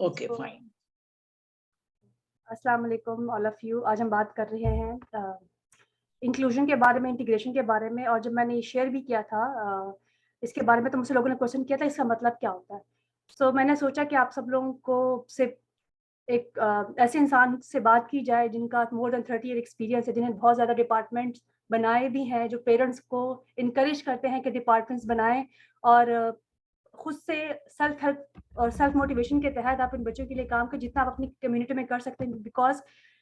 Okay fine. अस्सलाम वालेकुम all of you. आज हम बात कर रहे हैं इंक्लूजन के बारे में, इंटीग्रेशन के बारे में। और जब मैंने शेयर भी किया था इसके बारे में, तो मुझसे लोगों ने क्वेश्चन किया था इसका मतलब क्या होता है। सो मैंने सोचा कि आप सब लोगों को सिर्फ एक ऐसे इंसान से बात की जाए जिनका मोर देन 30 ईयर एक्सपीरियंस है, जिन्हें बहुत ज़्यादा डिपार्टमेंट्स बनाए भी हैं, जो पेरेंट्स को इनकरेज करते हैं कि डिपार्टमेंट्स बनाएं, और खुद से सेल्फ हेल्प और सेल्फ मोटिवेशन के तहत आप इन बच्चों के लिए काम करें जितना आप अपनी कम्युनिटी में कर सकते हैं। बिकॉज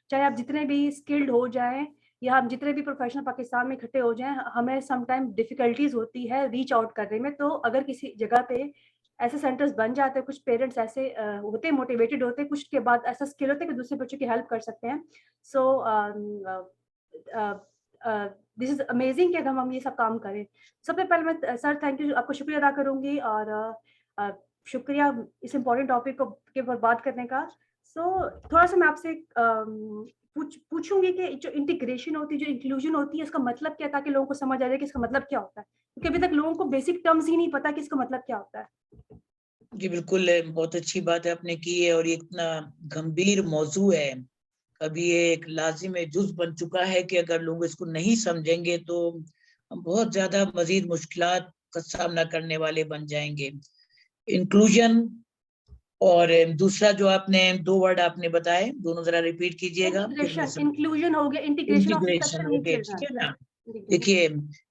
चाहे आप जितने भी स्किल्ड हो जाएं या हम जितने भी प्रोफेशनल पाकिस्तान में इकट्ठे हो जाएं, हमें सम टाइम डिफिकल्टीज होती है रीच आउट करने में। तो अगर किसी जगह पे ऐसे सेंटर्स बन जाते हैं, कुछ पेरेंट्स ऐसे होते हैं, मोटिवेटेड होते हैं, कुछ के बाद ऐसा स्किल होता है कि दूसरे बच्चों की हेल्प कर सकते हैं। सो दिस इज अमेजिंग कि अगर हम ये सब काम करें। सबसे पहले मैं सर थैंक यू, आपको शुक्रिया अदा करूंगी, और शुक्रिया इस इम्पोर्टेंट टॉपिक को के ऊपर बात करने का। सो थोड़ा सा मैं आपसे पूछूंगी कि जो इंटीग्रेशन होती है, जो इंक्लूजन होती है, इसका मतलब क्या है, ताकि लोगों को समझ आ जाए कि इसका मतलब क्या होता है, क्योंकि अभी तक लोगों को बेसिक टर्म्स ही नहीं पता कि इसका मतलब क्या होता है। जी बिल्कुल, बहुत अच्छी बात है आपने की है, और ये इतना गंभीर मौजू है। अभी ये एक लाजिम जुज़ बन चुका है कि अगर लोग इसको नहीं समझेंगे तो हम बहुत ज्यादा मजीद मुश्किलात का सामना करने वाले बन जाएंगे। इंक्लूजन और दूसरा जो आपने 2 वर्ड आपने बताए, दोनों जरा रिपीट कीजिएगा। इंक्लूजन हो गया, integration of integration, special need okay, ठीक है चिल्ड्रन। ना। देखिए,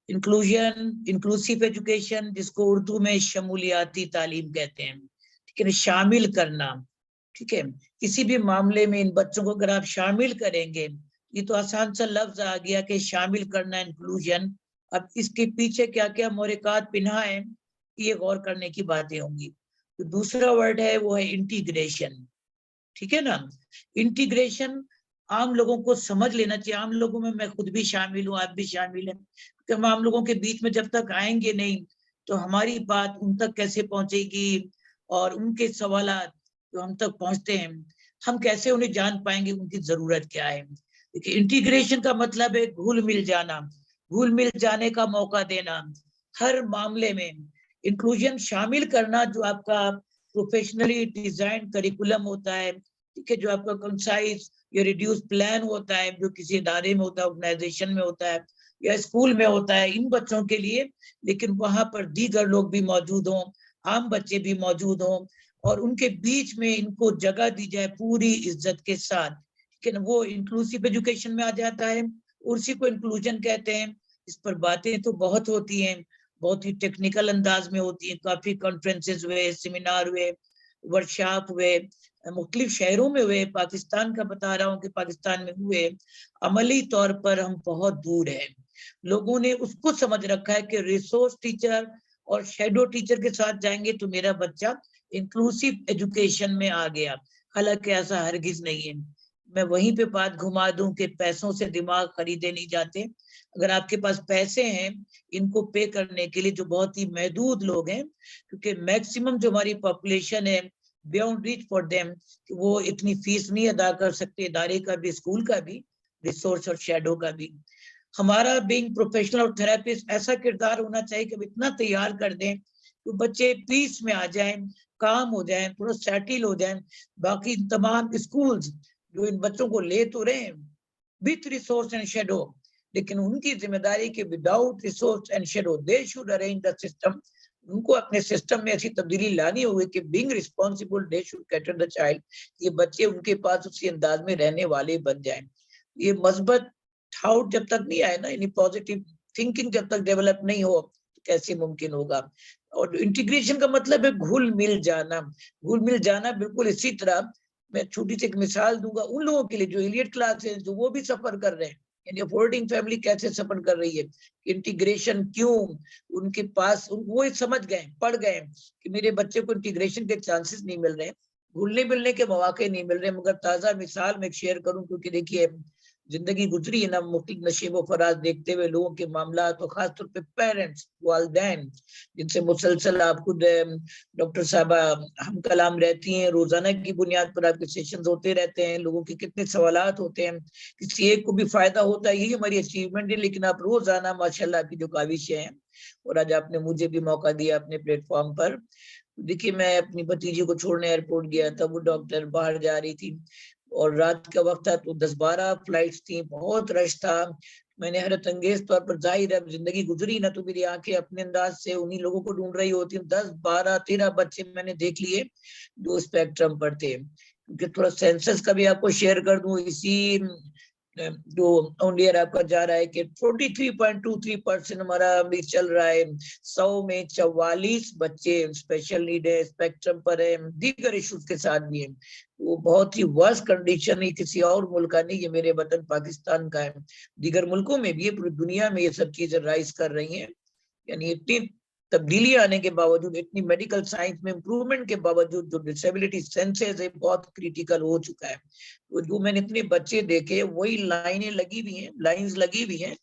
इंक्लूजन, इंक्लूसिव एजुकेशन, जिसको उर्दू में शमूलियाती तालीम कहते हैं, ठीक है ना, शामिल करना। ठीक है, किसी भी मामले में इन बच्चों को अगर आप शामिल करेंगे, ये तो आसान सा लफ्ज आ गया कि शामिल करना, इंक्लूजन। अब इसके पीछे क्या क्या मोहरकात पिन्हा है, ये गौर करने की बातें होंगी। तो दूसरा वर्ड है वो है इंटीग्रेशन। ठीक है ना। इंटीग्रेशन आम लोगों को समझ लेना चाहिए। आम लोगों में मैं खुद भी शामिल हूँ, आप भी शामिल हैं, क्योंकि हम आम लोगों के बीच में जब तक आएंगे नहीं तो हमारी बात उन तक कैसे पहुंचेगी, और उनके सवालात जो हम तक पहुंचते हैं हम कैसे उन्हें जान पाएंगे, उनकी जरूरत क्या है। देखिए, इंटीग्रेशन का मतलब है घुल मिल जाना, घुल मिल जाने का मौका देना हर मामले में। इंक्लूजन शामिल करना जो आपका प्रोफेशनली डिजाइन करिकुलम होता है, ठीक है, जो आपका कंसाइज या रिड्यूस प्लान होता है, जो किसी इदारे में होता है, ऑर्गेनाइजेशन में होता है या स्कूल में होता है इन बच्चों के लिए, लेकिन वहां पर दीगर लोग भी मौजूद हों, आम बच्चे भी मौजूद हों, और उनके बीच में इनको जगह दी जाए पूरी इज्जत के साथ। ठीक है ना, वो इंक्लूसिव एजुकेशन में आ जाता है, उसी को इंक्लूजन कहते हैं। इस पर बातें तो बहुत होती हैं, बहुत ही टेक्निकल अंदाज में होती हैं, काफी कॉन्फ्रेंसेज हुए, सेमिनार हुए, वर्कशॉप हुए, मुख्तलिफ शहरों में हुए, पाकिस्तान का बता रहा हूँ कि पाकिस्तान में हुए। अमली तौर पर हम बहुत दूर हैं। लोगों ने उसको समझ रखा है कि रिसोर्स टीचर और शेडो टीचर के साथ जाएंगे तो मेरा बच्चा इंक्लूसिव एजुकेशन में आ गया, हालांकि ऐसा हरगिज नहीं है। मैं वहीं पे बात घुमा दूं कि पैसों से दिमाग खरीदे नहीं जाते। अगर आपके पास पैसे हैं इनको पे करने के लिए, जो बहुत ही महदूद लोग हैं, क्योंकि मैक्सिमम जो हमारी पॉपुलेशन है बियॉन्ड रीच फॉर देम, वो इतनी फीस नहीं अदा कर सकते, इदारे का भी, स्कूल का भी, रिसोर्स और शेडो का भी। हमारा बीइंग प्रोफेशनल और थेरेपिस्ट ऐसा किरदार होना चाहिए कि इतना तैयार कर दें कि बच्चे पीस में आ जाएं, काम हो जाए, थोड़ा सेटल हो जाए। बाकी तमाम स्कूल्स जो इन बच्चों को ले तो रहे हैं विथ रिसोर्स एंड शेडो, लेकिन उनकी जिम्मेदारी कि without resource and shadow they should arrange the system. उनको अपने सिस्टम में ऐसी तब्दीली लानी होगी कि being responsible they should cater the child, ये बच्चे उनके पास उसी अंदाज में रहने वाले बन जाएं। ये मस्बत थाउट जब तक नहीं आए ना, यानी पॉजिटिव थिंकिंग जब तक डेवलप नहीं हो तो कैसे मुमकिन होगा। और इंटीग्रेशन का मतलब है घुल मिल जाना। घुल मिल जाना बिल्कुल इसी तरह, मैं छोटी सी एक मिसाल दूंगा उन लोगों के लिए जो इलियट क्लास है, जो वो भी सफर कर रहे हैं, यानी अफोर्डिंग फैमिली कैसे सफर कर रही है। इंटीग्रेशन क्यों उनके पास, वो समझ गए, पढ़ गए कि मेरे बच्चे को इंटीग्रेशन के चांसेस नहीं मिल रहे, घुलने मिलने के मौके नहीं मिल रहे। मगर ताजा मिसाल मैं शेयर करूं, क्योंकि देखिए जिंदगी गुजरी है ना मुख्तलिफ नशीब व फराज देखते हुए लोगों के मामला, तो खासतौर पे पेरेंट्स, वालिदैन, जिनसे मुसलसल आप खुद डॉक्टर साहबा हम कलाम रहती हैं, रोजाना की बुनियाद पर आपके सेशंस होते रहते हैं, लोगों के कितने सवालात होते हैं, किसी एक को भी फायदा होता है, यही हमारी अचीवमेंट है। लेकिन आप रोजाना माशाल्लाह आपकी जो काविशें हैं, और आज आपने मुझे भी मौका दिया अपने प्लेटफॉर्म पर, देखिए मैं अपनी भतीजी को छोड़ने एयरपोर्ट गया था, वो डॉक्टर बाहर जा रही थी और रात का वक्त था, तो 10-12 फ्लाइट्स थी, बहुत रश था। मैंने हैरत अंगेज तौर पर, जाहिर है जिंदगी गुजरी ना तो मेरी आंखें अपने अंदाज से उन्हीं लोगों को ढूंढ रही होती। 10-12-13 बच्चे मैंने देख लिए जो स्पेक्ट्रम पर थे। क्योंकि थोड़ा सेंसस का भी आपको शेयर कर दूं, इसी जो ऑन आपका जा रहा है कि 43.23% हमारा भी चल रहा है। 100 में 44 बच्चे स्पेशल नीड है, स्पेक्ट्रम पर है, दीगर इश्यूज के साथ भी है। वो बहुत ही वर्स्ट कंडीशन है, किसी और मुल्क का नहीं, ये मेरे वतन पाकिस्तान का है। दीगर मुल्कों में भी, पूरी दुनिया में ये सब चीजें राइज कर रही हैं। यानी इतनी तब्दीली आने के बावजूद, इतनी मेडिकल साइंस में इम्प्रूवमेंट के बावजूद, जो डिसेबिलिटी सेंसेस है बहुत क्रिटिकल हो चुका है। तो जो मैंने इतने बच्चे देखे, वही लाइनें लगी हुई हैं, लाइंस लगी हुई हैं।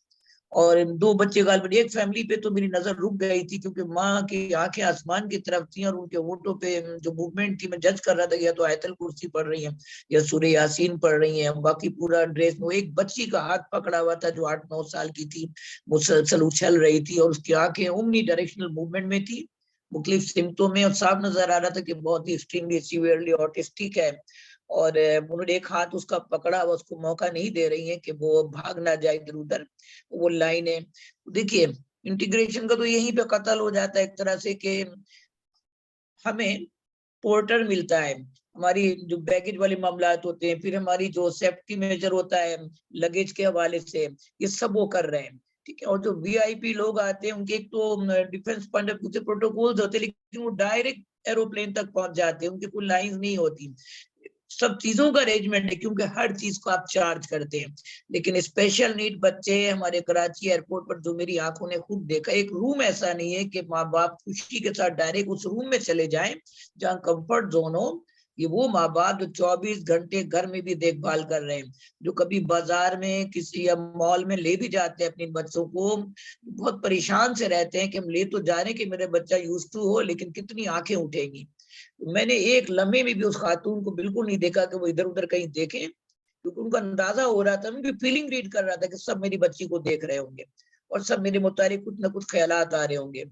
और 2 बच्चे गाल, एक फैमिली पे तो मेरी नजर रुक गई थी, क्योंकि माँ की आंखें आसमान की तरफ थी और उनके होठों पे जो मूवमेंट थी, मैं जज कर रहा था या तो आयतल कुर्सी पढ़ रही है या सूरह यासीन पढ़ रही है। बाकी पूरा ड्रेस में एक बच्ची का हाथ पकड़ा हुआ था जो 8-9 साल की थी, मुसलसल उछल रही थी और उसकी आंखें ओमनी डायरेक्शनल मूवमेंट में थी, मुख्तलिफ सिम्टोम में, और साफ नजर आ रहा था कि बहुत ही एक्सट्रीमली सीवियरली ऑटिस्टिक है। और उन्होंने एक हाथ उसका पकड़ा हुआ, उसको मौका नहीं दे रही है कि वो भाग ना जाए इधर उधर, वो लाइन है। देखिए इंटीग्रेशन का तो यहीं पे कत्ल हो जाता है एक तरह से, कि हमें पोर्टर मिलता है, हमारी जो बैगेज वाले मामलात होते हैं, फिर हमारी जो सेफ्टी मेजर होता है लगेज के हवाले से, ये सब वो कर रहे हैं। ठीक है, और जो वीआईपी लोग आते हैं उनके एक तो डिफेंस पॉइंट ऑफ व्यू से प्रोटोकॉल्स होते हैं, लेकिन वो डायरेक्ट एरोप्लेन तक पहुंच जाते हैं, उनकी कोई लाइंस नहीं होती। सब चीजों का अरेंजमेंट है, क्योंकि हर चीज को आप चार्ज करते हैं। लेकिन स्पेशल नीड बच्चे हमारे कराची एयरपोर्ट पर, जो मेरी आंखों ने खुद देखा, एक रूम ऐसा नहीं है कि माँ बाप खुशी के साथ डायरेक्ट उस रूम में चले जाएं जहाँ कंफर्ट जोन हो। ये वो माँ बाप जो 24 घंटे घर में भी देखभाल कर रहे हैं, जो कभी बाजार में किसी या मॉल में ले भी जाते हैं अपने बच्चों को, बहुत परेशान से रहते हैं कि हम ले तो जा रहे हैं कि मेरा बच्चा यूज टू हो, लेकिन कितनी आंखें उठेंगी। मैंने एक लम्हे में भी उस खातून को बिल्कुल नहीं देखा कि वो इधर उधर कहीं देखे, क्योंकि उनका अंदाजा हो रहा था, उनकी फीलिंग रीड कर रहा था कि सब मेरी बच्ची को देख रहे होंगे और सब मेरे मुताबिक कुछ ना कुछ ख्यालात आ रहे होंगे।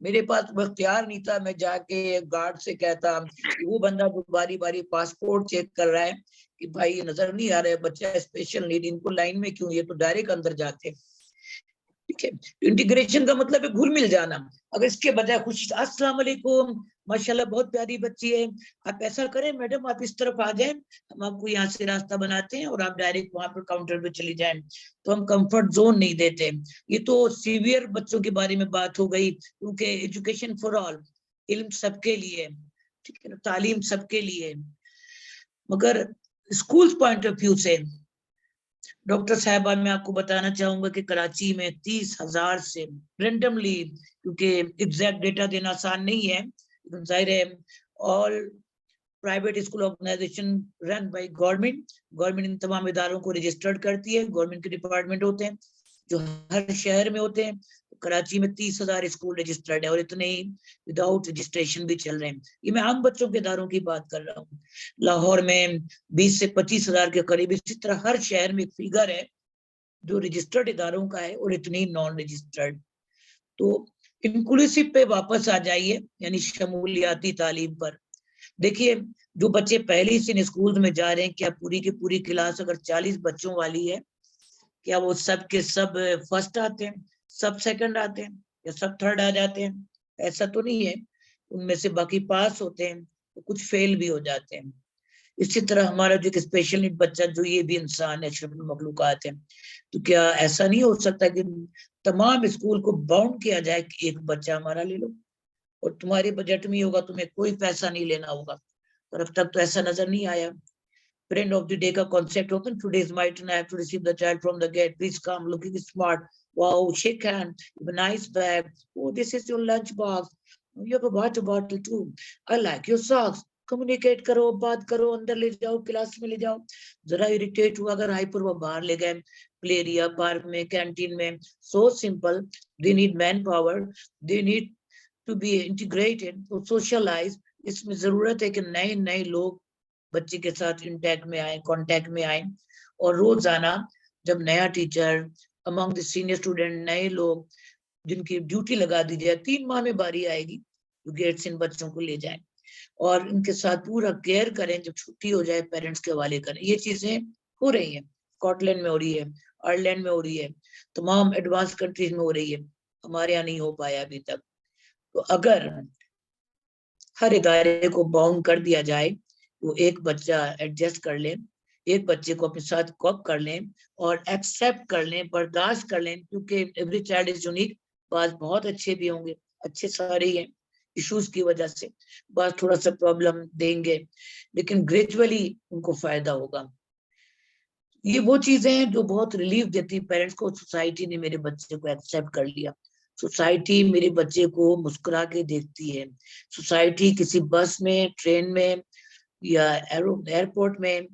मेरे पास अख्तियार नहीं था, मैं जाके गार्ड से कहता कि वो बंदा जो बारी बारी पासपोर्ट चेक कर रहा है कि भाई ये नजर नहीं आ रहा है बच्चा स्पेशल नीड, इनको लाइन में क्यों, ये तो डायरेक्ट अंदर जाते। ठीक है, इंटीग्रेशन का मतलब है घुल मिल जाना। अगर इसके बजाय खुशी, अस्सलाम वालेकुम, माशाल्लाह बहुत प्यारी बच्ची है, आप ऐसा करें मैडम आप इस तरफ आ जाएं, हम आपको यहाँ से रास्ता बनाते हैं और आप डायरेक्ट वहां पर काउंटर पे चली जाएं, तो हम कंफर्ट जोन नहीं देते। ये तो सीवियर बच्चों के बारे में बात हो गई, क्योंकि एजुकेशन फॉर ऑल, इल्म सबके लिए, ठीक है ना, तालीम सबके लिए। मगर स्कूल पॉइंट ऑफ व्यू से डॉक्टर साहबा, मैं आपको बताना चाहूंगा कि कराची में 30,000 से रेंडमली, क्योंकि एग्जैक्ट डेटा देना आसान नहीं है, लेकिन जाहिर है all private school organisation run by government, government इन तमाम इदारों को रजिस्टर्ड करती है, गवर्नमेंट के डिपार्टमेंट होते हैं जो हर शहर में होते हैं। तो कराची में 30,000 स्कूल रजिस्टर्ड है और इतने ही विदाउट रजिस्ट्रेशन भी चल रहे हैं। ये मैं आम बच्चों के इदारों की बात कर रहा हूँ। लाहौर में 20 से 25,000 के करीब, इसी तरह हर शहर में एक फिगर है जो रजिस्टर्ड इदारों का है और इतनी नॉन रजिस्टर्ड। तो इंक्लूसिव पे वापस आ जाइए, यानी शमूलियाती तालीम पर। देखिए जो बच्चे पहली से स्कूल में जा रहे हैं, क्या पूरी की पूरी क्लास अगर 40 बच्चों वाली है, क्या वो सब के सब फर्स्ट आते हैं, सब सेकंड आते हैं या सब थर्ड आ जाते हैं? ऐसा तो नहीं है। उनमें से बाकी पास होते हैं, तो कुछ फेल भी हो जाते हैं। इसी तरह हमारा जो एक स्पेशल नीड बच्चा, जो ये भी इंसान है, अशरफुल मखलूकात है, तो क्या ऐसा नहीं हो सकता कि तमाम स्कूल को बाउंड किया जाए कि एक बच्चा हमारा ले लो और तुम्हारे बजट में होगा, तुम्हें कोई पैसा नहीं लेना होगा? पर अब तक तो ऐसा नजर नहीं आया। फ्रेंड ऑफ द डे का कॉन्सेप्ट होता है, today is my turn, I have to receive the child from the gate, please come, looking smart, wow, shake hand, nice bag, oh this is your lunch box, you have a water bottle too, I like your socks, communicate करो, बात करो, अंदर ले जाओ, class में ले जाओ। जरा इरिटेट हुआ अगर हाइपर, वो बाहर ले गए, प्ले एरिया, पार्क में, कैंटीन में। So simple, they need man power, they need to be integrated और सोशलाइज। इसमें जरूरत है कि नए नए लोग बच्चे के साथ इंटैक्ट में आए, कांटेक्ट में आए, और रोजाना जब नया teacher among the senior student, नए लोग जिनकी ड्यूटी लगा दी जाए, 3 माह में बारी आएगी गेट्स इन बच्चों को ले जाएं और इनके साथ पूरा केयर करें, जब छुट्टी हो जाए पेरेंट्स के हवाले करें। ये चीजें हो रही हैं, स्कॉटलैंड में हो रही है, आयरलैंड में हो रही है, तमाम एडवांस कंट्रीज में हो रही है, हमारे यहाँ नहीं हो पाया अभी तक। तो अगर हर इदारे को बाउंड कर दिया जाए, वो एक बच्चा एडजस्ट कर ले, एक बच्चे को अपने साथ कॉप कर लें और एक्सेप्ट कर लें, बर्दाश्त कर लें, क्योंकि एवरी चाइल्ड इज यूनिक। बात बहुत अच्छे भी होंगे, अच्छे सारे ही हैं, इश्यूज की वजह से बात थोड़ा सा प्रॉब्लम देंगे, लेकिन ग्रेजुअली उनको फायदा होगा। ये वो चीजें हैं जो बहुत रिलीफ देती पेरेंट्स को। सोसाइटी ने मेरे बच्चे को एक्सेप्ट कर लिया, सोसाइटी मेरे बच्चे को मुस्कुरा के देखती है, सोसाइटी किसी बस में, ट्रेन में या एयरपोर्ट में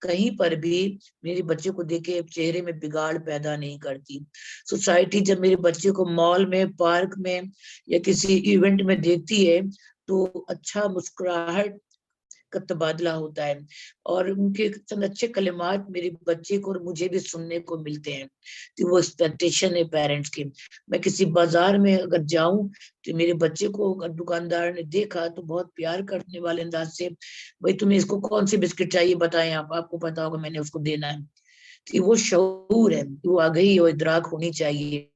कहीं पर भी मेरे बच्चे को देखे चेहरे में बिगाड़ पैदा नहीं करती। सोसाइटी जब मेरे बच्चे को मॉल में, पार्क में या किसी इवेंट में देखती है तो अच्छा मुस्कुराहट का तबादला होता है और उनके चंद अच्छे कलिमात मेरे बच्चे को और मुझे भी सुनने को मिलते हैं। तो वो एक्सपेक्टेशन है पेरेंट्स की। मैं किसी बाजार में अगर जाऊं तो मेरे बच्चे को अगर दुकानदार ने देखा तो बहुत प्यार करने वाले अंदाज से, भाई तुम्हें इसको कौन सी बिस्किट चाहिए बताएं, आपको पता होगा, मैंने उसको देना है। तो वो शऊर है, वो आ गई, वो इदराक होनी चाहिए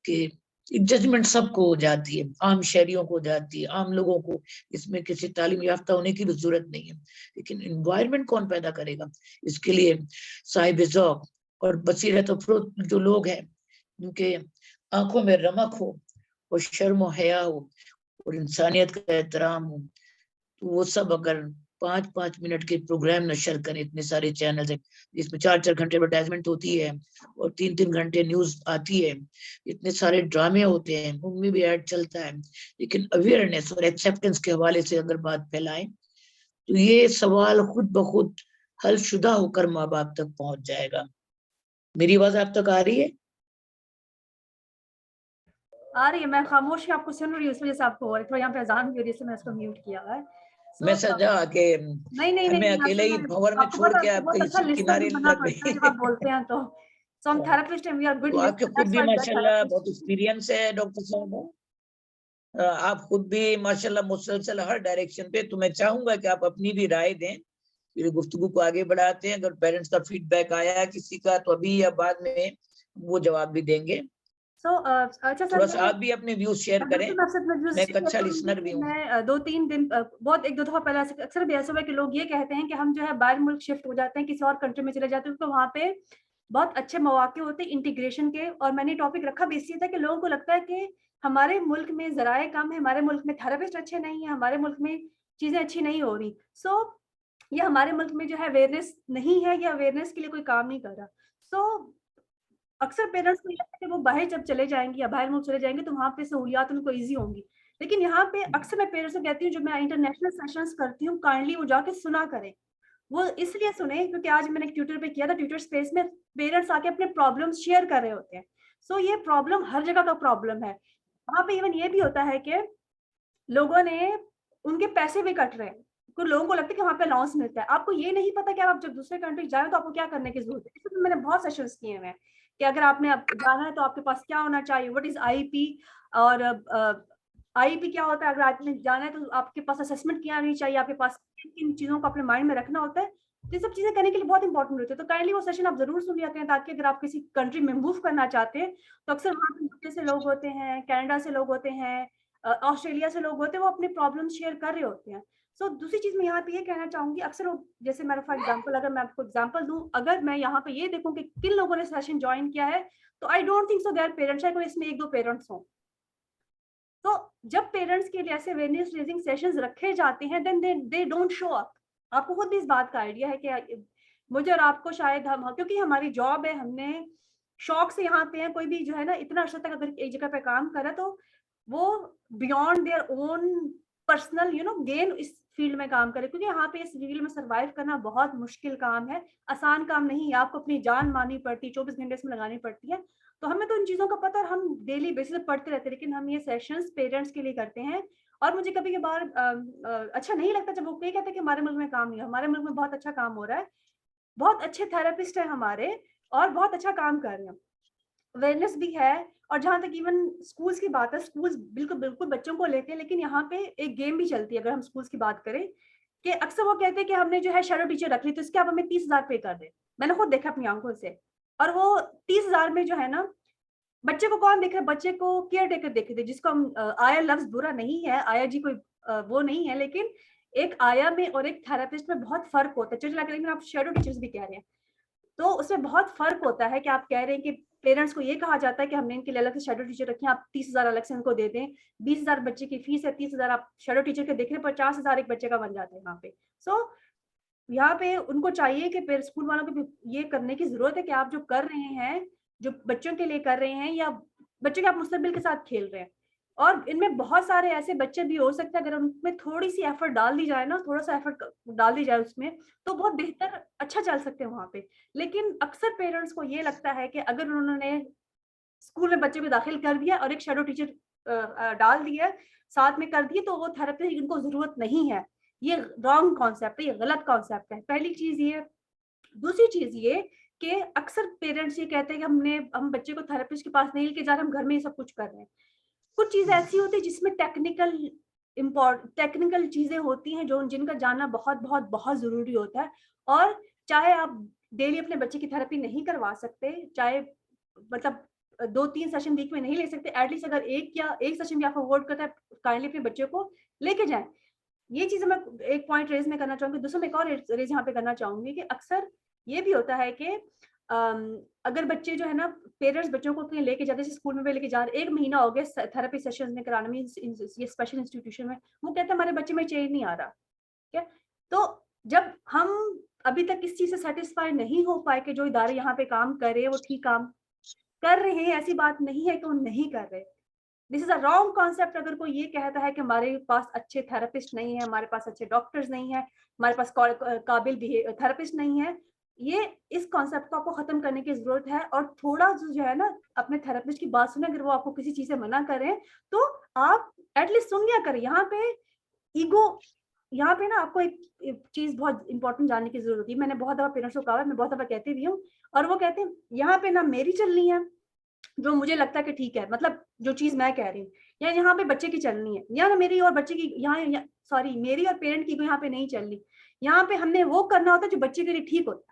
कि जजमेंट सबको हो जाती है, आम शहरियों को हो जाती है, आम लोगों को। इसमें किसी तालीम याफ्ता होने की भी जरूरत नहीं है, लेकिन एनवायरनमेंट कौन पैदा करेगा? इसके लिए साहिब ज़ौक़ और बसीरत अफरोज जो लोग हैं, उनके आंखों में रमक हो और शर्म और हया हो और इंसानियत का एहतराम हो, तो वो सब अगर 5-5 मिनट के प्रोग्राम नशर करें, इतने सारे चैनल है जिसमें 4-4 घंटे एडवर्टाइजमेंट होती है और 3-3 घंटे न्यूज आती है, इतने सारे ड्रामे होते हैं, उनमें भी ऐड चलता है, लेकिन अवेयरनेस और एक्सेप्टेंस के हवाले से अगर बात फैलाएं तो ये सवाल खुद ब खुद हल शुदा होकर माँ बाप तक पहुंच जाएगा। मेरी आवाज आप तक आ रही है? आ रही है, मैं खामोश ही आपको सुन रही हूँ, इस वजह से आपको हो रही है। थोड़ा यहाँ पे अजान भी हो रही है, इसलिए मैंने इसको म्यूट किया है। मैं सजा के नहीं नहीं घर में नहीं, अकेले ही भंवर में आपको छोड़ पता के है आप बहुत कहीं अच्छा लिसनर भी किनारे बनना लग पड़ता है गई। जब आप बोलते हैं तो। सो हम therapist and we are good तो आपके लिसनर, खुद दैट्स भी व्हाई वी आर माशाल्लाह बहुत थेरेपिस्ट। एक्सपीरियंस है डॉक्टर साहब, आप खुद भी माशाल्लाह मुसलसल हर डायरेक्शन पे। तो मैं चाहूंगा कि आप अपनी भी राय दें, फिर गुफ्तगू को आगे बढ़ाते हैं। अगर पेरेंट्स का फीडबैक आया किसी का तो अभी या बाद में वो जवाब भी देंगे। अच्छा सर, थोड़ा सा आप भी अपने व्यूज शेयर करें, बिल्कुल मैं आपसे अपना व्यूज मैं एक शेयर अच्छा करूंगी। लिसनर भी हूँ। मैं 2-3 दिन बहुत 1-2 दफा पहले अक्सर भी ऐसा हुआ कि लोग ये कहते हैं कि हम जो है बाहर मुल्क शिफ्ट हो जाते हैं, किसी और कंट्री में चले जाते हैं, तो वहाँ पे बहुत अच्छे मौके होते हैं इंटीग्रेशन के। और मैंने टॉपिक रखा भी इसलिए था कि लोगों को लगता है कि हमारे मुल्क में ज़राए कम है, हमारे मुल्क में थेरेपिस्ट अच्छे नहीं है, हमारे मुल्क में चीज़ें अच्छी नहीं हो रही। सो ये हमारे मुल्क में जो है अवेयरनेस नहीं है या अवेयरनेस के लिए कोई काम नहीं कर रहा। सो अक्सर पेरेंट्स को ये लगता है कि वो बाहर जब चले जाएँगे या बाहर मुल्क चले जाएँगे तो वहाँ पे सहूलियात उनको ईज़ी होंगी। लेकिन यहाँ पे अक्सर मैं पेरेंट्स से कहती हूँ, जब मैं इंटरनेशनल सेशंस करती हूँ, काइंडली वो जाके सुना करें। वो इसलिए सुने क्योंकि आज मैंने एक ट्विटर पे किया था, ट्विटर स्पेस में पेरेंट्स आके अपने प्रॉब्लम्स शेयर कर रहे होते हैं। सो ये प्रॉब्लम हर जगह का प्रॉब्लम है। वहाँ पे इवन ये भी होता है कि लोगों ने उनके पैसे भी कट रहे हैं। कुछ लोगों को लगता है कि वहाँ पे अलाउंस मिलता है। आपको ये नहीं पता कि आप जब दूसरे कंट्री जा रहे हो तो आपको क्या करने की ज़रूरत है। इसलिए मैंने बहुत सेशंस किए हुए हैं कि अगर आपने अब जाना है तो आपके पास क्या होना चाहिए, व्हाट इज़ आईईपी और आईईपी क्या होता है, अगर आपने जाना है तो आपके पास असेसमेंट क्या होनी चाहिए, आपके पास किन-किन चीज़ों को अपने माइंड में रखना होता है। तो ये सब चीज़ें करने के लिए बहुत इंपॉर्टेंट होती है। तो काइंडली वो सेशन आप ज़रूर सुन लिया करें, ताकि अगर आप किसी कंट्री में मूव करना चाहते हैं तो अक्सर वहाँ पे यूके से लोग होते हैं, कनाडा से लोग होते हैं, ऑस्ट्रेलिया से लोग होते हैं, वो अपने प्रॉब्लम शेयर कर रहे होते हैं। सो दूसरी चीज़ मैं यहाँ पे ये कहना चाहूँगी, अक्सर वो जैसे मैं फॉर एग्जांपल अगर मैं आपको एग्जांपल दूँ, अगर मैं यहाँ पे ये देखूँ कि किन लोगों ने सेशन जॉइन किया है, तो I don't think so they are parents, शायद कोई इसमें 1-2 पेरेंट्स हों। तो जब पेरेंट्स के लिए ऐसे अवेयरनेस रेजिंग सेशंस रखे जाते हैं, then they don't show up. आपको खुद भी इस बात का आइडिया है कि मुझे और आपको शायद हम क्योंकि हमारी जॉब है, हमने शौक से यहाँ पे हैं, कोई भी जो है ना इतना अर्सा तक अगर एक जगह पे काम कर रहा है तो वो beyond their own personal gain इस फील्ड में काम करे, क्योंकि यहाँ पे इस फील्ड में सर्वाइव करना बहुत मुश्किल काम है, आसान काम नहीं है। आपको अपनी जान मारनी पड़ती है, 24 घंटे इसमें लगानी पड़ती है। तो हमें तो इन चीज़ों का पता है और हम डेली बेसिस पे पढ़ते रहते हैं, लेकिन हम ये सेशंस पेरेंट्स के लिए करते हैं। और मुझे कभी-कभार अच्छा नहीं लगता जब वो ये कहते हैं कि हमारे मुल्क में काम नहीं है। हमारे मुल्क में बहुत अच्छा काम हो रहा है, बहुत अच्छे थेरेपिस्ट हैं हमारे और बहुत अच्छा काम कर रहे हैं। अवेयरनेस भी है। और जहाँ तक इवन स्कूल्स की बात है, स्कूल्स बिल्कुल बिल्कुल बच्चों को लेते हैं, लेकिन यहाँ पे एक गेम भी चलती है अगर हम स्कूल्स की बात करें, कि अक्सर वो कहते हैं कि हमने जो है शैडो टीचर रख ली तो इसके आप हमें 30,000 पे कर दे। मैंने खुद देखा अपनी आंखों से। और वो 30,000 में जो है ना, बच्चे को कौन देख रहा है? बच्चे को केयर टेकर देख रहे थे, जिसको हम आया लफ्ज बुरा नहीं है, आया जी कोई वो नहीं है, लेकिन एक आया में और एक थेरेपिस्ट में बहुत फर्क होता है। चलिए लेकिन आप शैडो टीचर्स भी कह रहे हैं, तो उसमें बहुत फर्क होता है कि आप कह रहे हैं कि पेरेंट्स को ये कहा जाता है कि हमने इनके लिए अलग से शैडो टीचर रखे हैं, आप 30,000 अलग से इनको दे दें। 20,000 बच्चे की फीस है, 30,000 आप शैडो टीचर के देख रहे हैं, 50,000 एक बच्चे का बन जाता है यहाँ पे। सो यहाँ पे उनको चाहिए कि फिर स्कूल वालों को भी ये करने की जरूरत है कि आप जो कर रहे हैं, जो बच्चों के लिए कर रहे हैं, या बच्चों के आप मुस्तकबिल के साथ खेल रहे हैं। और इनमें बहुत सारे ऐसे बच्चे भी हो सकते हैं, अगर उनमें थोड़ी सी एफर्ट डाल दी जाए ना, थोड़ा सा एफर्ट डाल दी जाए उसमें, तो बहुत बेहतर अच्छा चल सकते हैं वहाँ पे। लेकिन अक्सर पेरेंट्स को ये लगता है कि अगर उन्होंने स्कूल में बच्चे को दाखिल कर दिया और एक शैडो टीचर डाल दिया, साथ में कर दिए, तो वो थेरेपी की उनको जरूरत नहीं है। ये रॉन्ग कॉन्सेप्ट है, ये गलत कॉन्सेप्ट है। पहली चीज ये। दूसरी चीज ये कि अक्सर पेरेंट्स ये कहते हैं कि हम बच्चे को थेरेपिस्ट के पास नहीं लेके जा रहे, हम घर में ही सब कुछ कर रहे हैं। कुछ चीजें ऐसी होती है जिसमें टेक्निकल चीजें होती हैं जो जिनका जानना बहुत बहुत बहुत जरूरी होता है। और चाहे आप डेली अपने बच्चे की थेरेपी नहीं करवा सकते, चाहे मतलब 2-3 सेशन वीक में नहीं ले सकते, एटलीस्ट अगर एक सेशन भी आप अवॉइड करता है, काइंडली अपने बच्चे को लेके जाएं। ये चीजें मैं एक पॉइंट रेज में करना चाहूंगी। दूसरा मैं एक और रेज यहाँ पे करना चाहूंगी कि अक्सर ये भी होता है कि अगर बच्चे जो है ना, पेरेंट्स बच्चों को कहीं लेके जाते हैं, स्कूल में भी लेके जा रहे, 1 महीना हो गया थेरेपी सेशंस में कराने में, ये स्पेशल इंस्टीट्यूशन में, वो कहते हैं हमारे बच्चे में चेंज नहीं आ रहा। क्या? तो जब हम अभी तक इस चीज से सेटिस्फाई नहीं हो पाए कि जो इदारे यहाँ पे काम कर रहे हैं वो ठीक काम कर रहे हैं, ऐसी बात नहीं है कि वो नहीं कर रहे। This is a wrong concept. अगर कोई ये कहता है कि हमारे पास अच्छे थेरेपिस्ट नहीं है, हमारे पास अच्छे डॉक्टर्स नहीं है, हमारे पास काबिल थेरेपिस्ट नहीं है, ये इस कॉन्सेप्ट को आपको खत्म करने की जरूरत है। और थोड़ा जो है ना, अपने थेरेपिस्ट की बात सुने। अगर वो आपको किसी चीज से मना करें तो आप एटलीस्ट सुन लिया करें। यहाँ पे ईगो, यहाँ पे ना आपको एक चीज बहुत इंपॉर्टेंट जानने की जरूरत है। मैंने बहुत दफा पेरेंट्स को कहा है, मैं बहुत दफा कहती भी हूँ, और वो कहते हैं यहाँ पे ना मेरी चलनी है जो मुझे लगता है कि ठीक है, मतलब जो चीज मैं कह रही हूँ, या यहाँ पे बच्चे की चलनी है, या ना मेरी और बच्चे की यहाँ सॉरी मेरी और पेरेंट की यहाँ पे नहीं चलनी। यहाँ पे हमने वो करना होता है जो बच्चे के लिए ठीक होता है,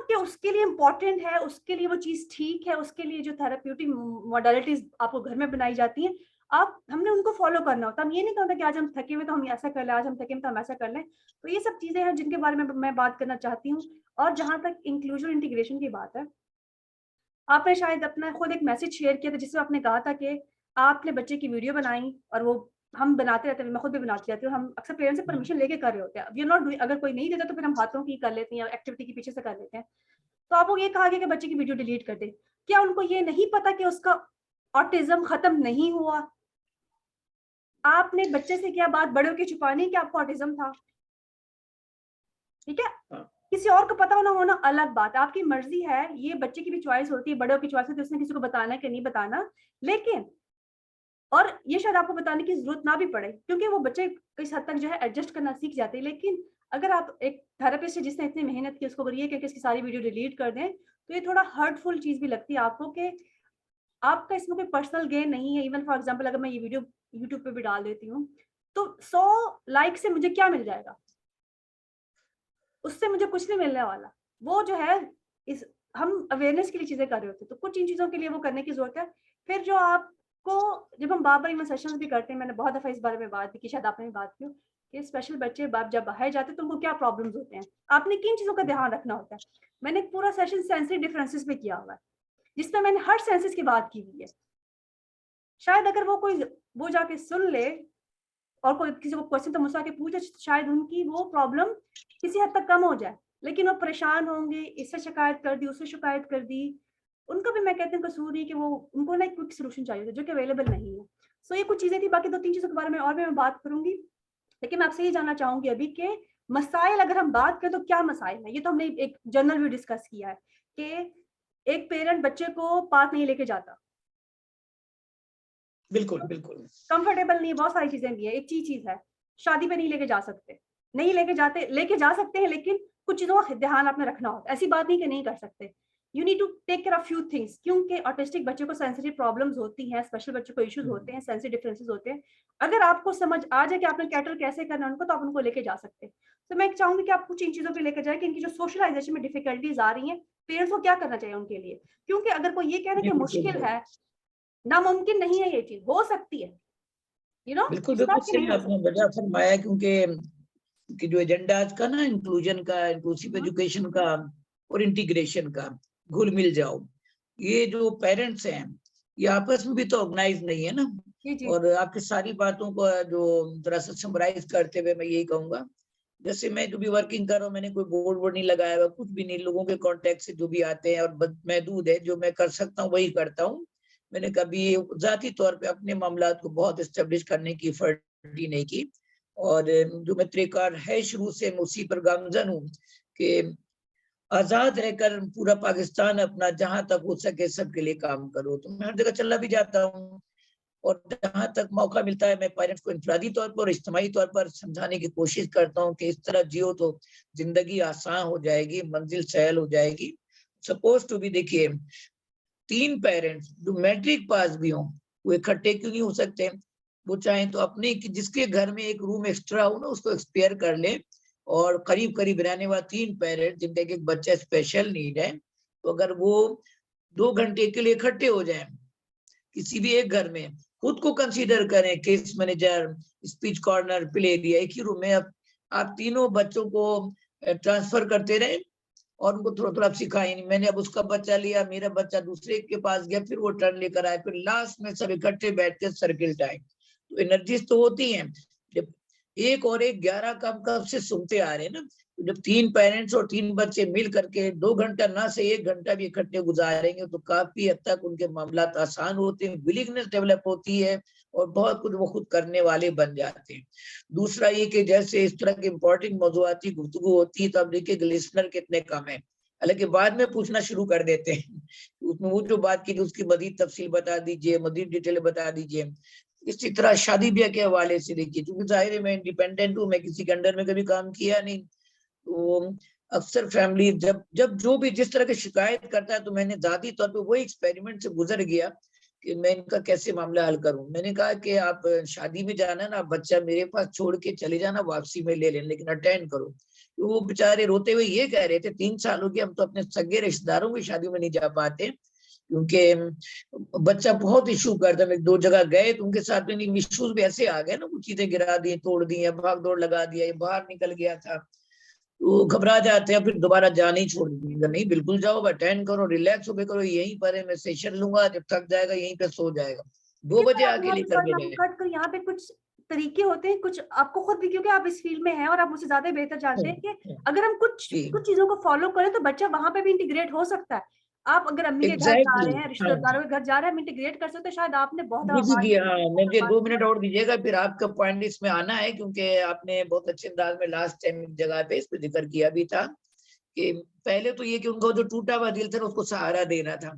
कि उसके लिए इम्पोर्टेंट है, उसके लिए वो चीज ठीक है, उसके लिए जो थेरेप्यूटिक मॉडलिटीज आपको घर में बनाई जाती हैं, हमने उनको फॉलो करना होता है। हम ये नहीं कहते कि आज हम थके हुए तो हम ऐसा कर लें, आज हम थके हुए तो हम ऐसा कर लें। तो ये सब चीजें हैं जिनके बारे में मैं बात करना चाहती हूँ। और जहां तक इंक्लूजन इंटीग्रेशन की बात है, आपने शायद अपना खुद एक मैसेज शेयर किया था जिसमें आपने कहा था कि आपने बच्चे की वीडियो बनाई, और वो हम बनाते रहते हैं, मैं खुद भी बनाती रहती हूँ, हम अक्सर पेरेंट्स से परमिशन लेके कर रहे होते हैं। वी आर नॉट डूइंग, अगर कोई नहीं देता तो फिर हम हाथों की कर लेते हैं या एक्टिविटी के पीछे से कर लेते हैं। तो आपको ये कहा गया कि बच्चे की वीडियो डिलीट कर दे। क्या उनको ये नहीं पता कि उसका ऑटिज्म खत्म नहीं हुआ? आपने बच्चे से किया बात बड़ों की छुपाने कि आपको ऑटिज्म था, ठीक है? किसी और को पता होना होना अलग बात, आपकी मर्जी है, ये बच्चे की भी चॉइस होती है, बड़ों की चॉइस होती है, उसने किसी को बताना है कि नहीं बताना। लेकिन और ये शायद आपको बताने की जरूरत ना भी पड़े, क्योंकि वो बच्चे किस हद तक जो है एडजस्ट करना सीख जाते हैं। लेकिन अगर आप एक थेरेपिस्ट है जिसने इतनी मेहनत की, उसको अगर ये कि इसकी सारी वीडियो डिलीट कर दें, तो ये थोड़ा हर्टफुल चीज भी लगती है आपको कि आपका इसमें कोई पर्सनल गेन नहीं है। इवन फॉर एग्जांपल अगर मैं ये वीडियो यूट्यूब पे भी डाल देती हूँ, तो 100 लाइक से मुझे क्या मिल जाएगा? उससे मुझे कुछ नहीं मिलने वाला। वो जो है, इस हम अवेयरनेस के लिए चीजें कर रहे होते हैं, तो कुछ इन चीजों के लिए वो करने की जरूरत है। फिर जो आपको, जब हम बार-बार इवन सेशंस भी करते हैं, मैंने बहुत दफा इस बारे में बात भी की, शायद आपने भी बात की, कि स्पेशल बच्चे बाप जब बाहर जाते हैं तो उनको क्या प्रॉब्लम्स होते हैं, आपने किन चीजों का ध्यान रखना होता है। मैंने पूरा सेशन सेंसरी डिफरेंसेस पे किया हुआ है, जिसमें मैंने हर सेंसेस की बात की हुई है। शायद अगर वो जाके सुन ले और कोई किसी को क्वेश्चन तो मुझसे आके पूछे, शायद उनकी वो प्रॉब्लम किसी हद तक कम हो जाए। लेकिन वो परेशान होंगे, इससे शिकायत कर दी, उससे शिकायत कर दी, उनका भी मैं कहती हूँ कसूर ही कि वो उनको ना एक क्विक सोल्यूशन चाहिए था जो कि अवेलेबल नहीं है। सो ये कुछ चीजें थी, बाकी 2-3 चीजों के बारे में और भी मैं बात करूंगी। लेकिन मैं आपसे ये जानना चाहूंगी अभी के मसाइल, अगर हम बात करें तो क्या मसाइल है। ये तो हमने एक जनरल भी डिस्कस किया है कि एक पेरेंट बच्चे को पार्क नहीं लेके जाता, बिल्कुल बिल्कुल कंफर्टेबल नहीं है, बहुत सारी चीजें भी है। एक चीज है, शादी पे नहीं लेके जा सकते, नहीं लेके जाते, लेके जा सकते हैं, लेकिन कुछ चीजों का ध्यान आपने रखना होता है। ऐसी बात नहीं कि नहीं कर सकते, you need to take care of few things, क्योंकि ऑटिस्टिक बच्चों को सेंसिटिव प्रॉब्लम्स होती हैं, स्पेशल बच्चों को इश्यूज होते हैं, सेंसिटिव डिफरेंसेस होते हैं। अगर आपको समझ आ जाए कि आपने कैटर कैसे करना है उनको, तो आप उनको लेके जा सकते हैं। तो मैं चाहूंगी कि आप कुछ इन चीजों पे लेकर जाए कि इनकी जो सोशलाइजेशन में डिफिकल्टीज आ रही हैं, पेरेंट्स को क्या करना चाहिए उनके लिए। क्योंकि अगर कोई ये कह रहे कि मुश्किल है, नामुमकिन नहीं है, ये चीज हो सकती है, यू नो, बिल्कुल इट्स बिल्कुल नॉट कि सही नहीं हो आपने सकती। बड़ा फरमाया, क्योंकि जो एजेंडा आज का ना इंक्लूजन का, इंक्लूसिव एजुकेशन का और इंटीग्रेशन का, घुल मिल जाओ, ये जो पेरेंट्स हैं ये आपस में भी तो ऑर्गेनाइज नहीं है ना। जी जी और आपकी सारी बातों को जो जरा सा समराइज करते हुए मैं यही कहूंगा, जैसे मैं जो भी वर्किंग कर रहा हूँ, मैंने कोई बोर्ड वोर्ड नहीं लगाया हुआ, कुछ भी नहीं, लोगों के कांटेक्ट से जो भी आते हैं और महदूद है, जो मैं कर सकता हूँ वही करता हूँ। मैंने कभी जाती तौर पे अपने मामलात को बहुत एस्टेब्लिश करने की एफर्ट ही नहीं की। और जो मैं तरीकार है शुरू से मैं उसी पर गामजन हूँ कि आजाद रहकर पूरा पाकिस्तान अपना जहां तक हो सके सबके लिए काम करो। तो मैं हर जगह चला भी जाता हूँ, और जहां तक मौका मिलता है मैं पेरेंट्स को इंफरादी तौर पर और इज्तिमाई तौर पर समझाने की कोशिश करता हूँ कि इस तरह जियो तो जिंदगी आसान हो जाएगी, मंजिल सहल हो जाएगी। सपोज टू भी देखिए, 3 पेरेंट्स जो मैट्रिक पास भी हों, वो इकट्ठे क्यों नहीं हो सकते? वो चाहें तो अपने जिसके घर में एक रूम एक्स्ट्रा हो ना, उसको एक्सपेयर कर ले, और करीब करीब रहने वाले 3 पेरेंट्स जिनका एक बच्चा स्पेशल नीड है, तो अगर वो 2 घंटे के लिए इकट्ठे हो जाए किसी भी एक घर में, खुद को कंसीडर करें, case manager, speech corner, play area, एक ही रूम में आप तीनों बच्चों को ट्रांसफर करते रहे और उनको थोड़ा थोड़ा सिखाए। नहीं, मैंने अब उसका बच्चा लिया, मेरा बच्चा दूसरे के पास गया, फिर वो टर्न लेकर आए, फिर लास्ट में सब इकट्ठे बैठ के सर्किल टाइम। तो एनर्जीज तो होती हैं, जब एक और एक 11 काम कब से सुनते आ रहे हैं ना। तो जब 3 पेरेंट्स और 3 बच्चे मिल करके 2 घंटा ना से 1 घंटा भी इकट्ठे गुजारेंगे, तो काफी हद तक उनके मामला आसान होते हैं, विलिंगनेस डेवलप होती है और बहुत कुछ वो खुद करने वाले बन जाते हैं। दूसरा ये कि जैसे इस तरह की इंपॉर्टेंट मौजूआती गुफ्तगू होती है, तो अब देखिए लिसनर कितने कम है, हालांकि बाद में पूछना शुरू कर देते हैं। उसमें वो जो बात की उसकी मजीद तफसील बता दीजिए, मजीद डिटेल बता दीजिए। इसी तरह शादी ब्याह के हवाले से देखिए, क्योंकि जाहिर है मैं इंडिपेंडेंट हूँ, मैं किसी के अंडर में कभी काम किया नहीं, तो अक्सर फैमिली जब जब जो भी जिस तरह की शिकायत करता है, तो मैंने जाती तौर पे वही एक्सपेरिमेंट से गुजर गया कि मैं इनका कैसे मामला हल करूं। मैंने कहा कि आप शादी में जाना है ना, बच्चा मेरे पास छोड़ के चले जाना, वापसी में ले लेना, लेकिन अटेंड करो। तो वो बेचारे रोते हुए ये कह रहे थे, 3 साल हो गए हम तो अपने सगे रिश्तेदारों की शादी में नहीं जा पाते, क्योंकि बच्चा बहुत इशू करता है। 2 जगह गए तो उनके साथ में इश्यूज भी ऐसे आ गए ना, कुछ चीजें गिरा दी, तोड़ दी, भाग दौड़ लगा दिया, ये बाहर निकल गया था, तो घबरा जाते हैं, फिर दोबारा जाने ही छोड़ देंगे। नहीं, बिल्कुल जाओ, अटेंड करो, रिलैक्स होके करो, यहीं पर है, मैं सेशन लूंगा, जब थक जाएगा यहीं पे सो जाएगा, 2 लेकिन बजे आप आके यहाँ पे, लेकर सॉरी के मैं आपको जाए। कट कर, यहाँ पे कुछ तरीके होते हैं, कुछ आपको खुद भी, क्योंकि आप इस फील्ड में हैं और आप मुझसे ज्यादा बेहतर जानते हैं कि अगर हम कुछ जी कुछ चीजों को फॉलो करें तो बच्चा वहां पे भी इंटीग्रेट हो सकता है। आप अगर अम्मी के घर जा एग्जैक्टली रहे हैं, हाँ रिश्तेदारों के घर जा रहे हैं, हम इंटीग्रेट कर सकते हैं। शायद आपने बहुत दफा जी बात जी की, हाँ, बहुत मुझे दफा 2 बात मिनट और दीजिएगा, फिर आपका पॉइंट इसमें आना है, क्योंकि आपने बहुत अच्छे अंदाज में लास्ट टाइम एक जगह पे इस पे जिक्र किया भी था कि पहले तो ये कि उनका जो टूटा हुआ दिल था उसको सहारा देना था।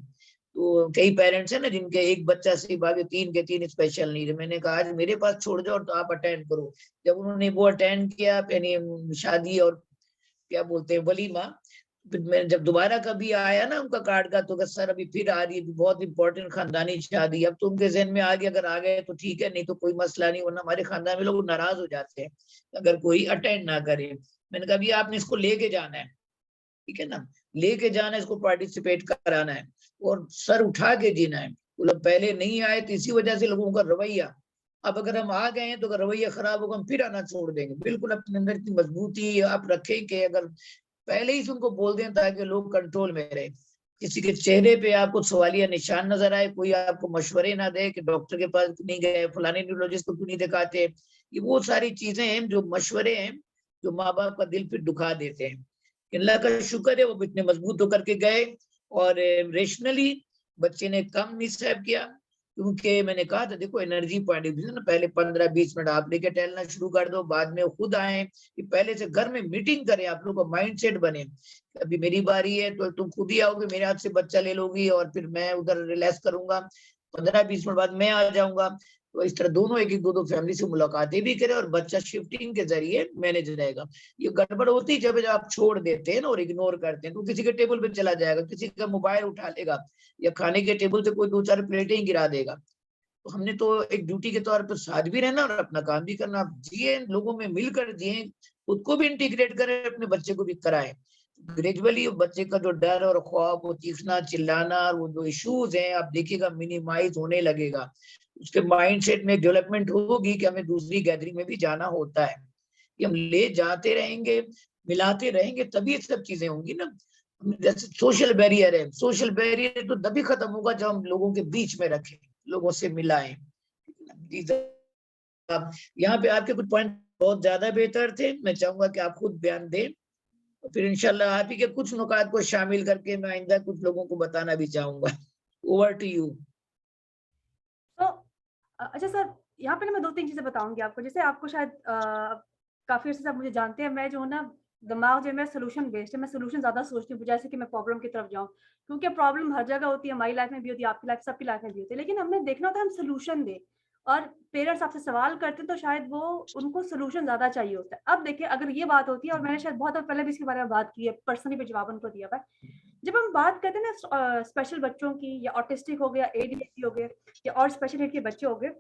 तो कई पेरेंट्स हैं ना जिनके एक बच्चा से बाकी 3 के 3 स्पेशल नीड, मैंने कहा आज मेरे पास छोड़ जाओ तो आप अटेंड करो। जब उन्होंने वो अटेंड किया, यानी शादी और क्या बोलते हैं वलीमा, फिर मैं जब दोबारा कभी आया ना उनका कार्ड का, तो सर अभी फिर आ रही है, बहुत इंपॉर्टेंट खानदानी शादी। अब तो उनके जहन में आ गया, अगर आ गए तो ठीक है, नहीं तो कोई मसला नहीं, वरना हमारे खानदान में लोग नाराज हो जाते हैं अगर कोई अटेंड ना करे। मैंने कहा अभी आपने इसको लेके जाना है, ठीक है ना, लेके जाना है, इसको पार्टिसिपेट कराना है और सर उठा के जीना है। वो लोग पहले नहीं आए तो इसी वजह से लोगों का रवैया, अब अगर हम आ गए हैं तो अगर रवैया खराब होगा हम फिर आना छोड़ देंगे। बिल्कुल अपने अंदर इतनी मजबूती आप रखें कि अगर पहले ही उनको बोल दें ताकि लोग कंट्रोल में रहे, किसी के चेहरे पे आपको सवालिया निशान नजर आए, कोई आपको मशवरे ना दे कि डॉक्टर के पास नहीं गए, फलाने न्यूरोलॉजिस्ट को क्यों नहीं दिखाते। ये वो सारी चीजें हैं जो मशवरे हैं, जो माँ बाप का दिल फिर दुखा देते हैं। अल्लाह का शुक्र है वो इतने मजबूत होकर के गए, और रेशनली बच्चे ने कम मिसहैव किया, क्योंकि मैंने कहा था देखो एनर्जी पॉइंट ऑफ व्यू ना, पहले 15-20 मिनट आप लेके टहलना शुरू कर दो, बाद में खुद आए, कि पहले से घर में मीटिंग करें, आप लोगों का माइंडसेट बने, अभी मेरी बारी है तो तुम खुद ही आओगे, मेरे हाथ से बच्चा ले लोगी और फिर मैं उधर रिलैक्स करूंगा, 15-20 मिनट बाद मैं आ जाऊंगा। तो इस तरह दोनों एक एक दो फैमिली से मुलाकातें भी करें और बच्चा शिफ्टिंग के जरिए मैनेज रहेगा। ये गड़बड़ होती है जब आप छोड़ देते हैं ना और इग्नोर करते हैं, तो किसी के टेबल पे चला जाएगा, किसी का मोबाइल उठा लेगा या खाने के टेबल से कोई 2-4 प्लेटें ही गिरा देगा। तो हमने तो एक ड्यूटी के तौर पर साथ भी रहना और अपना काम भी करना। आप जिए, लोगों में मिलकर जिए, खुद को भी इंटीग्रेट करें, अपने बच्चे को भी कराएं। ग्रेजुअली बच्चे का जो डर और खौफ, वो चीखना चिल्लाना, वो जो इश्यूज हैं आप देखिएगा मिनिमाइज होने लगेगा। उसके माइंडसेट में डेवलपमेंट होगी कि हमें दूसरी गैदरिंग में भी जाना होता है, कि हम ले जाते रहेंगे, मिलाते रहेंगे, तभी ये सब चीजें होंगी ना। जैसे सोशल बैरियर है, सोशल बैरियर तो तभी खत्म होगा जब हम लोगों के बीच में रखें, लोगों से मिलाएं। यहाँ पे आपके कुछ पॉइंट बहुत ज्यादा बेहतर थे, मैं चाहूंगा कि आप खुद बयान दें, तो फिर इंशाल्लाह आप ही के कुछ नुकात को शामिल करके मैं आइंदा कुछ लोगों को बताना भी चाहूंगा। Over to you. तो अच्छा सर, यहाँ पे ना मैं 2-3 चीज़ें बताऊँगी आपको। जैसे आपको शायद काफ़ी अर्से से आप मुझे जानते हैं, मैं जो हूँ ना, दिमाग जो है मेरा सॉल्यूशन बेस्ड है, मैं सॉल्यूशन ज़्यादा सोचती हूँ, बजाय से कि मैं प्रॉब्लम की तरफ जाऊँ। क्योंकि प्रॉब्लम हर जगह होती है, हमारी लाइफ में भी होती है, आपकी लाइफ, सबकी लाइफ में भी होती है। लेकिन हमें देखना होता है हम सॉल्यूशन दें, और पेरेंट्स आपसे सवाल करते हैं तो शायद वो उनको सॉल्यूशन ज़्यादा चाहिए होता है। अब देखिए, अगर ये बात होती है, और मैंने शायद बहुत पहले भी इसके बारे में बात की है, पर्सनली भी जवाब उनको दिया हुआ है। जब हम बात करते हैं ना स्पेशल बच्चों की, या ऑटिस्टिक हो गया, एडीएचडी हो गए, या और स्पेशल नीड के बच्चे हो गए,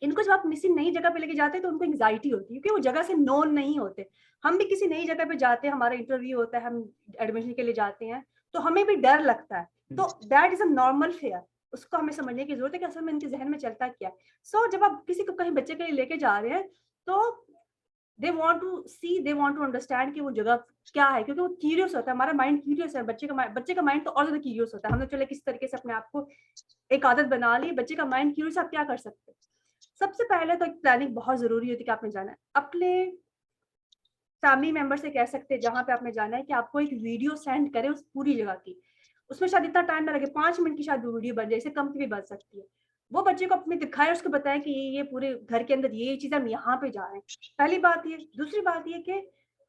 इनको जब आप किसी नई जगह पे लेके जाते हैं तो उनको एंग्जायटी होती है, क्योंकि वो जगह से नोन नहीं होते। हम भी किसी नई जगह पे जाते हैं, हमारा इंटरव्यू होता है, हम एडमिशन के लिए जाते हैं, तो हमें भी डर लगता है। तो that is a normal fair. उसको हमें समझने की ज़रूरत है कि असल में इनके ज़हन में चलता क्या है। सो जब आप किसी को कहीं बच्चे के लिए लेके जा रहे हैं, तो they want to see, they want to understand कि वो जगह क्या है, क्योंकि वो क्यूरियस होता है, हमारा माइंड क्यूरियस है, बच्चे का माइंड तो और ज़्यादा क्यूरियस होता है। हमने चले किस तरीके से अपने आप को एक आदत बना ली, बच्चे का माइंड क्यूरियस, आप क्या कर सकते हैं? सबसे पहले तो एक प्लानिंग बहुत ज़रूरी होती है कि आपने जाना है। अपने फैमिली मेंबर से कह सकते हैं जहाँ पे आपने जाना है कि आपको एक वीडियो सेंड करें उस पूरी जगह की। उसमें शायद इतना टाइम ना लगे, 5 मिनट की शायद वो वीडियो बन जाए, इससे कम की भी बन सकती है। वो बच्चे को अपने दिखाएँ, उसको बताएँ कि ये पूरे घर के अंदर ये चीज़ें हम यहाँ पे जा रहे हैं। पहली बात ये। दूसरी बात ये कि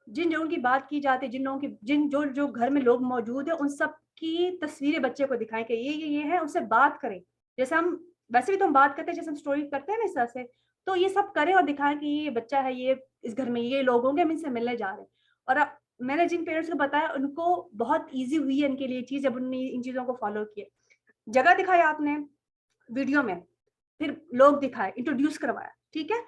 जिन लोगों की बात की जाती है, जिन लोगों की जिन जो जो घर में लोग मौजूद हैं, उन सब की तस्वीरें बच्चे को दिखाएँ कि ये है, उससे बात करें। जैसे हम वैसे भी तो हम बात करते हैं, जैसे हम स्टोरी करते हैं ना इस तरह से, तो ये सब करें और दिखाएँ कि ये बच्चा है, ये इस घर में ये लोग होंगे, हम इनसे मिलने जा रहे हैं। और मैंने जिन पेरेंट्स को बताया, उनको बहुत ईज़ी हुई है इनके लिए चीज़, जब उन्होंने इन चीज़ों को फ़ॉलो किया। जगह दिखाई आपने वीडियो में, फिर लोग दिखाए, इंट्रोड्यूस करवाया, ठीक है?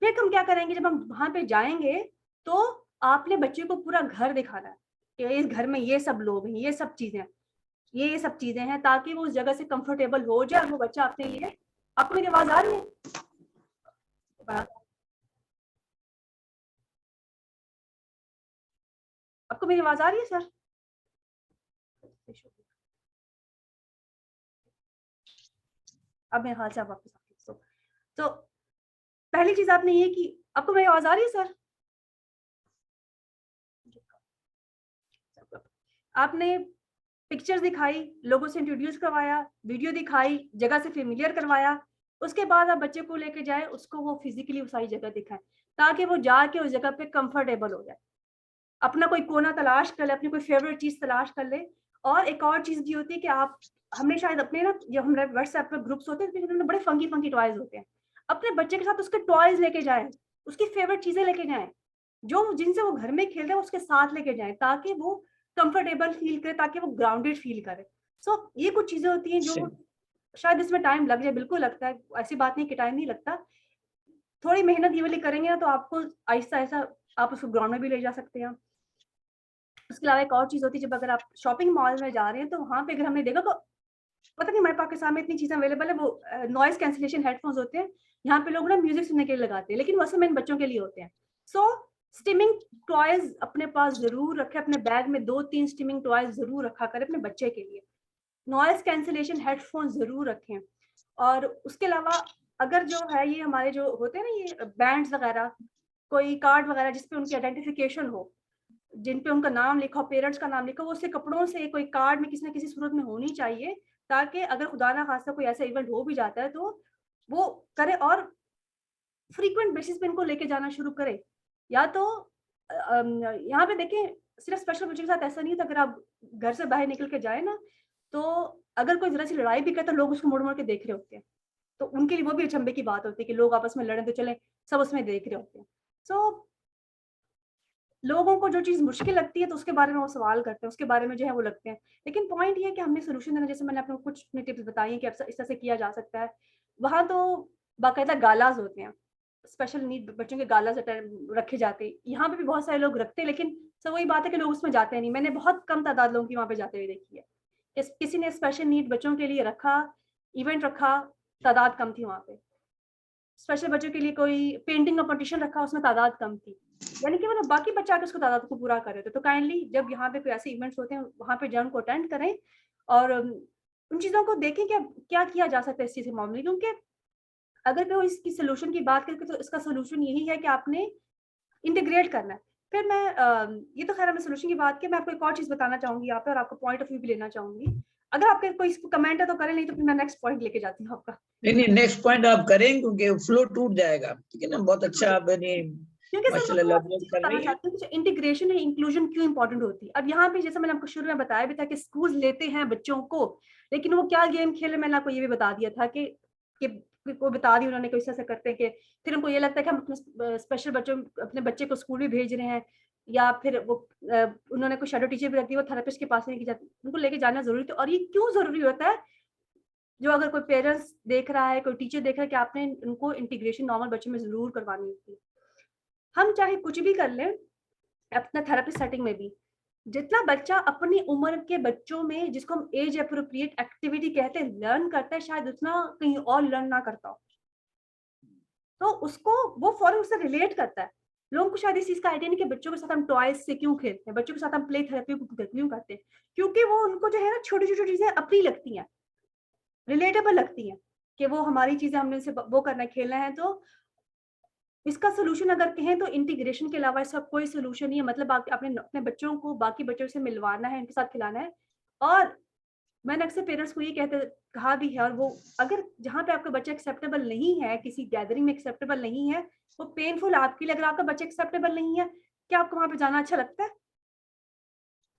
फिर हम क्या करेंगे, जब हम वहाँ पे जाएँगे, तो आपने बच्चे को पूरा घर दिखाना है कि इस घर में ये सब लोग हैं, ये सब चीज़ें हैं, ये सब चीज़ें हैं, ताकि वो उस जगह से कंफर्टेबल हो जाए और वो बच्चा अपने लिए। आपको मेरी आवाज़ आ रही है? आपको मेरी आवाज़ आ रही है सर? अब मेरे ख्याल से आप वापस आ गए। तो पहली चीज़ आपने ये की। आपको मेरी आवाज़ आ रही है सर? आपने पिक्चर्स दिखाई, लोगों से इंट्रोड्यूस करवाया, वीडियो दिखाई, जगह से फ़ैमिलियर करवाया। उसके बाद आप बच्चे को लेके जाएँ, उसको वो फिज़िकली वो सारी जगह दिखाएँ, ताकि वो जाके उस जगह पे कंफर्टेबल हो जाए। अपना कोई कोना तलाश कर ले, अपनी कोई फ़ेवरेट चीज़ तलाश कर ले। और एक और चीज़ भी होती है कि आप, हमने शायद अपने ना, जब हमारे व्हाट्सएप पे ग्रुप्स होते हैं, उसमें बड़े फ़ंकी-फ़ंकी टॉयज़ होते हैं। अपने बच्चे के साथ उसके टॉयज़ लेके जाएँ, उसकी फ़ेवरेट चीज़ें लेके जाएँ, जो जिनसे वो घर में खेल रहा है उसके साथ लेके जाएँ, ताकि वो कंफर्टेबल फ़ील करे, ताकि वो ग्राउंडेड फ़ील करे। सो ये कुछ चीज़ें होती हैं जो शायद इसमें टाइम लग जाए, बिल्कुल लगता है, ऐसी बात नहीं कि टाइम नहीं लगता। थोड़ी मेहनत ये वाली करेंगे ना, तो आपको आहिस्ता-आहिस्ता आप उसको ग्राउंड में भी ले जा सकते हैं। उसके अलावा एक और चीज़ होती है, जब अगर आप शॉपिंग मॉल में जा रहे हैं, तो वहाँ पे अगर हमने देखा, तो पता नहीं हमारे पाकिस्तान में इतनी चीज़ें अवेलेबल है, वो नॉइज़ कैंसलेशन हेडफ़ोन्स होते हैं। यहाँ पे लोग ना म्यूज़िक सुनने के लिए लगाते हैं, लेकिन वो असल में इन बच्चों के लिए होते हैं। सो स्टिमिंग टॉयज़ अपने पास ज़रूर रखें, अपने बैग में 2-3 स्टिमिंग टॉयज़ ज़रूर रखा करें अपने बच्चे के लिए। नॉइज़ कैंसलेशन हेडफ़ोन ज़रूर रखें। और उसके अलावा अगर जो है, ये हमारे जो होते हैं ना, ये बैंड्स वग़ैरह, कोई कार्ड वग़ैरह जिस पे उनकी आइडेंटिफ़िकेशन हो, जिन पे उनका नाम लिखा हो, पेरेंट्स का नाम लिखा हो, वो उससे कपड़ों से कोई कार्ड में किसी न किसी सूरत में होनी चाहिए, ताकि अगर खुदा ना ख़ास्ता कोई ऐसा इवेंट हो भी जाता है, तो वो करे, और फ्रीक्वेंट बेसिस पे इनको लेके जाना शुरू करें। या तो यहाँ पे देखें, सिर्फ़ स्पेशल बच्चों के साथ ऐसा नहीं होता, अगर आप घर से बाहर निकल के जाएँ ना, तो अगर कोई ज़रा-सी लड़ाई भी करे, तो लोग उसको मुड़-मुड़ के देख रहे होते हैं। तो उनके लिए वो भी अचंभे की बात होती है कि लोग आपस में लड़े तो चले, सब उसमें देख रहे होते हैं। सो लोगों को जो चीज़ मुश्किल लगती है तो उसके बारे में वो सवाल करते हैं, उसके बारे में जो है वो लगते हैं। लेकिन पॉइंट ये है कि हमने सॉल्यूशन देना, जैसे मैंने आपको कुछ अपनी टिप्स बताई हैं कि इस तरह से किया जा सकता है। वहाँ तो बाकायदा गालाज़ होते हैं, स्पेशल नीड बच्चों के गालाज़ रखे जाते हैं। यहाँ पे भी बहुत सारे लोग रखते हैं, लेकिन सब वही बात है कि लोग उसमें जाते नहीं। मैंने बहुत कम तादाद लोगों की वहाँ पे जाते हुए देखी है। किसी ने स्पेशल नीड बच्चों के लिए रखा, इवेंट रखा, तादाद कम थी वहाँ पे। स्पेशल बच्चों के लिए कोई पेंटिंग कॉम्पिटिशन रखा, उसमें तादाद कम थी। यानी कि मतलब बाकी बच्चे आके उसको तादाद को पूरा कर रहे थे। तो काइंडली जब यहाँ पे कोई ऐसे इवेंट्स होते हैं, वहाँ पे जाएँ, उनको अटेंड करें और उन चीज़ों को देखें कि अब क्या किया जा सकता है इस चीज़ के मामले में। क्योंकि अगर कोई इसकी सॉल्यूशन की बात करें तो इसका सॉल्यूशन यही है कि आपने इंटीग्रेट करना है। फिर मैं ये तो ख़ैर हमने सॉल्यूशन की बात की, मैं आपको एक और चीज़ बताना चाहूँगी यहाँ पे और आपका पॉइंट ऑफ व्यू भी लेना चाहूँगी। अगर आपके कोई इस पे कमेंट है तो करें, नहीं तो फिर मैं नेक्स्ट पॉइंट लेके जाती हूँ आपका। नहीं, नेक्स्ट पॉइंट आप करें क्योंकि फ्लो टूट जाएगा, ठीक है ना। बहुत अच्छा आपने क्योंकि सर मैं माशाल्लाह आपको एक elaborate चीज़ कर बताना रही है। चाहती हूँ कि जो इंटीग्रेशन है, इंक्लूजन क्यों इम्पोर्टेंट होती है। अब यहाँ पे जैसे मैंने आपको शुरू में बताया भी था कि स्कूल लेते हैं बच्चों को, लेकिन वो क्या गेम खेले, मैंने आपको ये भी बता दिया था कि वो बता दी उन्होंने, किस तरह से करते हैं कि फिर उनको ये लगता है कि हम अपने स्पेशल बच्चों अपने बच्चे को स्कूल भी भेज रहे हैं, या फिर वो उन्होंने कोई शैडो टीचर भी रख दी, वो थेरेपिस्ट के पास लेके जाते, उनको लेके जाना ज़रूरी था। और ये क्यों ज़रूरी होता है, जो अगर कोई पेरेंट्स देख रहा है, कोई टीचर देख रहा है कि आपने उनको इंटीग्रेशन नॉर्मल बच्चों में ज़रूर करवानी होती है। हम चाहे कुछ भी कर लें अपना थेरेपी सेटिंग में भी, जितना बच्चा अपनी उम्र के बच्चों में, जिसको हम एज एप्रोप्रिएट एक्टिविटी कहते हैं, लर्न करता है, शायद उतना कहीं और लर्न ना करता हो। तो उसको वो फ़ौरन उससे रिलेट करता है। लोगों को शायद इस चीज़ का आइडिया नहीं कि बच्चों के साथ हम टॉयज़ से क्यों खेलते हैं, बच्चों के साथ हम प्ले थेरेपी क्यों करते हैं। क्योंकि वो उनको जो है ना छोटी-छोटी चीज़ें अपनी लगती हैं, रिलेटेबल लगती हैं, कि वो हमारी चीज़ें हमने उनसे वो करना है, खेलना है। तो इसका सॉल्यूशन अगर कहें तो इंटीग्रेशन के अलावा इसका कोई सॉल्यूशन नहीं है। मतलब आप आपने अपने बच्चों को बाकी बच्चों से मिलवाना है, उनके साथ खिलाना है। और मैंने अक्सर पेरेंट्स को ये कहा भी है, और वो अगर जहाँ पे आपका बच्चा एक्सेप्टेबल नहीं है, किसी गैदरिंग में एक्सेप्टेबल नहीं है, वो पेनफुल आपके लिए। अगर आपका बच्चा एक्सेप्टेबल नहीं है, क्या आपको वहाँ पे जाना अच्छा लगता है?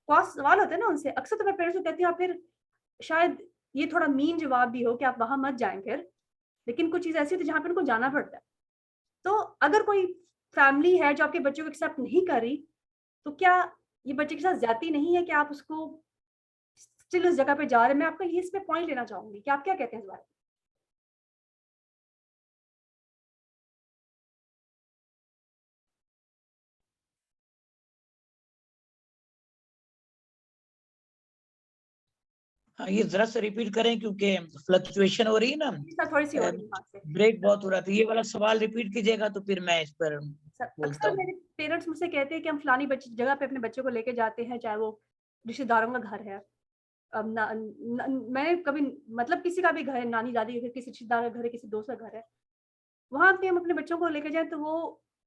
बहुत सवाल होते हैं ना उनसे। अक्सर तो मैं पेरेंट्स को कहती हूँ, आप फिर शायद ये थोड़ा मीन जवाब भी हो कि आप वहाँ मत जाएँ फिर, लेकिन कुछ चीज़ ऐसी होती है जहाँ पे उनको जाना पड़ता है। तो अगर कोई फैमिली है जो आपके बच्चे को एक्सेप्ट नहीं कर रही, तो क्या ये बच्चे के साथ ज़्यादती नहीं है कि आप उसको स्टिल उस जगह पे जा रहे हैं? मैं आपका ये इसमें पॉइंट लेना चाहूँगी कि आप क्या कहते हैं इस बारे में? हाँ, ये जरा सा रिपीट करें क्योंकि फ्लक्चुएशन हो रही है ना। मेरे साथ थोड़ी-सी हो रही है यहाँ से। ब्रेक बहुत हो रहा था। ये वाला सवाल रिपीट कीजिएगा तो फिर मैं इस पर बोलता अक्सर हूँ। मेरे पेरेंट्स मुझसे कहते हैं कि हम फलानी जगह पे अपने बच्चे को लेके जाते हैं, चाहे वो रिश्तेदारों का घर है। अब ना न मैंने कभी, मतलब किसी का भी घर है, नानी-दादी के, किसी रिश्तेदार का घर है, किसी दोस्त का घर है। वहाँ पे हम अपने बच्चों को लेके जाएँ तो वो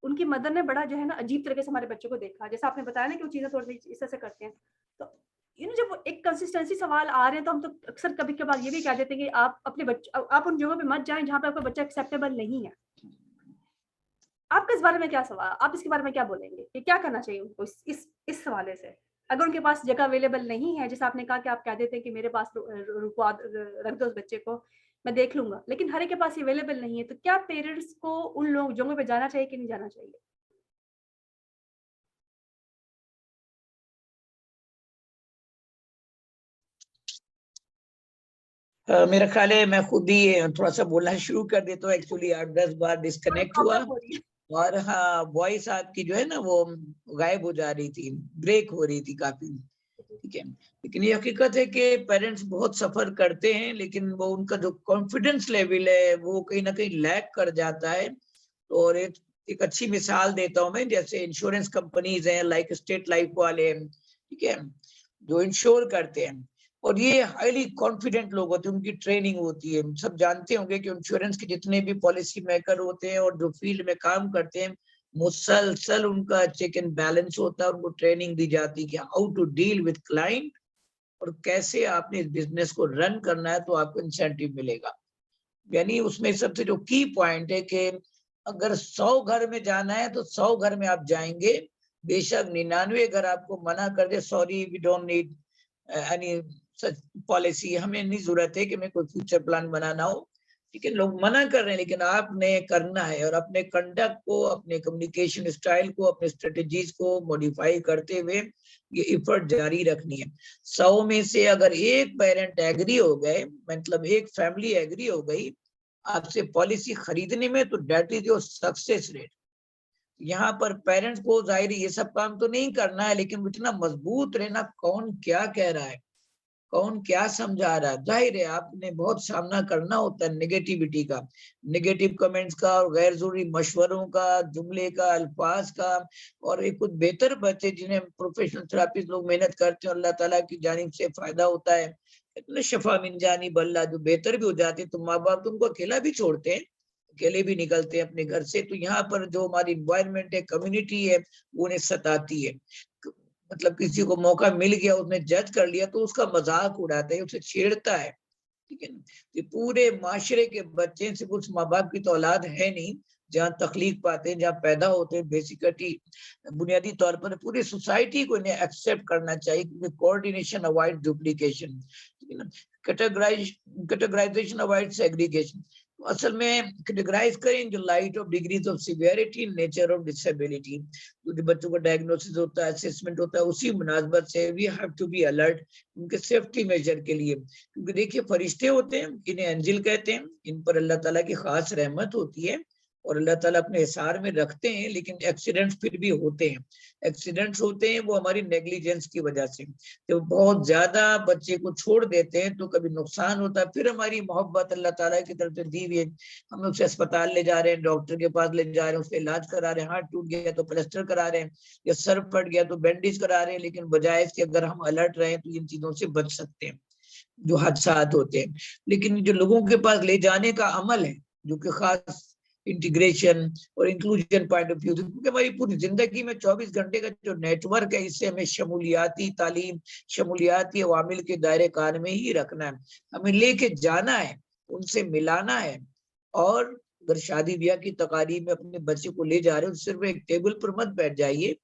उनकी मदर ने बड़ा जो है ना अजीब तरीके से हमारे बच्चों को देखा। जैसा आपने बताया ना कि वो चीज़ें थोड़ी इस तरह से करते हैं। तो जब वो एक कंसिस्टेंसी सवाल आ रहे हैं तो हम तो अक्सर कभी-कभार ये भी कह देते हैं कि आप अपने आप उन जगहों पे मत जाएँ जहाँ पे आपका बच्चा एक्सेप्टेबल नहीं है। आपका इस बारे में क्या सवाल, आप इसके बारे में क्या बोलेंगे कि क्या करना चाहिए उनको इस हवाले से? अगर उनके पास जगह अवेलेबल नहीं है, जैसे आपने कहा कि आप कह देते हैं कि मेरे पास रुकवा रख दो उस बच्चे को, मैं देख लूँगा। लेकिन हर एक के पास अवेलेबल नहीं है, तो क्या पेरेंट्स को उन लोग जगहों पे जाना चाहिए कि नहीं जाना चाहिए? मेरा ख्याल है मैं खुद ही थोड़ा सा बोलना शुरू कर देता हूँ। एक्चुअली 8-10 बार थोड़ी डिस्कनेक्ट हुआ प्रॉब्लम हो रही है। और हाँ, वॉइस आपकी जो है ना वो गायब हो जा रही थी, ब्रेक हो रही थी काफ़ी, ठीक है। लेकिन ये हकीकत है कि पेरेंट्स बहुत सफ़र करते हैं, लेकिन वो उनका जो कॉन्फिडेंस लेवल है, वो कहीं न कहीं लैग कर जाता है। और एक एक अच्छी मिसाल देता हूँ मैं, जैसे इंश्योरेंस कंपनीज़ हैं, लाइक स्टेट लाइफ वाले हैं, ठीक है? जो इंश्योर करते हैं और ये हाईली कॉन्फिडेंट लोग होते हैं, उनकी ट्रेनिंग होती है। सब जानते होंगे कि इंश्योरेंस के जितने भी पॉलिसी मेकर होते हैं और जो फील्ड में काम करते हैं, मुसलसल उनका चेक एंड बैलेंस होता है, उनको ट्रेनिंग दी जाती है कि how to deal with client और कैसे आपने इस बिज़नेस को रन करना है तो आपको इंसेंटिव मिलेगा। यानी उसमें सबसे जो की पॉइंट है कि अगर 100 घर में जाना है तो 100 घर में आप जाएँगे। बेशक 99 घर आपको मना कर दे, sorry we don't need any such policy, हमें नहीं ज़रूरत है कि हमें कोई फ्यूचर प्लान बनाना हो, ठीक है, लोग मना कर रहे हैं लेकिन आपने करना है, और अपने कंडक्ट को, अपने कम्युनिकेशन स्टाइल को, अपने स्ट्रेटजीज को मॉडिफाई करते हुए ये एफर्ट जारी रखनी है। 100 में से अगर एक पेरेंट एग्री हो गए, मतलब एक फैमिली एग्री हो गई आपसे पॉलिसी खरीदने में, तो that is your success rate. यहाँ पर पेरेंट्स को जाहिर ये सब काम तो नहीं करना है, लेकिन इतना मजबूत रहना कौन क्या कह रहा है, कौन क्या समझा रहा है। जाहिर है आपने बहुत सामना करना होता है नेगेटिविटी का, नेगेटिव कमेंट्स का, और गैर जरूरी मशवरों का, जुमले का, अल्फाज का। और एक कुछ बेहतर बच्चे जिन्हें प्रोफेशनल थेरापिस्ट लोग मेहनत करते हैं, अल्लाह ताला की जानिब से फायदा होता है, इतने शफा मिन जानी बल्ला, जो बेहतर भी हो जाते हैं, तो माँ बाप तो उनको अकेला भी छोड़ते हैं, अकेले भी निकलते हैं अपने घर से। तो यहाँ पर जो हमारी इन्वायरमेंट है, कम्युनिटी है, वो उन्हें सताती है। मतलब किसी को मौका मिल गया, उसने जज कर लिया, तो उसका मजाक उड़ाता है, उसे छेड़ता है। ठीक है ना, ये पूरे माशरे के बच्चे सिर्फ उस माँ बाप की तो औलाद है नहीं, जहाँ तकलीफ पाते हैं, जहाँ पैदा होते हैं, बेसिकली बुनियादी तौर पर पूरी सोसाइटी को इन्हें एक्सेप्ट करना चाहिए, क्योंकि कोऑर्डिनेशन अवॉइड डुप्लीकेशन, ठीक है ना, कैटेगराइजेशन अवॉइड सेग्रीगेशन। असल में कैटेगराइज करें इन जो light of degrees of severity, nature of disability. जो बच्चों का डायग्नोसिस होता है, असेसमेंट होता है, उसी मुनासबत से we have to be alert उनके सेफ्टी मेजर के लिए। क्योंकि देखिए फरिश्ते होते हैं, इन्हें एंजिल कहते हैं, इन पर अल्लाह ताला की खास रहमत होती है और अल्लाह ताला अपने हिसार में रखते हैं, लेकिन एक्सीडेंट्स फिर भी होते हैं। एक्सीडेंट्स होते हैं वो हमारी नेग्लिजेंस की वजह से, जब बहुत ज्यादा बच्चे को छोड़ देते हैं तो कभी नुकसान होता है। फिर हमारी मोहब्बत अल्लाह ताला की तरफ से दी हुई है, हम उसे अस्पताल ले जा रहे हैं, डॉक्टर के पास ले जा रहे हैं, उसका इलाज करा रहे हैं, हाथ टूट गया तो प्लास्टर करा रहे हैं, या सर फट गया तो बैंडेज करा रहे हैं। लेकिन बजाय इसके अगर हम अलर्ट रहें तो इन चीजों से बच सकते हैं जो हादसात होते हैं। लेकिन जो लोगों के पास ले जाने का अमल है, जो कि खास इंटीग्रेशन और इंक्लूजन पॉइंट ऑफ व्यू, क्योंकि हमारी पूरी जिंदगी में 24 घंटे का जो नेटवर्क है, इससे हमें शमूलियाती तालीम, शमूलियाती अवामिल के दायरे कार में ही रखना है, हमें लेके जाना है, उनसे मिलाना है। और अगर शादी ब्याह की तकारीब में अपने बच्चे को ले जा रहे हो, सिर्फ एक टेबल पर मत बैठ जाइए,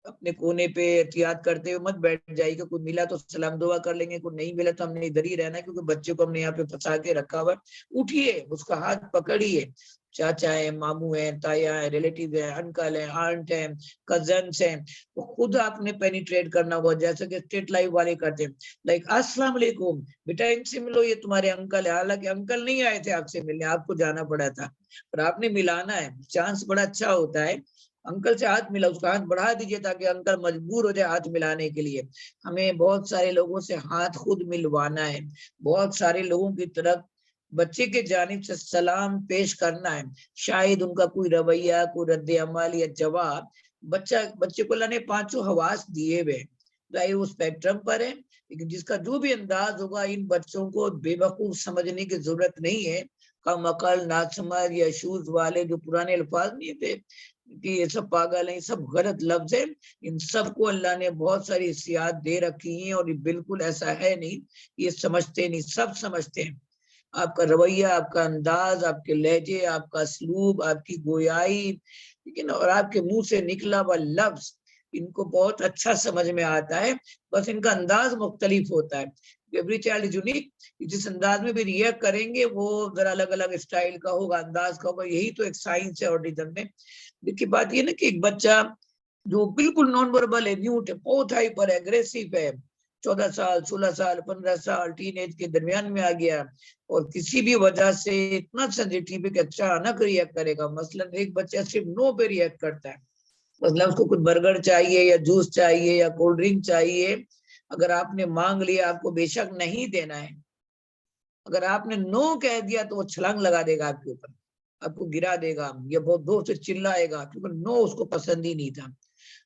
अपने कोने पे एहतियात करते हुए मत बैठ जाइए। कोई मिला तो सलाम दुआ कर लेंगे, कोई नहीं मिला तो हमने इधर ही रहना है, क्योंकि बच्चे को हमने यहाँ पे फंसा के रखा हुआ है। उठिए, उसका हाथ पकड़िए, चाचा है, मामू है, ताया है, रिलेटिव है, अंकल है, आंट है, कजन्स हैं, तो खुद आपने पेनिट्रेट करना होगा, जैसे कि स्टेट लाइफ वाले करते हैं। लाइक अस्सलाम वालेकुम बेटा, इनसे मिलो, ये तुम्हारे अंकल है। हालांकि अंकल नहीं आए थे आपसे मिलने, आपको जाना पड़ा था, पर आपने मिलाना है, चांस बड़ा अच्छा होता है। अंकल से हाथ मिला, उसका हाथ बढ़ा दीजिए ताकि अंकल मजबूर हो जाए हाथ मिलाने के लिए। हमें बहुत सारे लोगों से हाथ खुद मिलवाना है, बहुत सारे लोगों की तरफ बच्चे के जानिब से सलाम पेश करना है। शायद उनका कोई रवैया, कोई रद्द अमल या जवाब, बच्चे को अल्लाह ने 5 हवास दिए हुए, चाहे वो स्पेक्ट्रम पर है, लेकिन जिसका जो भी अंदाज होगा, इन बच्चों को बेवकूफ समझने की जरूरत नहीं है। कम अकल, नासमझ या शूज वाले जो पुराने अल्फाज नहीं थे कि ये सब पागल है, ये सब गलत लफ्ज है, इन सबको अल्लाह ने बहुत सारी हिस्सियात दे रखी हैं, और ये बिल्कुल ऐसा है नहीं, ये समझते नहीं, सब समझते हैं। आपका रवैया, आपका अंदाज, आपके लहजे, आपका असलूब, आपकी गोयाई, ठीक है ना, और आपके मुंह से निकला हुआ लफ्ज, इनको बहुत अच्छा समझ में आता है, बस इनका अंदाज मुख्तलिफ होता है। एवरी चाइल्ड इज यूनिक, जिस अंदाज में भी रिएक्ट करेंगे वो जरा अलग अलग स्टाइल का होगा, अंदाज का होगा। यही तो एक साइंस है ऑटिज्म में। देखिए बात ये ना कि एक बच्चा जो बिल्कुल नॉन वर्बल है, म्यूट है, बहुत हाइपर एग्रेसिव है, 14 साल, 16 साल, 15 साल, टीन एज के दरमियान में आ गया, और किसी भी वजह से इतना सेंसिटिव है कि अचानक रिएक्ट करेगा। मसलन एक बच्चा सिर्फ नो पे रिएक्ट करता है, मतलब उसको कुछ बर्गर चाहिए या जूस चाहिए या कोल्ड ड्रिंक चाहिए, अगर आपने मांग लिया, आपको बेशक नहीं देना है, अगर आपने नो कह दिया तो वो छलांग लगा देगा आपके ऊपर, आपको गिरा देगा, या बहुत जोर से चिल्लाएगा, क्योंकि नो उसको पसंद ही नहीं था।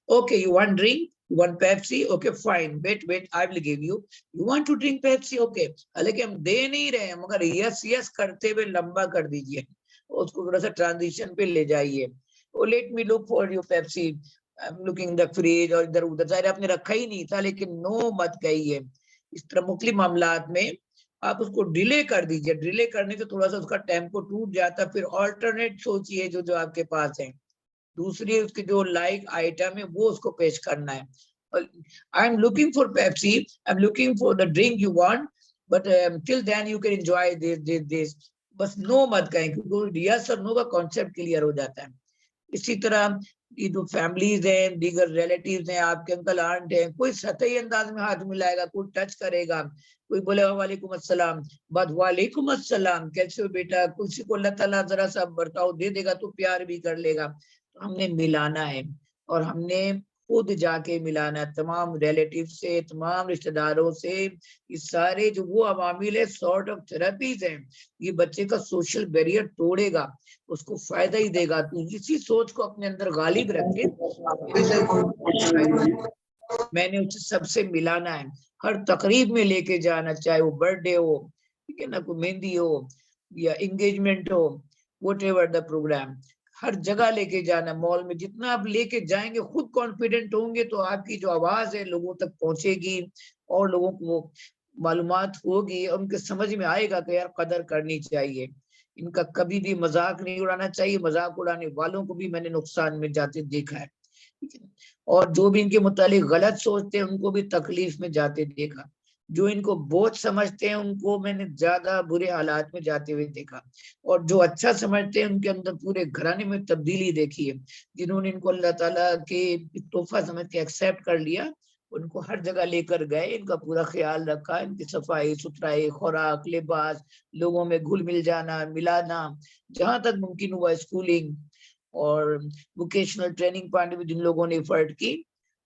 Okay, you want drink? You want Pepsi? Okay, fine. Wait, I will give you. You want to drink Pepsi? Okay. हालांकि हम दे नहीं रहे हैं, मगर यस करते हुए लंबा कर दीजिए, उसको थोड़ा सा ट्रांजिशन पे ले जाइए। Oh let me look for your Pepsi, I am looking the fridge, और इधर उधर, जाहिर आपने रखा ही नहीं था, लेकिन नो मत कहिए। इस तरह मुख्तलिफ मामलात में आप उसको डिले कर दीजिए, डिले करने से थोड़ा सा उसका टेम्पो टूट जाता है। फिर ऑल्टरनेट सोचिए जो आपके पास है, दूसरी उसकी जो लाइक आइटम है वो उसको पेश करना है। I am looking for Pepsi, I am looking for the drink you want, but till then you can enjoy this. बस नो मत कहें, क्योंकि यस और नो का कॉन्सेप्ट क्लियर हो जाता है। इसी तरह ये जो फैमिलीज हैं, दीगर रिलेटिव्स हैं, आपके अंकल आंट हैं, कोई सतही अंदाज में हाथ मिलाएगा, कोई टच करेगा, कोई बोलेगा वालेकुम अस्सलाम, बाद वालेकुम अस्सलाम कैसे हो बेटा, किसी को अल्लाह ताला जरा सा बर्ताव दे देगा तो प्यार भी कर लेगा। तो हमने मिलाना है, और हमने खुद जाके मिलाना है तमाम रिलेटिव से, तमाम रिश्तेदारों से। ये सारे जो वो अवामिल है, सॉर्ट ऑफ थेरेपीज हैं, ये बच्चे का सोशल बैरियर तोड़ेगा, उसको फायदा ही देगा। तो इसी सोच को अपने अंदर गालिब रख के मैंने उसे सबसे मिलाना है, हर तकरीब में लेके जाना, चाहे वो बर्थडे हो, ठीक है ना, कोई मेहंदी हो या एंगेजमेंट हो, व्हाटएवर द प्रोग्राम, हर जगह लेके जाना। मॉल में जितना आप लेके जाएंगे, खुद कॉन्फिडेंट होंगे तो आपकी जो आवाज है लोगों तक पहुंचेगी, और लोगों को मालूमात होगी, और उनके समझ में आएगा कि यार कदर करनी चाहिए। इनका कभी भी मजाक नहीं उड़ाना चाहिए, मजाक उड़ाने वालों को भी मैंने नुकसान में जाते देखा है, ठीक है। और जो भी इनके मुतालिक गलत सोचते हैं उनको भी तकलीफ में जाते देखा। जो इनको बोझ समझते हैं उनको मैंने ज्यादा बुरे हालात में जाते हुए देखा, और जो अच्छा समझते हैं उनके अंदर पूरे घराने में तब्दीली देखी है। जिन्होंने इनको अल्लाह ताला के तोहफा समझ के एक्सेप्ट कर लिया, उनको हर जगह लेकर गए, इनका पूरा ख्याल रखा, इनकी सफाई सुथराई, खुराक, लिबास, लोगों में घुल मिल जाना, मिलाना, जहां तक मुमकिन हुआ स्कूलिंग और वोकेशनल ट्रेनिंग पॉइंट में जिन लोगों ने एफर्ट की,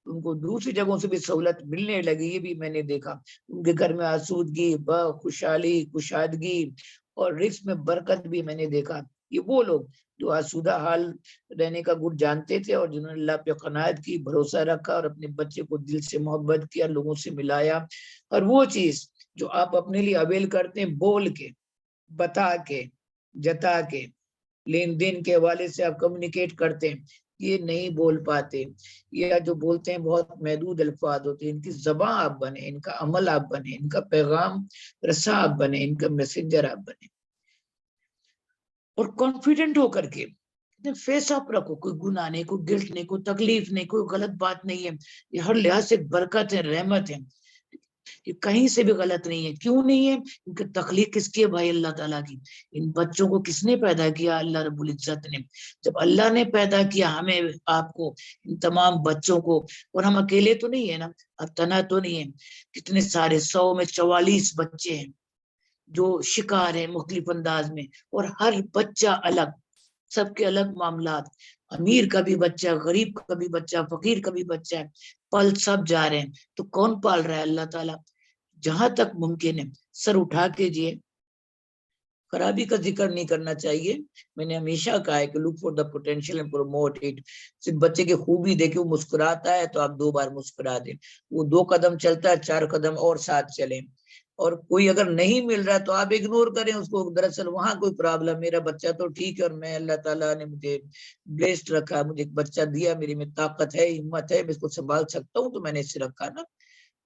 उनको दूसरी जगहों से भी सहूलत मिलने लगी, ये भी मैंने देखा। उनके घर में आसूदगी, खुशहाली, कुशादगी और रिस्क में बरकत भी मैंने देखा। ये वो लोग जो आसूदा हाल रहने का गुण जानते थे, और जिन्होंने अल्लाह पे कनायत की, भरोसा रखा, और अपने बच्चे को दिल से मोहब्बत किया, लोगों से मिलाया। और वो चीज जो आप अपने लिए अवेल करते हैं, बोल के, बता के, जता के, लेन देन के हवाले से आप कम्युनिकेट करते हैं, ये नहीं बोल पाते, या जो बोलते हैं बहुत महदूद अल्फाज होते हैं। इनकी जबान आप बने, इनका अमल आप बने, इनका पैगाम रसा आप बने, इनका मैसेंजर आप बने, और कॉन्फिडेंट होकर के फेस अप रखो। कोई गुनाह नहीं, कोई गिल्ट नहीं, कोई तकलीफ नहीं, कोई गलत बात नहीं है। ये हर लिहाज से बरकत है, रहमत है, ये कहीं से भी गलत नहीं है। क्यों नहीं है? क्योंकि तकलीफ किसकी है भाई? अल्लाह ताला की। इन बच्चों को किसने पैदा किया? अल्लाह रब्बुल इज्जत ने। जब अल्लाह ने पैदा किया हमें, आपको, इन तमाम बच्चों को, और हम अकेले तो नहीं है ना, अब तना तो नहीं है, कितने सारे 100 में 44 बच्चे हैं जो शिकार है मुख्तलिफ अंदाज में, और हर बच्चा अलग, सबके अलग मामलात। अमीर का भी बच्चा, गरीब का भी बच्चा, फकीर का भी बच्चा है, पल सब जा रहे हैं। तो कौन पाल रहा है? अल्लाह ताला। जहां तक मुमकिन है सर उठा के जिए, खराबी का जिक्र नहीं करना चाहिए। मैंने हमेशा कहा है कि look for the potential and promote it. सिर्फ बच्चे की खूबी देखे, वो मुस्कुराता है तो आप 2 बार मुस्कुरा दें, वो 2 कदम चलता है, 4 कदम और साथ चलें। और कोई अगर नहीं मिल रहा तो आप इग्नोर करें उसको, दरअसल वहां कोई प्रॉब्लम, मेरा बच्चा तो ठीक है, और मैं, अल्लाह ताला ने मुझे ब्लेस्ड रखा, मुझे एक बच्चा दिया, मेरी में ताकत है, हिम्मत है, मैं इसको संभाल सकता हूँ, तो मैंने इसे रखा ना।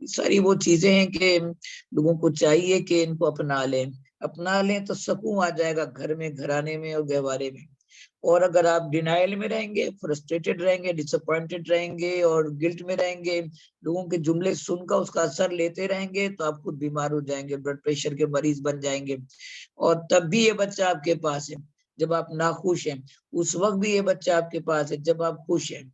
सारी वो चीजें हैं कि लोगों को चाहिए कि इनको अपना लें तो सुकून आ जाएगा घर में, घराने में और गहवारे में। और अगर आप डिनाइल में रहेंगे, फ्रस्ट्रेटेड रहेंगे, डिसअपॉइंटेड रहेंगे और गिल्ट में रहेंगे, लोगों के जुमले सुनकर उसका असर लेते रहेंगे, तो आप खुद बीमार हो जाएंगे, ब्लड प्रेशर के मरीज बन जाएंगे। और तब भी ये बच्चा आपके पास है जब आप नाखुश हैं, उस वक्त भी ये बच्चा आपके पास है जब आप खुश हैं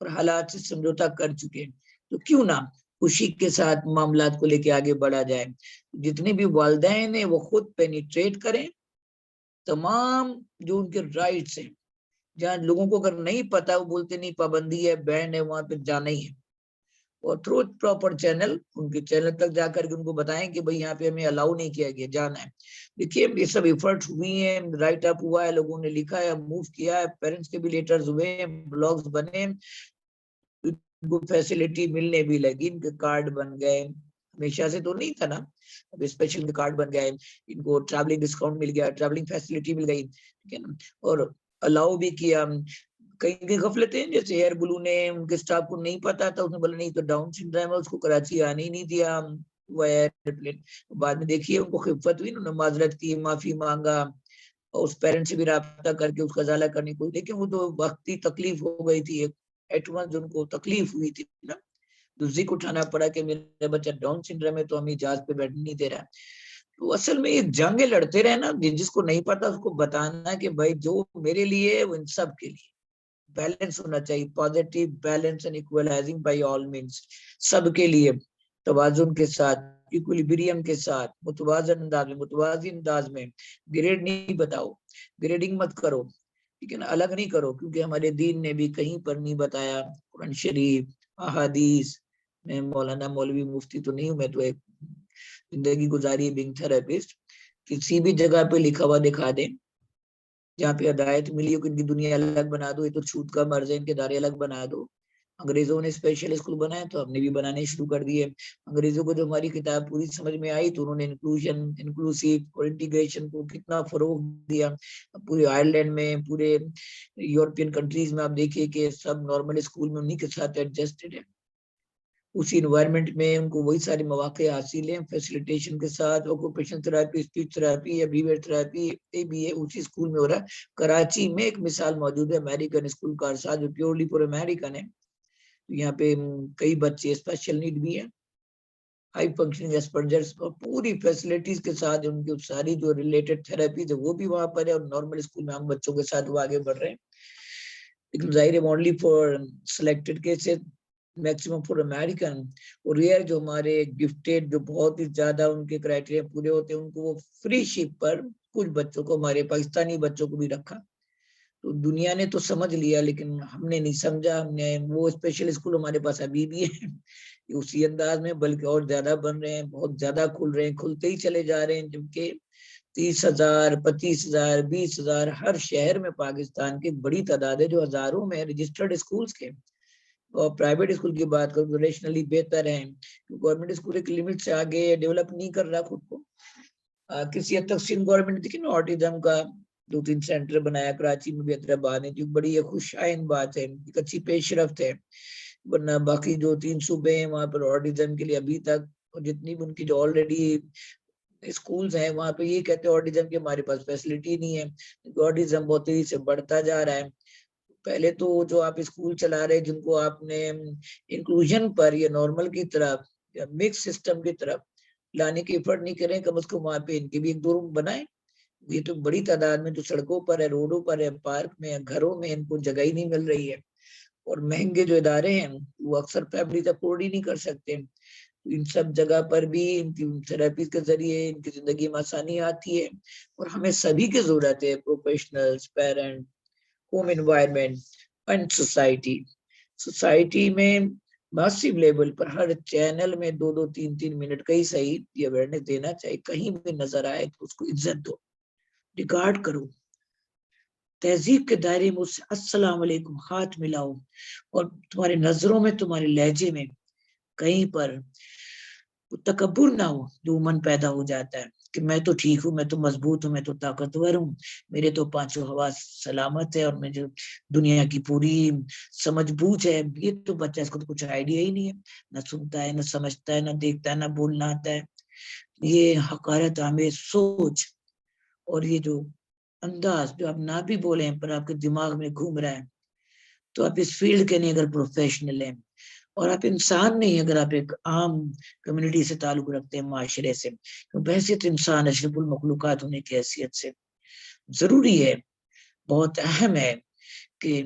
और हालात से समझौता कर चुके हैं। तो क्यों ना खुशी के साथ मामलात को लेके आगे बढ़ा जाए। जितने भी वालिदैन हैं वो खुद पेनिट्रेट करें तमाम जो उनके राइट्स हैं। जहाँ लोगों को अगर नहीं पता, वो बोलते नहीं पाबंदी है, बैन है, वहां पे जाना ही है। और थ्रू प्रॉपर चैनल, उनके चैनल तक जाकर के उनको बताएं कि भाई यहाँ पे हमें अलाउ नहीं किया गया, जाना है। देखिए ये सब एफर्ट हुई है, राइट अप हुआ है, लोगों ने लिखा है, मूव किया है, पेरेंट्स के भी लेटर्स हुए हैं, ब्लॉग्स बने, इनको फैसिलिटी मिलने भी लगी, इनके कार्ड बन गए, हमेशा से तो नहीं था ना, अब स्पेशल कार्ड बन गए, इनको ट्रैवलिंग डिस्काउंट मिल गया, ट्रैवलिंग फैसिलिटी मिल गई, ठीक है ना। और अलाउ भी किया। कहीं कहीं गफलतें, जैसे एयर ब्लू ने, उनके स्टाफ को नहीं पता था, उसने बोला नहीं तो डाउन सिंड्रोम है, उसको कराची आने ही नहीं दिया वो एयरप्लेन। बाद में देखिए उनको खिफत हुई, उन्होंने माजरत की, माफी मांगा, और उस पेरेंट से भी राब्ता करके उसका इजाला करने को, लेकिन वो तो वक्ती तकलीफ हो गई थी, एट वंस उनको तकलीफ हुई थी ना, तो जिक्र उठाना पड़ा कि मेरा बच्चा डाउन सिंड्रोम है तो हमें जहाज पे बैठने नहीं दे रहा है। तो असल में ये जंगे लड़ते रहे ना, जिसको नहीं पता उसको बताना कि भाई जो मेरे लिए है वो इन सब के लिए। बैलेंस होना चाहिए, positive balance and equalising by all means, सबके लिए तवाजुन के साथ, इक्विलिब्रियम के साथ, मुतवाजन अंदाज में, मुतवाजी अंदाज में। ग्रेड नहीं बताओ, ग्रेडिंग मत करो, ठीक है ना, अलग नहीं करो, क्योंकि हमारे दीन ने भी कहीं पर नहीं बताया। कुरान शरीफ, अहादीस, मैं मौलाना मौलवी मुफ्ती तो नहीं हूं, मैं तो एक जिंदगी गुजारी बिंग थेरेपिस्ट, किसी भी जगह पे लिखा हुआ दिखा दे जहाँ पे हिदायत मिली हो कि इनकी दुनिया अलग बना दो, ये तो छूत का मर्ज है, इनके दायरे अलग बना दो। अंग्रेजों ने स्पेशल स्कूल बनाए तो हमने भी बनाने शुरू कर दिए। अंग्रेजों को जो हमारी किताब पूरी समझ में आई तो उन्होंने इंक्लूजन, इंक्लूसिव और इंटीग्रेशन को कितना फरोग दिया। पूरे आयरलैंड में, पूरे यूरोपियन कंट्रीज में आप देखिए कि सब नॉर्मल स्कूल में उन्हीं के साथ एडजस्टेड है, उसी इन्वायरमेंट में उनको वही सारे मौके हासिल हैं, फैसिलिटेशन के साथ। ऑक्यूपेशन थेरेपी, स्पीच थेरेपी या बिहेवियर थेरेपी ये भी है, उसी स्कूल में हो रहा है। कराची में एक मिसाल मौजूद है, अमेरिकन स्कूल का अरसा, जो प्योरली फॉर अमेरिकन है। तो यहाँ पे कई बच्चे स्पेशल नीड भी है, हाई फंक्शनिंग एस्पर्जर्स, और पूरी फैसिलिटीज के साथ उनकी सारी जो रिलेटेड थेरेपीज है वो भी वहां पर है। और नॉर्मल स्कूल में हम बच्चों के साथ वो आगे बढ़ रहे हैं, लेकिन जाहिर है only for selected cases, maximum for American. और रेयर जो हमारे गिफ्टेड, जो बहुत ही ज्यादा उनके क्राइटेरिया पूरे होते हैं, उनको वो फ्री शिप पर कुछ बच्चों को, हमारे पाकिस्तानी बच्चों को भी रखा। तो दुनिया ने तो समझ लिया लेकिन हमने नहीं समझा। हमने वो स्पेशल स्कूल हमारे पास अभी भी है उसी अंदाज में, बल्कि और ज्यादा बन रहे हैं, बहुत ज्यादा खुल रहे हैं, खुलते ही चले जा रहे हैं। जबकि 30,000, 25,000, 20,000 हर शहर में पाकिस्तान की बड़ी तादाद है, जो हजारों में रजिस्टर्ड स्कूल्स के। और प्राइवेट स्कूल की बात करूँ तो नेशनली बेहतर है, गवर्नमेंट स्कूल एक लिमिट से आगे डेवलप नहीं कर रहा खुद को। किसी हद तक सिंध गवर्नमेंट देखिए ना, ऑटिज्म का 2-3 सेंटर बनाया कराची में भी, हैदराबाद में, जो बड़ी खुशाइन बात है, एक अच्छी पेशरफ्त है। वरना बाकी जो 3 सूबे हैं वहां पर ऑटिज्म के लिए अभी तक, और जितनी भी उनकी जो ऑलरेडी स्कूल्स हैं वहां पे ये कहते हैं ऑटिज्म की हमारे पास फैसिलिटी नहीं है। ऑटिज्म बहुत तेजी से बढ़ता जा रहा है। पहले तो जो आप स्कूल चला रहे, जिनको आपने इंक्लूजन पर या नॉर्मल की तरफ या मिक्स सिस्टम की तरफ लाने की एफर्ट नहीं करें, कम से कम वहां पे इनके भी 1-2 रूम बनाए। ये तो बड़ी तादाद में जो सड़कों पर है, रोडों पर है, पार्क में है, घरों में इनको जगह ही नहीं मिल रही है। और महंगे जो इदारे हैं वो अक्सर फैमिली अफोर्ड ही नहीं कर सकते। इन सब जगह पर भी इनकी थेरेपी के जरिए इनकी जिंदगी में आसानी आती है। और हमें सभी की जरूरत है, professionals, parent, home environment and society. Society में मासिव लेवल पर हर चैनल में 2-2, 3-3 मिनट का ही सही ये अवेयरनेस देना चाहिए। कहीं भी नजर आए तो उसको इज्जत दो, रिगार्ड करो, तहजीब के दायरे में उससे अस्सलाम वालेकुम हाथ मिलाओ। और तुम्हारे नजरों में, तुम्हारे लहजे में कहीं पर तकब्बुर ना हो, जो मन पैदा हो जाता है कि मैं तो ठीक हूँ, मैं तो मजबूत हूँ, मैं तो ताकतवर हूँ, मेरे तो पांचों हवास सलामत है, और मुझे दुनिया की पूरी समझ बूझ है। ये तो बच्चा, इसको तो कुछ आइडिया ही नहीं है, ना सुनता है, ना समझता है, ना देखता है, ना बोलना आता है। ये हकारत आमेज सोच और ये जो अंदाज जो आप ना भी बोले पर आपके दिमाग में घूम रहा है, तो आप इस फील्ड के नहीं अगर प्रोफेशनल हैं, और आप इंसान नहीं, अगर आप एक आम कम्युनिटी से ताल्लुक रखते हैं, माशरे से, तो बहसियत इंसान अशरफुल मखलूकात होने की हैसियत से जरूरी है, बहुत अहम है कि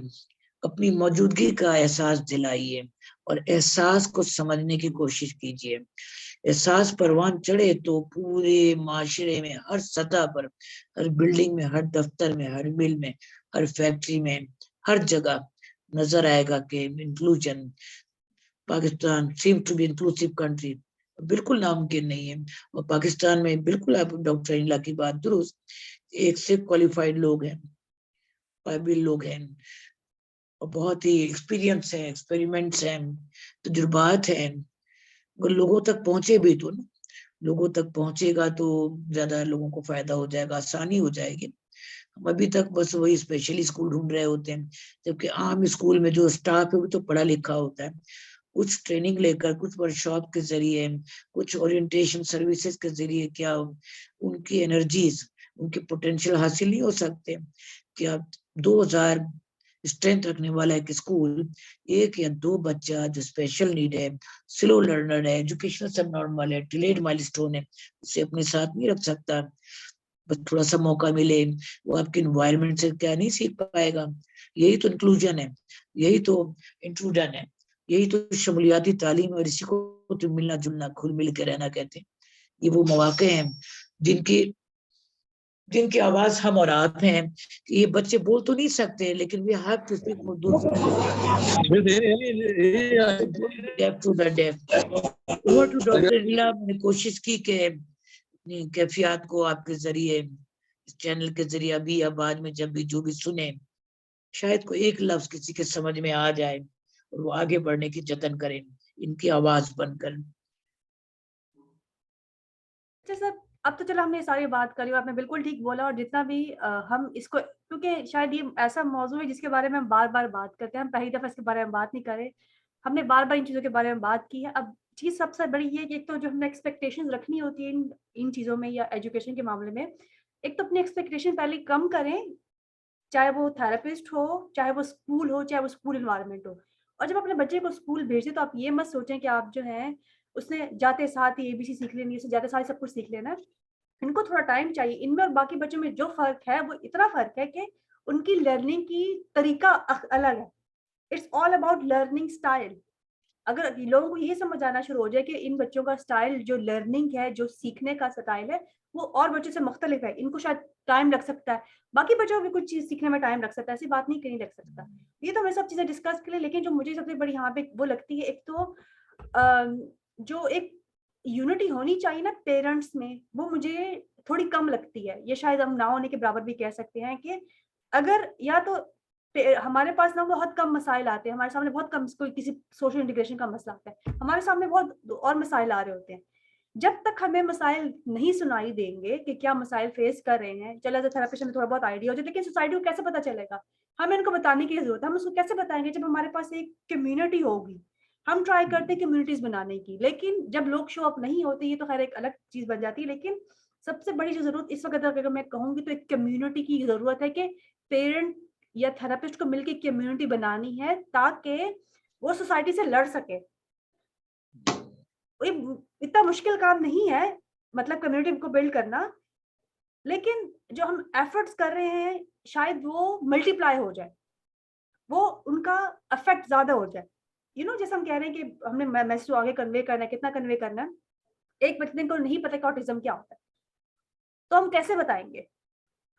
अपनी मौजूदगी का एहसास दिलाइए और एहसास को समझने की कोशिश कीजिए। एहसास परवान चढ़े तो पूरे माशरे में, हर सतह पर, हर बिल्डिंग में, हर दफ्तर में, हर मिल में, हर फैक्ट्री में, हर जगह नजर आएगा कि inclusion, Pakistan seem to be inclusive country बिल्कुल नामुमकिन नहीं है। और पाकिस्तान में बिल्कुल, आप डॉक्टर इनला की बात दुरुस्त, एक से क्वालिफाइड लोग हैं, काबिल लोग हैं, और बहुत ही एक्सपीरियंस है, एक्सपेरिमेंट्स हैं, तजुर्बात हैं। अगर लोगों तक पहुंचे भी तो ना, लोगों तक पहुंचेगा तो ज्यादा लोगों को फायदा हो जाएगा, आसानी हो जाएगी। हम अभी तक बस वही स्पेशली स्कूल ढूंढ रहे होते हैं, जबकि आम स्कूल में जो स्टाफ है वो तो पढ़ा लिखा होता है। कुछ ट्रेनिंग लेकर, कुछ वर्कशॉप के जरिए, कुछ ओरिएंटेशन सर्विसेज के जरिए क्या उनकी एनर्जीज, उनके पोटेंशियल हासिल नहीं हो सकते? क्या 2000 स्ट्रेंथ रखने वाला एक स्कूल 1 या 2 बच्चा जो स्पेशल नीड है, स्लो लर्नर है, एजुकेशनल सब नॉर्मल है, डिलेड माइलस्टोन है, उसे अपने साथ नहीं रख सकता। बस थोड़ा सा मौका मिले, वो आपके इन्वायरमेंट से क्या नहीं सीख पाएगा। यही तो इंक्लूजन है, यही तो इंक्लूजन है, यही तो शमूलियाती तालीम और इसी को तो मिलना जुलना, घुल मिल के रहना कहते हैं। ये वो मौके हैं जिनकी जिनकी आवाज हम और आप हैं। ये बच्चे बोल तो नहीं सकते, लेकिन we have to speak for those deaf to the deaf. Over to doctor Neela. मैंने कोशिश की कि अपनी कैफियत को आपके जरिए, इस चैनल के जरिए अभी या बाद में जब भी जो भी सुने, शायद कोई एक लफ्ज किसी के समझ में आ जाए और वो आगे बढ़ने की जतन करें, इनकी आवाज बनकर। अच्छा सर, अब तो चलो हमने ये सारी बात करी और आपने बिल्कुल ठीक बोला, और जितना भी हम इसको, क्योंकि शायद ये ऐसा मौजू है जिसके बारे में हम बार-बार बात करते हैं, हम पहली दफ़ा इसके बारे में बात नहीं कर रहे। हमने बार-बार इन चीज़ों के बारे में बात की है। अब चीज़ सबसे बड़ी ये है कि एक तो जो हमने एक्सपेक्टेशंस रखनी होती है इन इन चीज़ों में या एजुकेशन के मामले में, एक तो अपनी एक्सपेक्टेशन पहले कम करें, चाहे वो थेरेपिस्ट हो, चाहे वो स्कूल हो, चाहे वो स्कूल एनवायरनमेंट हो। और जब अपने बच्चे को स्कूल भेजें तो आप ये मत सोचें कि आप जो है उसने जाते साथ ही एबीसी सीख लेनी है, उसने जाते साथ ही सब कुछ सीख लेना है। इनको थोड़ा टाइम चाहिए। इनमें और बाकी बच्चों में जो फ़र्क है वो इतना फ़र्क है कि उनकी लर्निंग की तरीका अलग है। It's all about learning style. अगर लोगों को ये समझ आना शुरू हो जाए कि इन बच्चों का स्टाइल जो लर्निंग है, जो सीखने का स्टाइल है, वो और बच्चों से मुख्तलिफ है। इनको शायद टाइम लग सकता है, बाकी बच्चों को भी कुछ चीज़ सीखने में टाइम लग सकता है, ऐसी बात नहीं कहीं लग सकता। ये तो हमने सब चीज़ें डिस्कस कर ली, लेकिन जो मुझे सबसे बड़ी यहाँ पे वो लगती है, एक तो जो एक यूनिटी होनी चाहिए ना पेरेंट्स में, वो मुझे थोड़ी कम लगती है। ये शायद हम ना होने के बराबर भी कह सकते हैं कि अगर या तो हमारे पास ना बहुत कम मसाइल आते हैं, हमारे सामने बहुत कम कोई किसी सोशल इंटीग्रेशन का मसला आता है, हमारे सामने बहुत और मसाइल आ रहे होते हैं। जब तक हमें मसाइल नहीं सुनाई देंगे कि क्या मसाइल फेस कर रहे हैं, चलो एज़ अ थेरेपिस्ट हमें थोड़ा बहुत आइडिया हो जाए, लेकिन सोसाइटी को कैसे पता चलेगा? हमें इनको बताने की ज़रूरत है। हम उसको कैसे बताएँगे जब हमारे पास एक कम्युनिटी होगी। हम ट्राई करते हैं कम्युनिटीज़ बनाने की, लेकिन जब लोग शो अप नहीं होते, ये तो खैर एक अलग चीज़ बन जाती है, लेकिन सबसे बड़ी जो ज़रूरत इस वक़्त अगर मैं कहूँगी तो एक कम्युनिटी की ज़रूरत है कि पेरेंट या थेरेपिस्ट को मिलके कम्युनिटी बनानी है ताकि वो सोसाइटी से लड़ सके। कोई इतना मुश्किल काम नहीं है, मतलब कम्युनिटी को बिल्ड करना, लेकिन जो हम एफर्ट्स कर रहे हैं शायद वो मल्टीप्लाई हो जाए, वो उनका इफेक्ट ज़्यादा हो जाए। जैसे हम कह रहे हैं कि हमने मैसेज को आगे कन्वे करना है, कितना कन्वे करना है? एक बच्चे को नहीं पता कि ऑटिज़्म क्या होता है, तो हम कैसे बताएँगे?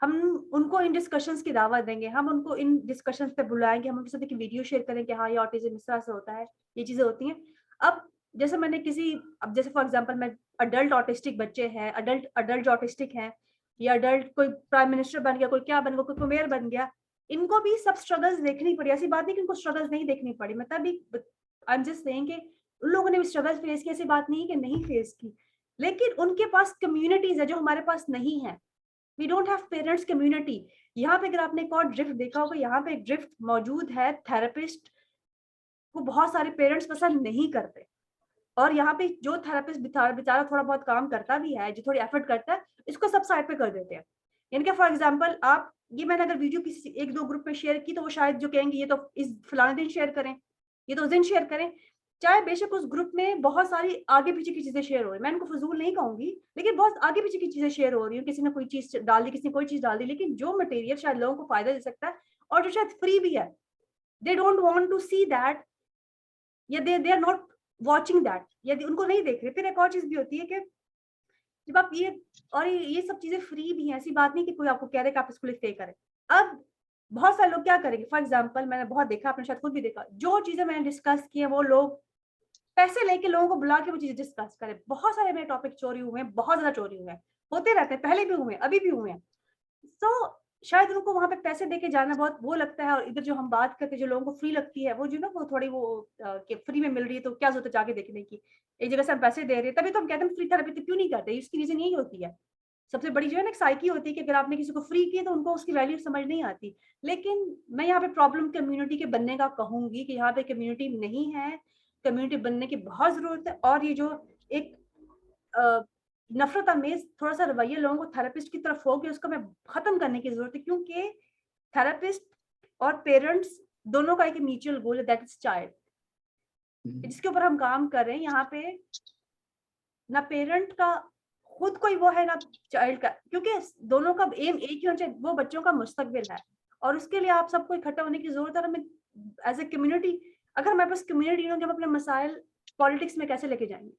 हम उनको इन डिस्कशंस की दावत देंगे, हम उनको इन डिस्कशंस पे बुलाएँगे, हम उनके साथ एक वीडियो शेयर करें कि हाँ, ये ऑटिज़्म इस तरह से होता है, ये चीज़ें होती हैं। अब जैसे मैंने अब जैसे फॉर एग्ज़ाम्पल मैं अडल्ट ऑटिस्टिक बच्चे हैं, अडल्ट अडल्ट जो ऑटिस्टिक हैं या अडल्ट कोई प्राइम मिनिस्टर बन गया, कोई क्या बन गया, कोई मेयर बन गया, इनको भी सब स्ट्रगल्स देखनी पड़ी। ऐसी बात नहीं कि इनको स्ट्रगल्स नहीं देखनी पड़ी। मैं तभी आई एम जस्ट सेइंग कि उन लोगों ने भी स्ट्रगल्स फेस की, ऐसी बात नहीं है कि नहीं फेस की। लेकिन उनके पास कम्युनिटीज़ है जो हमारे पास नहीं है। We don't have parents community. यहाँ पे अगर आपने एक और ड्रिफ्ट देखा होगा, यहाँ पे एक ड्रिफ्ट मौजूद है, थेरेपिस्ट को बहुत सारे पेरेंट्स पसंद नहीं करते, और यहाँ पे जो थेरेपिस्ट बेचारा थोड़ा बहुत काम करता भी है, जो थोड़ी एफर्ट करता है, इसको सब साइड पे कर देते हैं। यानी कि फॉर एग्जांपल आप ये मैंने अगर वीडियो किसी 1-2 ग्रुप में शेयर की तो वो शायद जो कहेंगे ये तो इस फलाने दिन शेयर करें, ये तो उस दिन शेयर करें। चाहे बेशक उस ग्रुप में बहुत सारी आगे-पीछे की चीज़ें शेयर हो रही हैं, मैं इनको फ़िज़ूल नहीं कहूँगी, लेकिन बहुत आगे-पीछे की चीज़ें शेयर हो रही हैं, किसी ने कोई चीज़ डाल दी, किसी ने कोई चीज़ डाल दी, लेकिन जो मटेरियल शायद लोगों को फ़ायदा दे सकता है और जो शायद फ्री भी है, they don't want to see that, या they are not watching that, यदि उनको नहीं देख रहे। फिर एक और चीज़ भी होती है कि जब आप ये सब चीज़ें फ्री भी हैं, ऐसी बात नहीं कि कोई आपको कह रहा है कि आप इसको लिए पे करें। अब बहुत सारे लोग क्या करेंगे, फॉर एग्ज़ाम्पल मैंने बहुत देखा, आपने शायद खुद भी देखा, जो चीज़ें मैंने डिस्कस की हैं वो लोग पैसे लेके लोगों को बुला के वो चीज़ें डिस्कस करें। बहुत सारे मेरे टॉपिक चोरी हुए हैं, बहुत ज़्यादा चोरी हुए हैं। होते रहते हैं, पहले भी हुए हैं, अभी भी हुए हैं। तो शायद उनको वहाँ पे पैसे देके जाना बहुत वो लगता है, और इधर जो हम बात करते हैं, जो लोगों को फ्री लगती है, वो जो ना वो थोड़ी वो कि फ्री में मिल रही है तो क्या ज़रूरत है जाके देखने की। एक जगह से हम पैसे दे रहे हैं, तभी तो हम कहते हैं फ्री थेरेपी तो क्यों नहीं करते? इसकी रीज़न यही होती है। सबसे बड़ी जो है ना एक साइकी होती है कि अगर आपने किसी को फ्री किया तो उनको उसकी वैल्यू समझ नहीं आती। लेकिन मैं यहाँ पे प्रॉब्लम कम्युनिटी के बनने का कहूँगी कि यहाँ पे कम्युनिटी नहीं है, कम्युनिटी बनने की बहुत ज़रूरत है, और ये जो एक अ, नफ़रत अमेज़ थोड़ा-सा रवैया लोगों को थेरेपिस्ट की तरफ हो गया, उसको हमें ख़त्म करने की ज़रूरत है, क्योंकि थेरेपिस्ट और पेरेंट्स दोनों का एक म्यूचुअल गोल है, दैट इज चाइल्ड, जिसके ऊपर हम काम कर रहे हैं। यहाँ पे ना पेरेंट का खुद कोई वो है ना चाइल्ड का, क्योंकि दोनों का एम एक ही होना चाहिए, वो बच्चों का मुस्तकबिल है। और उसके लिए आप सबको इकट्ठा होने की जरूरत है। हमें एज ए कम्युनिटी, अगर हमारे पास कम्युनिटी हो, हम अपने मसाइल पॉलिटिक्स में कैसे लेके जाएंगे?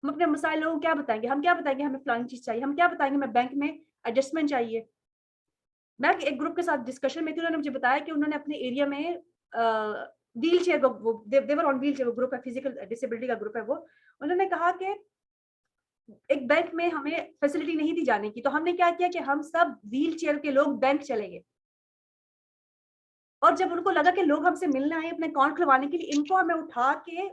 हम अपने मसाइल लोगों को क्या बताएंगे? हम क्या बताएंगे हमें फलानी चीज चाहिए? हम क्या बताएंगे हमें बैंक में एडजस्टमेंट चाहिए? मैं एक ग्रुप के साथ डिस्कशन में थी, उन्होंने मुझे बताया कि उन्होंने अपने एरिया में व्हील चेयर को, देवर ऑन व्हील चेयर, ग्रुप है, फिजिकल डिसेबिलिटी का ग्रुप है वो। उन्होंने कहा कि एक बैंक में हमें फैसिलिटी नहीं दी जाने की, तो हमने क्या किया कि हम सब व्हील चेयर के लोग बैंक चले गए। और जब उनको लगा कि लोग हमसे मिलने आए अपने अकाउंट खुलवाने के लिए, इनको हमें उठा के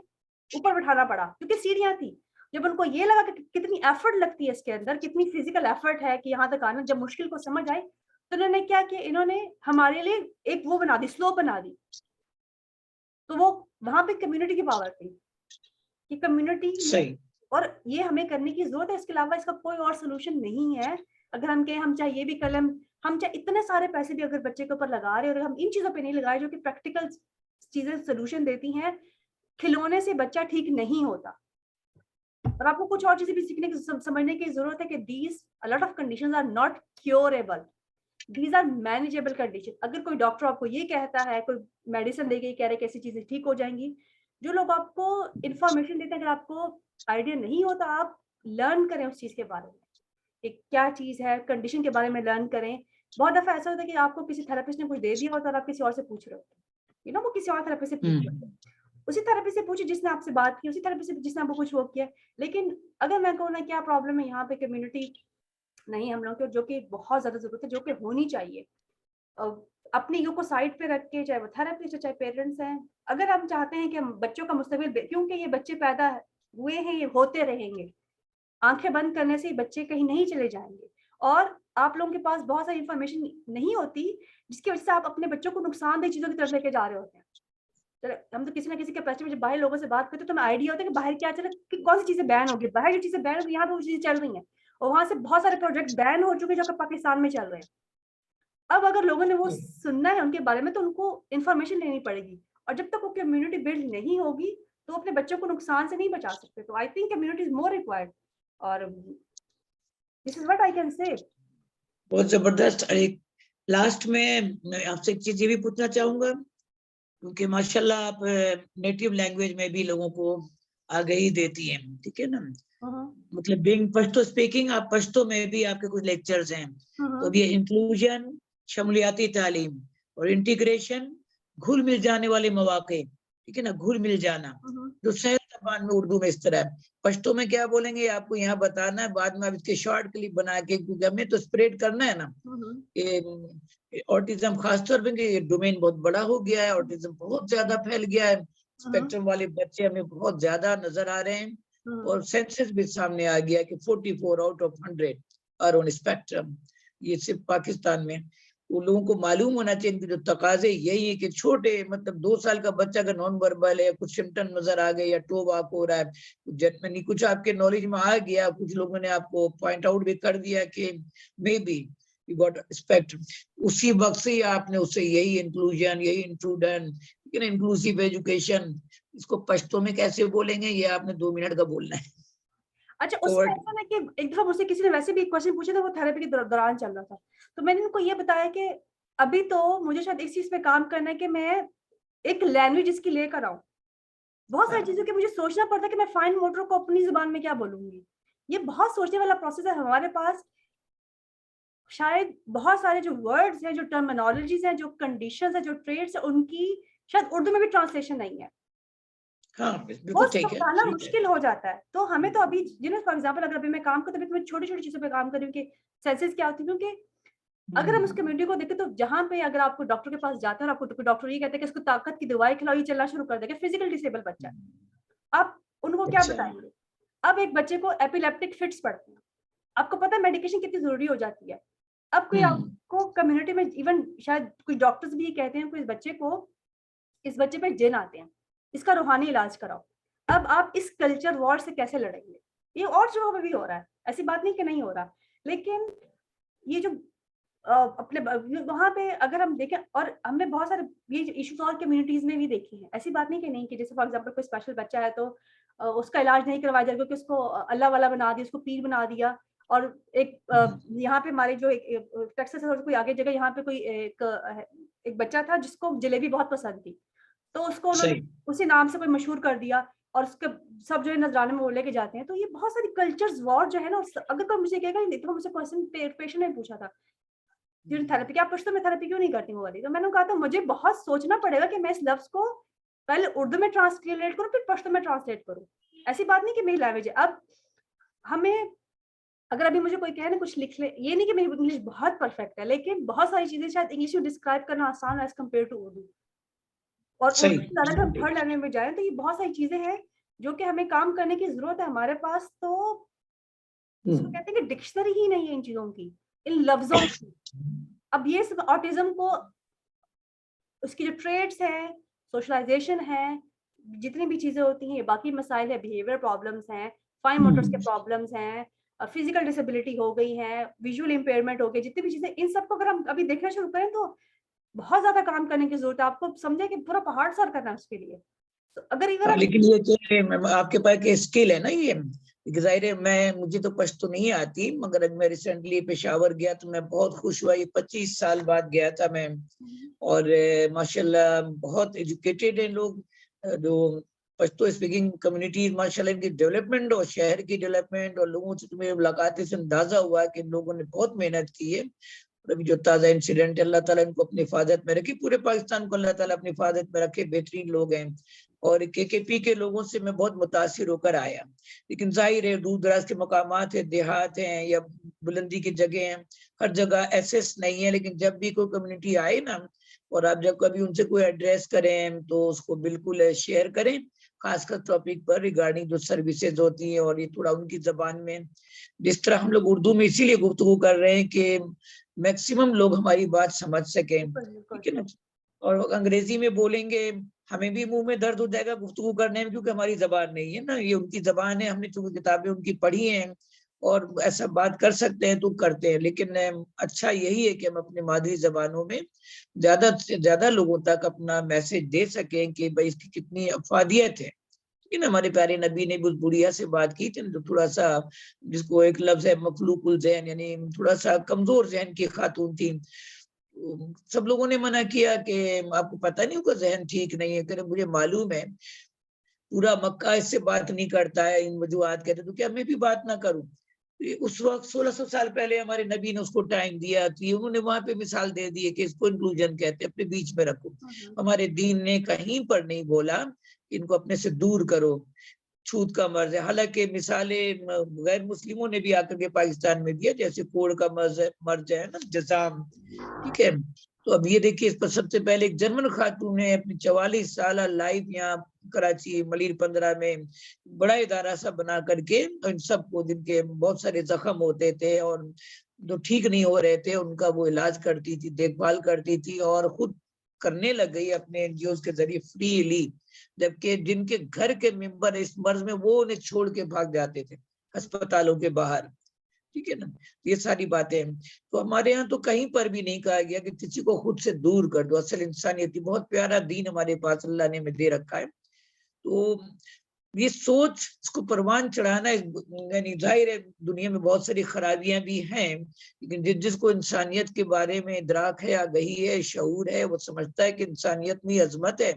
ऊपर बिठाना पड़ा क्योंकि सीढ़ियां थी। जब उनको ये लगा कि कितनी एफर्ट लगती है इसके अंदर, कितनी फिजिकल एफर्ट है कि यहाँ तक आना, जब मुश्किल को समझ आई, तो उन्होंने क्या किया, इन्होंने हमारे लिए एक वो बना दी, स्लोप बना दी। तो वो वहां पे कम्युनिटी की पावर थी कि कम्युनिटी सही। और ये हमें करने की जरूरत है। इसके अलावा इसका कोई और सोल्यूशन नहीं है। अगर हम कहें हम चाहे ये भी कलम, हम चाहे इतने सारे पैसे भी अगर बच्चे के ऊपर लगा रहे हैं और हम इन चीजों पे नहीं लगाए जो कि प्रैक्टिकल चीजें सोल्यूशन देती हैं, खिलौने से बच्चा ठीक नहीं होता। और आपको कुछ और चीजें भी सीखने की समझने की जरूरत है कि these a lot of conditions are not curable, these are manageable condition. अगर कोई डॉक्टर आपको ये कहता है, कोई मेडिसिन देके कह रहे कि ऐसी चीजें ठीक हो जाएंगी, जो लोग आपको इंफॉर्मेशन देते हैं, अगर आपको आइडिया नहीं होता, आप लर्न करें उस चीज के बारे में, एक क्या चीज है, कंडीशन के बारे में लर्न करें। बहुत दफा ऐसा होता है कि आपको किसी थेरेपिस्ट ने कुछ दे दिया होता है और आप किसी और से पूछ रहे हो, यू नो, वो किसी और थेरेपिस्ट से पूछ रहे हो, उसी थेरेपिस्ट से पूछे जिसने आपसे बात की, उसी थेरेपिस्ट से जिसने आपको कुछ वो किया। लेकिन अगर मैं कहूँ ना क्या प्रॉब्लम है यहाँ पे, कम्युनिटी नहीं हम लोग को, जो कि बहुत ज्यादा जरूरत है, जो कि होनी चाहिए। अपने ईगो को साइड पे रख के, चाहे वो थेरेपिस्ट है चाहे पेरेंट्स हैं, अगर हम चाहते हैं कि बच्चों का मुस्तकबिल, क्योंकि ये बच्चे पैदा हुए हैं, ये होते रहेंगे, आंखें बंद करने से बच्चे कहीं नहीं चले जाएंगे। और आप लोगों के पास बहुत सारी इंफॉर्मेशन नहीं होती जिसकी वजह से आप अपने बच्चों को नुकसानदेह चीजों की तरफ लेके जा रहे होते हैं। तो हम तो किसी ना किसी कैपेसिटी में जब बाहर लोगों से बात करते हैं तो हमें आइडिया होता है कि बाहर क्या चल रहा है, कि कौन सी चीजें बैन होगी, बाहर जो चीजें बैन होगी यहाँ पे वो चीजें चल रही हैं, और वहां से बहुत सारे प्रोजेक्ट बैन हो चुके हैं जो कि पाकिस्तान में चल रहे हैं। अब अगर लोगों ने वो सुनना है उनके बारे में, तो उनको इन्फॉर्मेशन लेनी पड़ेगी, और जब तक वो कम्युनिटी बिल्ड नहीं होगी तो अपने बच्चों को नुकसान से नहीं बचा सकते। तो I think community is more required, और this is what I can say. बहुत जबरदस्त। एक लास्ट में मैं आपसे एक चीज ये भी पूछना चाहूंगा, क्योंकि माशाल्लाह आप नेटिव लैंग्वेज में भी लोगों को आगाही देती हैं, ठीक है ना, मतलब बीइंग पश्तो स्पीकिंग, आप पश्तो में भी आपके कुछ लेक्चर्स हैं। तो अब ये इंक्लूजन, शमूलियाती तालीम और इंटीग्रेशन, घुल मिल जाने वाले मौके, ठीक है ना, घुल मिल जाना, जो सहज जबान में उर्दू में इस तरह है। पश्तो में क्या बोलेंगे आपको यहाँ बताना है, बाद में आप इसके शॉर्ट क्लिप बना के, क्योंकि हमें तो स्प्रेड करना है ना। ऑटिज्म खासतौर पे ये डोमेन बहुत बड़ा हो गया है, ऑटिज्म बहुत ज्यादा फैल गया है, स्पेक्ट्रम वाले बच्चे हमें बहुत ज्यादा नजर आ रहे हैं, और सेंसस भी सामने आ गया कि 44 out of 100 are on spectrum. ये सिर्फ पाकिस्तान में। उन लोगों को मालूम होना चाहिए, इनके जो तकाजे यही है कि छोटे, मतलब 2 साल का बच्चा अगर नॉन वर्बल है, कुछ सिम्टम नजर आ गए या टो वाक हो रहा है, जनरली कुछ आपके नॉलेज में आ गया, कुछ लोगों ने आपको पॉइंट आउट भी कर दिया कि may be you got spectrum, उसी वक्त से ही आपने उससे यही इंक्लूजन, यही इंट्रूडन, इंक्लूसिव एजुकेशन, इसको पश्तो में कैसे बोलेंगे, ये आपने 2 मिनट का बोलना है। अच्छा, उसमें ऐसा ना कि एक दफा मुझसे किसी ने वैसे भी क्वेश्चन पूछा था, वो थेरेपी के दौरान चल रहा था, तो मैंने उनको ये बताया कि अभी तो मुझे शायद इस चीज पे काम करना है कि मैं एक लैंग्वेज इसकी लेकर आऊं। बहुत सारी चीजों के मुझे सोचना पड़ता है कि मैं फाइन मोटर को अपनी जुबान में क्या बोलूंगी। ये बहुत सोचने वाला प्रोसेस है। हमारे पास शायद बहुत सारे जो वर्ड्स हैं, जो टर्मिनोलॉजीज हैं, जो कंडीशंस हैं, जो ट्रेड्स हैं, उनकी शायद उर्दू में भी ट्रांसलेशन नहीं है। हाँ, वो बिल्कुल ठीक है, समझाना ठीक है। मुश्किल हो जाता है। तो हमें तो अभी, फॉर एग्जांपल अगर अभी मैं काम करती हूँ तो मैं छोटी-छोटी चीजों पे काम कर रही हूँ कि सेंसेस क्या होती है, क्योंकि अगर हम उस कम्युनिटी को देखें तो जहाँ पे अगर आपको डॉक्टर के पास जाते हैं और आपको डॉक्टर ये कहते हैं कि इसको ताकत की दवाई खिलाओ, ये चलना शुरू कर देगा, फिजिकल डिसेबल बच्चा है, आप उनको क्या बताएंगे? अब एक बच्चे को एपिलेप्टिक फिट्स पड़ते हैं, आपको पता है मेडिकेशन कितनी जरूरी हो जाती है। अब कोई आपको कम्युनिटी में, इवन शायद कुछ डॉक्टर्स भी ये कहते हैं इस बच्चे पे जिन आते हैं, इसका रूहानी इलाज कराओ। अब आप इस कल्चर वॉर से कैसे लड़ेंगे? ये और जगहों पे भी हो रहा है, ऐसी बात नहीं कि नहीं हो रहा, लेकिन ये जो अपने वहाँ पे अगर हम देखें, और हमने बहुत सारे ये इश्यूज और कम्युनिटीज में भी देखे हैं। ऐसी बात नहीं कि नहीं, कि जैसे फॉर एग्जांपल कोई स्पेशल बच्चा है तो उसका इलाज नहीं करवाया जाएगा क्योंकि उसको अल्लाह वाला बना दिया, उसको पीर बना दिया। और एक यहाँ पे हमारे जो एक टेक्सास है, कोई आगे जगह, यहाँ पे कोई एक बच्चा था जिसको जलेबी बहुत पसंद थी, तो उसको उन्होंने सही। उसी नाम से कोई मशहूर कर दिया, और उसके सब जो है नजराने में वो लेके जाते हैं। तो ये बहुत सारी कल्चर्स वॉर जो है ना, अगर कोई मुझे कहेगा, नहीं तो मुझे क्वेश्चन पेशेंट ने पूछा था ड्यूरिंग थेरेपी, क्या पूछते हो मैं थेरेपी क्यों नहीं करती वो वाली? तो मैंने कहा था मुझे बहुत सोचना पड़ेगा कि मैं इस लफ्ज को पहले उर्दू में ट्रांसलेट करूँ, फिर पश्तो में ट्रांसलेट करूँ। ऐसी बात नहीं कि मेरी लैंग्वेज है। अब हमें, अगर अभी मुझे कोई कहे ना कुछ लिख ले, ये नहीं कि मेरी इंग्लिश बहुत परफेक्ट है, लेकिन बहुत सारी चीजें शायद इंग्लिश में डिस्क्राइब करना आसान है एज कम्पेयर टू उर्दू। और सही। उर्दू से ज्यादा अगर हम थर्ड लैंग्वेज में जाए तो ये बहुत सारी चीजें हैं जो कि हमें काम करने की जरूरत है। हमारे पास तो जिसको कहते हैं कि डिक्शनरी ही नहीं है इन चीजों की, इन लफ्जों की। अब ये सब ऑटिज्म को, उसकी जो ट्रेड्स हैं, सोशलाइजेशन है, जितनी भी चीजें होती हैं, ये बाकी मसाइल है, बिहेवियर प्रॉब्लम्स हैं, फाइन मोटर्स के प्रॉब्लम्स हैं, फिजिकल डिसेबिलिटी हो गई है, विजुअल इम्पेयरमेंट हो गई, जितनी भी चीजें, इन सबको अगर हम अभी देखना शुरू करें तो बहुत ज्यादा काम करने की जरूरत है। आपको समझे कि पूरा पहाड़ सर करना है उसके लिए। तो अगर हाँ, हम लेकिन ये जो आपके पास के स्किल है ना, ये जाहिर है, मुझे तो पश्तो नहीं आती, मगर मैं रिसेंटली पेशावर गया तो मैं बहुत खुश हुआ। ये 25 साल बाद गया था मैं, और माशाल्लाह बहुत एजुकेटेड हैं लोग, जो पश्तो स्पीकिंग कम्युनिटी, माशाल्लाह इनकी डेवलपमेंट और शहर की डेवलपमेंट और लोगों से तुम्हें मुलाकातें से अंदाजा हुआ कि इन लोगों ने बहुत मेहनत की है। और अभी जो ताज़ा इंसिडेंट है, अल्लाह ताला इनको अपनी हिफाजत में रखे, पूरे पाकिस्तान को अल्लाह ताला अपनी हिफाजत में रखे। बेहतरीन लोग हैं, और केकेपी के लोगों से मैं बहुत मुतासिर होकर आया। लेकिन जाहिर है, दूर दराज के मकामात है, देहात हैं या बुलंदी की जगह हैं, हर जगह एसेस नहीं है। लेकिन जब भी कोई कम्युनिटी आए ना, और आप जब कभी उनसे कोई एड्रेस करें तो उसको बिल्कुल शेयर करें, खासकर टॉपिक पर रिगार्डिंग जो सर्विसेज होती हैं, और ये थोड़ा उनकी जबान में, जिस तरह हम लोग उर्दू में इसीलिए गुफ्तगू कर रहे हैं कि मैक्सिमम लोग हमारी बात समझ सकें, ठीक है ना। और अंग्रेजी में बोलेंगे, हमें भी मुंह में दर्द हो जाएगा गुफ्तगू करने में, क्योंकि हमारी जबान नहीं है ना, ये उनकी जबान है। हमने चूंकि किताबें उनकी पढ़ी हैं और ऐसा बात कर सकते हैं तो करते हैं। लेकिन अच्छा यही है कि हम अपनी मादरी जबानों में ज्यादा से ज्यादा लोगों तक अपना मैसेज दे सकें कि भाई इसकी कितनी अफादियत है। लेकिन हमारे प्यारे नबी ने उस बुढ़िया से बात की थी, तो थोड़ा सा, जिसको एक लफ्ज है मखलूकुल जहन, यानी थोड़ा सा कमजोर जहन की खातून थी। सब लोगों ने मना किया कि आपको पता नहीं होगा, जहन ठीक नहीं है। कहते मुझे मालूम है, पूरा मक्का इससे बात नहीं करता है, इन वजूहात कहते, तो क्या मैं भी बात ना करूं? उस वक्त 1600 साल पहले हमारे नबी ने उसको टाइम दिया कि उन्होंने वहां पे मिसाल दे दी है कि इसको इंक्लूजन कहते हैं, अपने बीच में रखो। हमारे दीन ने कहीं पर नहीं बोला इनको अपने से दूर करो, छूत का मर्ज है। हालांकि मिसालें गैर मुस्लिमों ने भी आकर के पाकिस्तान में दिया, जैसे कोड़ का मर्ज है ना, जजाम, ठीक है। तो अब ये देखिए, इस पर सबसे पहले एक जर्मन खातून ने अपनी 44 साल लाइफ यहाँ कराची मलिर 15 में बड़ा इदारा सा बना करके इन सबको, जिनके बहुत सारे जख्म होते थे और जो ठीक नहीं हो रहे थे, उनका वो इलाज करती थी, देखभाल करती थी, और खुद करने लग गई अपने एनजीओ के जरिए फ्रीली। जबकि जिनके घर के मेंबर इस मर्ज में, वो उन्हें छोड़ के भाग जाते थे अस्पतालों के बाहर, ठीक है ना। ये सारी बातें हैं। तो हमारे यहाँ तो कहीं पर भी नहीं कहा गया कि किसी को खुद से दूर कर दो। असल इंसानियत, बहुत प्यारा दीन हमारे पास अल्लाह ने हमें दे रखा है। तो ये सोच, इसको परवान चढ़ाना, यानी जाहिर है दुनिया में बहुत सारी खराबियां भी हैं, लेकिन जिसको इंसानियत के बारे में इदराक है, आगही है, शऊर है, वो समझता है कि इंसानियत में अजमत है,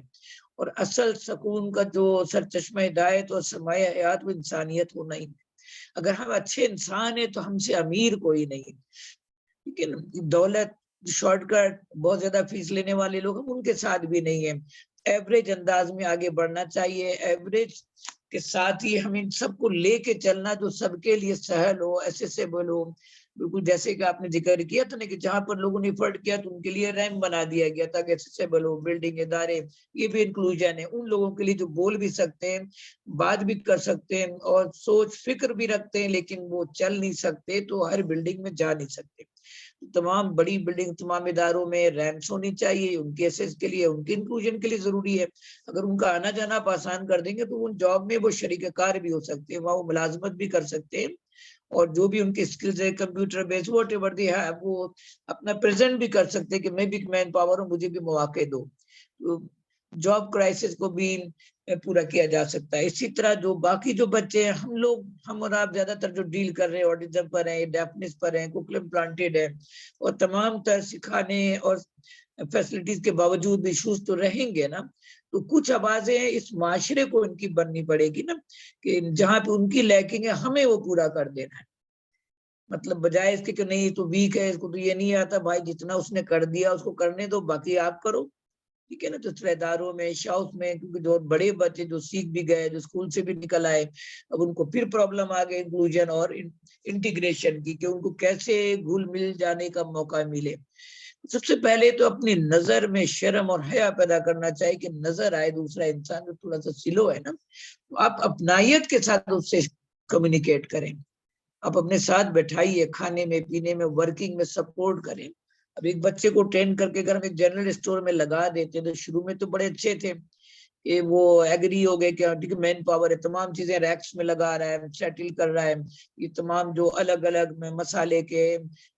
और असल सुकून का जो सरचश्मा हिदायत और सरमाया हयात, वो इंसानियत होना ही। अगर हम अच्छे इंसान है तो हमसे अमीर कोई नहीं, ठीक है ना। दौलत, शॉर्टकट, बहुत ज्यादा फीस लेने वाले लोग, हम उनके साथ भी नहीं है। एवरेज अंदाज में आगे बढ़ना चाहिए, एवरेज के साथ ही हम इन सबको लेके चलना जो सबके लिए सहल हो, एसेसेबल हो। बिल्कुल जैसे कि आपने जिक्र किया था ना, कि जहां पर लोगों ने एफर्ट किया तो उनके लिए रैंप बना दिया गया ताकि एसेसेबल हो, बिल्डिंग, इदारे, ये भी इंक्लूजन है। उन लोगों के लिए जो बोल भी सकते हैं, बात भी कर सकते हैं और सोच फिक्र भी रखते हैं, लेकिन वो चल नहीं सकते, तो हर बिल्डिंग में जा नहीं सकते। तमाम बड़ी बिल्डिंग, तमाम इदारों में रैंप्स होनी चाहिए, उनके एसेस के लिए, उनके इंक्लूजन के लिए जरूरी है। अगर उनका आना जाना आप आसान कर देंगे तो उन जॉब में वो शरीककार भी हो सकते हैं, वहाँ वो मुलाजमत भी कर सकते हैं, और जो भी उनके स्किल्स है computer based whatever they have, वो अपना प्रेजेंट भी कर सकते हैं कि मैं भी मैन पावर हूँ, मुझे भी मौके दो। तो जॉब क्राइसिस को भी पूरा किया जा सकता है। इसी तरह जो बाकी जो बच्चे हैं, हम और आप ज्यादातर जो डील कर रहे हैं ऑटिज्म पर है, डेफनेस पर है, कोक्लियर इम्प्लांटेड है, और तमाम तरह सिखाने और फैसिलिटीज के बावजूद भी इश्यूज तो रहेंगे ना। तो कुछ आवाजें इस माशरे को इनकी बननी पड़ेगी ना, कि जहाँ पे उनकी लैकिंग है हमें वो पूरा कर देना है। मतलब बजाय इसके कि नहीं तो वीक है, इसको तो ये नहीं आता, भाई जितना उसने कर दिया उसको करने दो, बाकी आप करो। ठीक है ना। तो इदारों में, शाउस में, क्योंकि जो बड़े बच्चे जो सीख भी गए, जो स्कूल से भी निकल आए, अब उनको फिर प्रॉब्लम आ गई इंक्लूजन और इंटीग्रेशन की, कि उनको कैसे घुल मिल जाने का मौका मिले। सबसे पहले तो अपनी नजर में शर्म और हया पैदा करना चाहिए, कि नजर आए दूसरा इंसान जो थोड़ा सा सिलो है ना, तो आप अपनायत के साथ उससे कम्युनिकेट करें। आप अपने साथ बैठाइए, खाने में, पीने में, वर्किंग में सपोर्ट करें। अब एक बच्चे को ट्रेन करके अगर हम एक जनरल स्टोर में लगा देते हैं, तो शुरू में तो बड़े अच्छे थे, ये वो एग्री हो गए कि ठीक है मैन पावर है, तमाम चीजें रैक्स में लगा रहा है, सेटल कर रहा है, ये तमाम जो अलग अलग मसाले के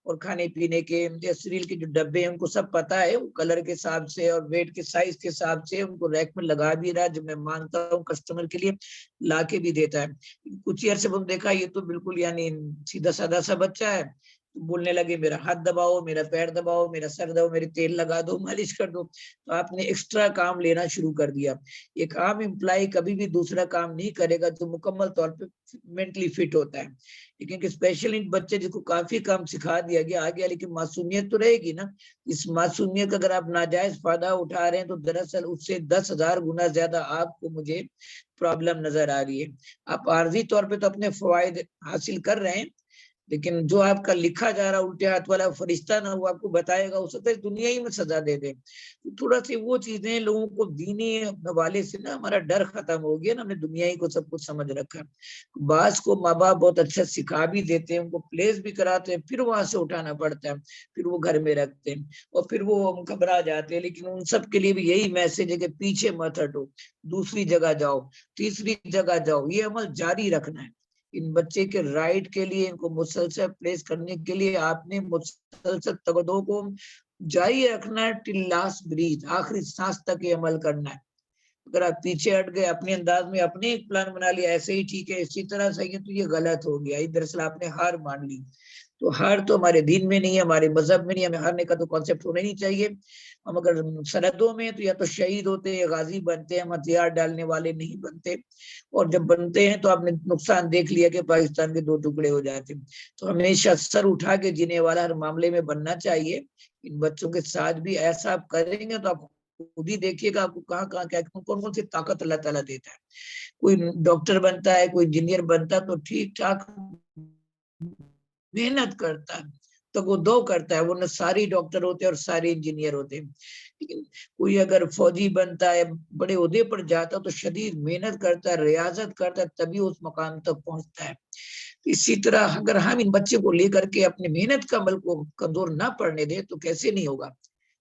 और खाने पीने के या सीरियल के जो डब्बे हैं उनको सब पता है, वो कलर के हिसाब से और वेट के साइज के हिसाब से उनको रैक में लगा भी रहा है, जब मैं मांगता हूँ कस्टमर के लिए ला के भी देता है। कुछ ही अर्से देखा ये तो बिल्कुल यानी सीधा साधा सा बच्चा है, बोलने लगे मेरा हाथ दबाओ, मेरा पैर दबाओ, मेरा सर दबाओ, मेरे तेल लगा दो, मालिश कर दो। तो आपने एक्स्ट्रा काम लेना शुरू कर दिया। एक आम एम्प्लॉय कभी भी दूसरा काम नहीं करेगा जो मुकम्मल तौर पे मेंटली फिट होता है, लेकिन स्पेशली बच्चे जिसको काफी काम सिखा दिया गया आ गया, लेकिन मासूमियत तो रहेगी ना। इस मासूमियत का अगर आप नाजायज फायदा उठा रहे हैं, तो दरअसल उससे 10,000 गुना ज्यादा आपको मुझे प्रॉब्लम नजर आ रही है। आप आर्जी तौर पे तो अपने फवायद हासिल कर रहे हैं, लेकिन जो आपका लिखा जा रहा उल्टे हाथ वाला फरिश्ता ना, वो आपको बताएगा, हो सकता है दुनिया ही में सजा दे दे। तो थोड़ा सी वो चीजें लोगों को दीनी हवाले से ना, हमारा डर खत्म हो गया ना, हमने दुनिया ही को सब कुछ समझ रखा है। बास को माँ बाप बहुत अच्छा सिखा भी देते हैं, उनको प्लेस भी कराते हैं, फिर वहां से उठाना पड़ता है, फिर वो घर में रखते हैं और फिर वो घबरा जाते हैं। लेकिन उन सब के लिए भी यही मैसेज है कि पीछे मत हटो, दूसरी जगह जाओ, तीसरी जगह जाओ, ये अमल जारी रखना है। इन बच्चे के राइट के लिए, इनको मुसलसल प्लेस करने के लिए आपने मुसलसल तगदों को जारी रखना है, टिल लास्ट ब्रीथ, आखिरी सांस तक ये अमल करना है। अगर आप पीछे हट गए, अपने अंदाज में अपने एक प्लान बना लिया, ऐसे ही ठीक है, इसी तरह सही है, तो ये गलत हो गया, दरअसल आपने हार मान ली। तो हार तो हमारे दीन में नहीं है, हमारे मजहब में नहीं, हमें हारने का तो कॉन्सेप्ट होना ही नहीं चाहिए। हम अगर सरहदों में तो या तो शहीद होते हैं, गाजी बनते हैं, हम हथियार डालने वाले नहीं बनते। और जब बनते हैं तो आपने नुकसान देख लिया कि पाकिस्तान के 2 टुकड़े हो जाते। तो हमेशा सर उठा के जीने वाला हर मामले में बनना चाहिए। इन बच्चों के साथ भी ऐसा आप करेंगे तो आप खुद ही देखिएगा आपको कहाँ कहाँ क्या कौन कौन सी ताकत अल्लाह ताला देता है। कोई डॉक्टर बनता है, कोई इंजीनियर बनता है, तो ठीक ठाक मेहनत करता है, तो वो दो करता है, वो न सारी डॉक्टर होते हैं और सारे इंजीनियर होते हैं। लेकिन कोई अगर फौजी बनता है, बड़े ओहदे पर जाता है, तो शदीद मेहनत करता है, रियाजत करता है, तभी उस मकाम तक पहुंचता है। इसी तरह अगर हम इन बच्चे को लेकर के अपने मेहनत का अमल को कमजोर ना पड़ने दें, तो कैसे नहीं होगा,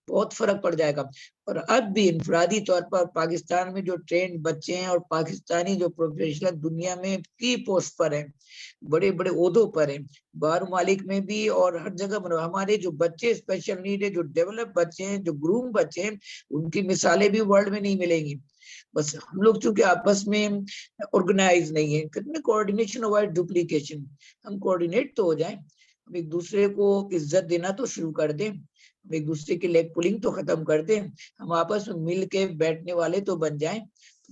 बहुत फर्क पड़ जाएगा। और अब भी इनफरादी तौर पर पाकिस्तान में जो ट्रेंड बच्चे हैं और पाकिस्तानी जो प्रोफेशनल दुनिया में की पोस्ट पर हैं, बड़े बड़े ओहदों पर हैं, बाहर मालिक में भी और हर जगह, हमारे जो बच्चे स्पेशल नीड है, जो डेवलप बच्चे हैं, जो ग्रूम बच्चे हैं, उनकी मिसालें भी वर्ल्ड में नहीं मिलेंगी। बस हम लोग चूंकि आपस में ऑर्गेनाइज नहीं है, कितने कोऑर्डिनेशन अवॉइड डुप्लीकेशन, हम कोऑर्डिनेट तो हो जाए, हम एक दूसरे को इज्जत देना तो शुरू कर दें, हम एक दूसरे की लेग पुलिंग तो खत्म कर दें, हम आपस में मिल के बैठने वाले तो बन जाएं।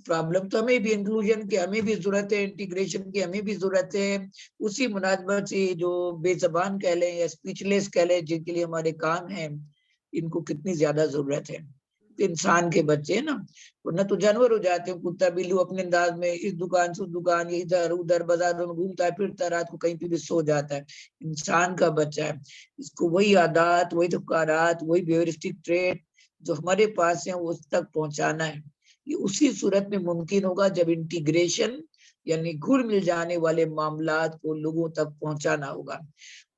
प्रॉब्लम तो हमें भी इंक्लूजन की, हमें भी जरूरत है, इंटीग्रेशन की हमें भी जरूरत है। उसी मुनासबत से जो बेजबान कह लें या स्पीचलेस कह लें, जिनके लिए हमारे काम है, इनको कितनी ज्यादा जरूरत है। इंसान के बच्चे ना, वरना तो जानवर हो जाते हैं, कुत्ता बिल्लू अपने अंदाज में इस दुकान से उस दुकान, इधर उधर बाजारों में घूमता है फिरता, रात को कहीं पे भी सो जाता है। इंसान का बच्चा है, इसको वही आदत, वही तकारात, वही बिहेवियरिस्टिक ट्रेट जो हमारे पास है, उस तक पहुंचाना है। ये उसी सूरत में मुमकिन होगा जब इंटीग्रेशन यानी घुल मिल जाने वाले मामलात को लोगों तक पहुंचाना होगा।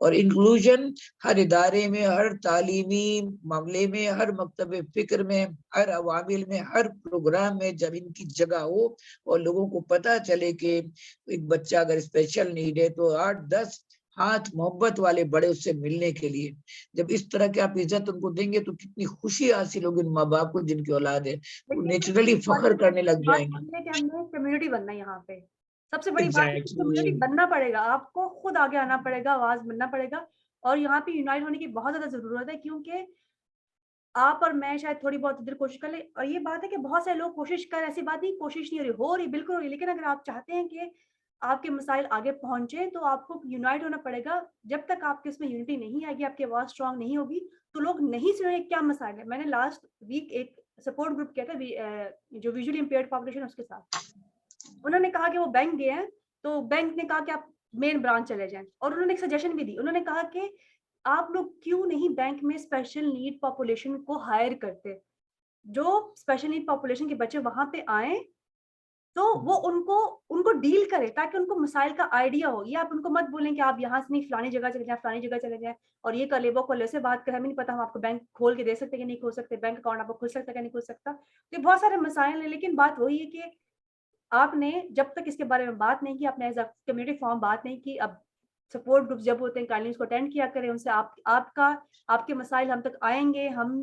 और इंक्लूजन हर इदारे में, हर तालीमी मामले में, हर मकतब फिक्र में, हर अवामिल में, हर प्रोग्राम में जब इनकी जगह हो और लोगों को पता चले कि एक बच्चा अगर स्पेशल नीड है तो 8-10 हाथ मोहब्बत वाले बड़े उससे मिलने के लिए, जब इस तरह की आप इज्जत उनको देंगे तो कितनी खुशी हासिल होगी उन माँ बाप को जिनकी औलाद है, वो नेचुरली फख्र करने लग जाएंगे। कि हमने कम्युनिटी बनना है यहाँ पे, सबसे बड़ी बात है कि एग्जैक्टली कम्युनिटी बनना पड़ेगा, आपको खुद आगे आना पड़ेगा, आवाज बनना पड़ेगा और यहाँ पे यूनाइट होने की बहुत ज्यादा जरूरत है, क्योंकि आप और मैं शायद थोड़ी बहुत इधर कोशिश कर ले, और ये बात है कि बहुत सारे लोग कोशिश कर, ऐसी बात नहीं कोशिश नहीं हो रही बिल्कुल हो रही, लेकिन अगर आप चाहते हैं कि आपके मसाइल आगे पहुंचे तो आपको यूनाइट होना पड़ेगा। जब तक आपके इसमें यूनिटी नहीं आएगी, आपकी आवाज स्ट्रांग नहीं होगी, तो लोग नहीं सुनेंगे क्या मसाइल है। मैंने लास्ट वीक एक सपोर्ट ग्रुप किया था जो विजुअली इम्पेयर्ड पॉपुलेशन है उसके साथ। उन्होंने कहा कि वो बैंक गए हैं, तो बैंक ने कहा कि आप मेन ब्रांच चले जाएं, और उन्होंने एक सजेशन भी दी। उन्होंने कहा कि आप लोग क्यों नहीं बैंक में स्पेशल नीड पॉपुलेशन को हायर करते, जो स्पेशल नीड पॉपुलेशन के बच्चे वहां पे आए तो वो उनको डील करे, ताकि उनको मसाइल का आइडिया हो। ये आप उनको मत बोलें कि आप यहाँ से नहीं फलानी जगह चले जाएं, फलानी जगह चले जाएं और ये कर ले वो कर ले, से बात करें, हमें नहीं पता हम आपको बैंक खोल के दे सकते कि नहीं खोल सकते, बैंक अकाउंट आपको खुल सकता है कि नहीं खुल सकता। तो ये बहुत सारे मसाइल हैं, लेकिन बात वही है कि आपने जब तक इसके बारे में बात नहीं की, आपने एज अ कम्युनिटी फॉर्म बात नहीं की, अब सपोर्ट ग्रुप जब होते हैं काइंडली उसको अटेंड किया करें, उनसे आपके मसाइल हम तक आएंगे। हम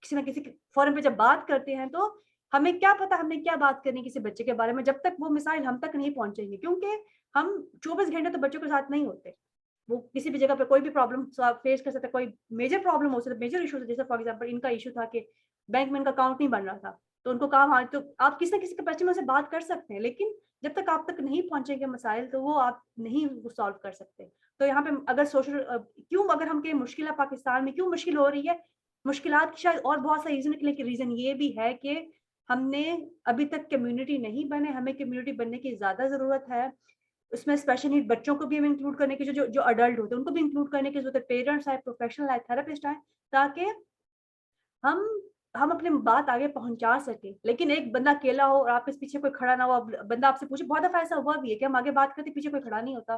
किसी ना किसी फोरम पे जब बात करते हैं तो हमें क्या पता हमने क्या बात करनी किसी बच्चे के बारे में, जब तक वो मिसाइल हम तक नहीं पहुंचेंगे, क्योंकि हम 24 घंटे तो बच्चों के साथ नहीं होते। वो किसी भी जगह पे कोई भी प्रॉब्लम फेस कर सकता है, कोई मेजर प्रॉब्लम हो सकता है, मेजर इशू, जैसे फॉर एग्जांपल इनका इशू था कि बैंक में इनका अकाउंट नहीं बन रहा था, तो उनको कहा हाँ, तो आप किसी न किसी कैपेसिटी में से बात कर सकते हैं, लेकिन जब तक आप तक नहीं पहुंचेंगे मसाइल तो वो आप नहीं वो सॉल्व कर सकते। तो यहाँ पे अगर क्यों अगर हम कहें मुश्किल है पाकिस्तान में क्यों मुश्किल हो रही है, मुश्किलात की शायद और बहुत सारे रीजन निकले कि रीजन ये भी है कि हमने अभी तक कम्युनिटी नहीं बने, हमें कम्युनिटी बनने की ज्यादा जरूरत है। उसमें स्पेशल नीड बच्चों को भी हमें इंक्लूड करने की, जो अडल्ट होते हैं उनको भी इंक्लूड करने की जरूरत है, पेरेंट्स आए, प्रोफेशनल आए, थेरेपिस्ट आए, ताकि हम हम अपनी बात आगे पहुंचा सके। लेकिन एक बंदा अकेला हो और आपके पीछे कोई खड़ा ना हो, बंदा आपसे पूछे, बहुत दफा ऐसा हुआ भी है कि हम आगे बात करते पीछे कोई खड़ा नहीं होता,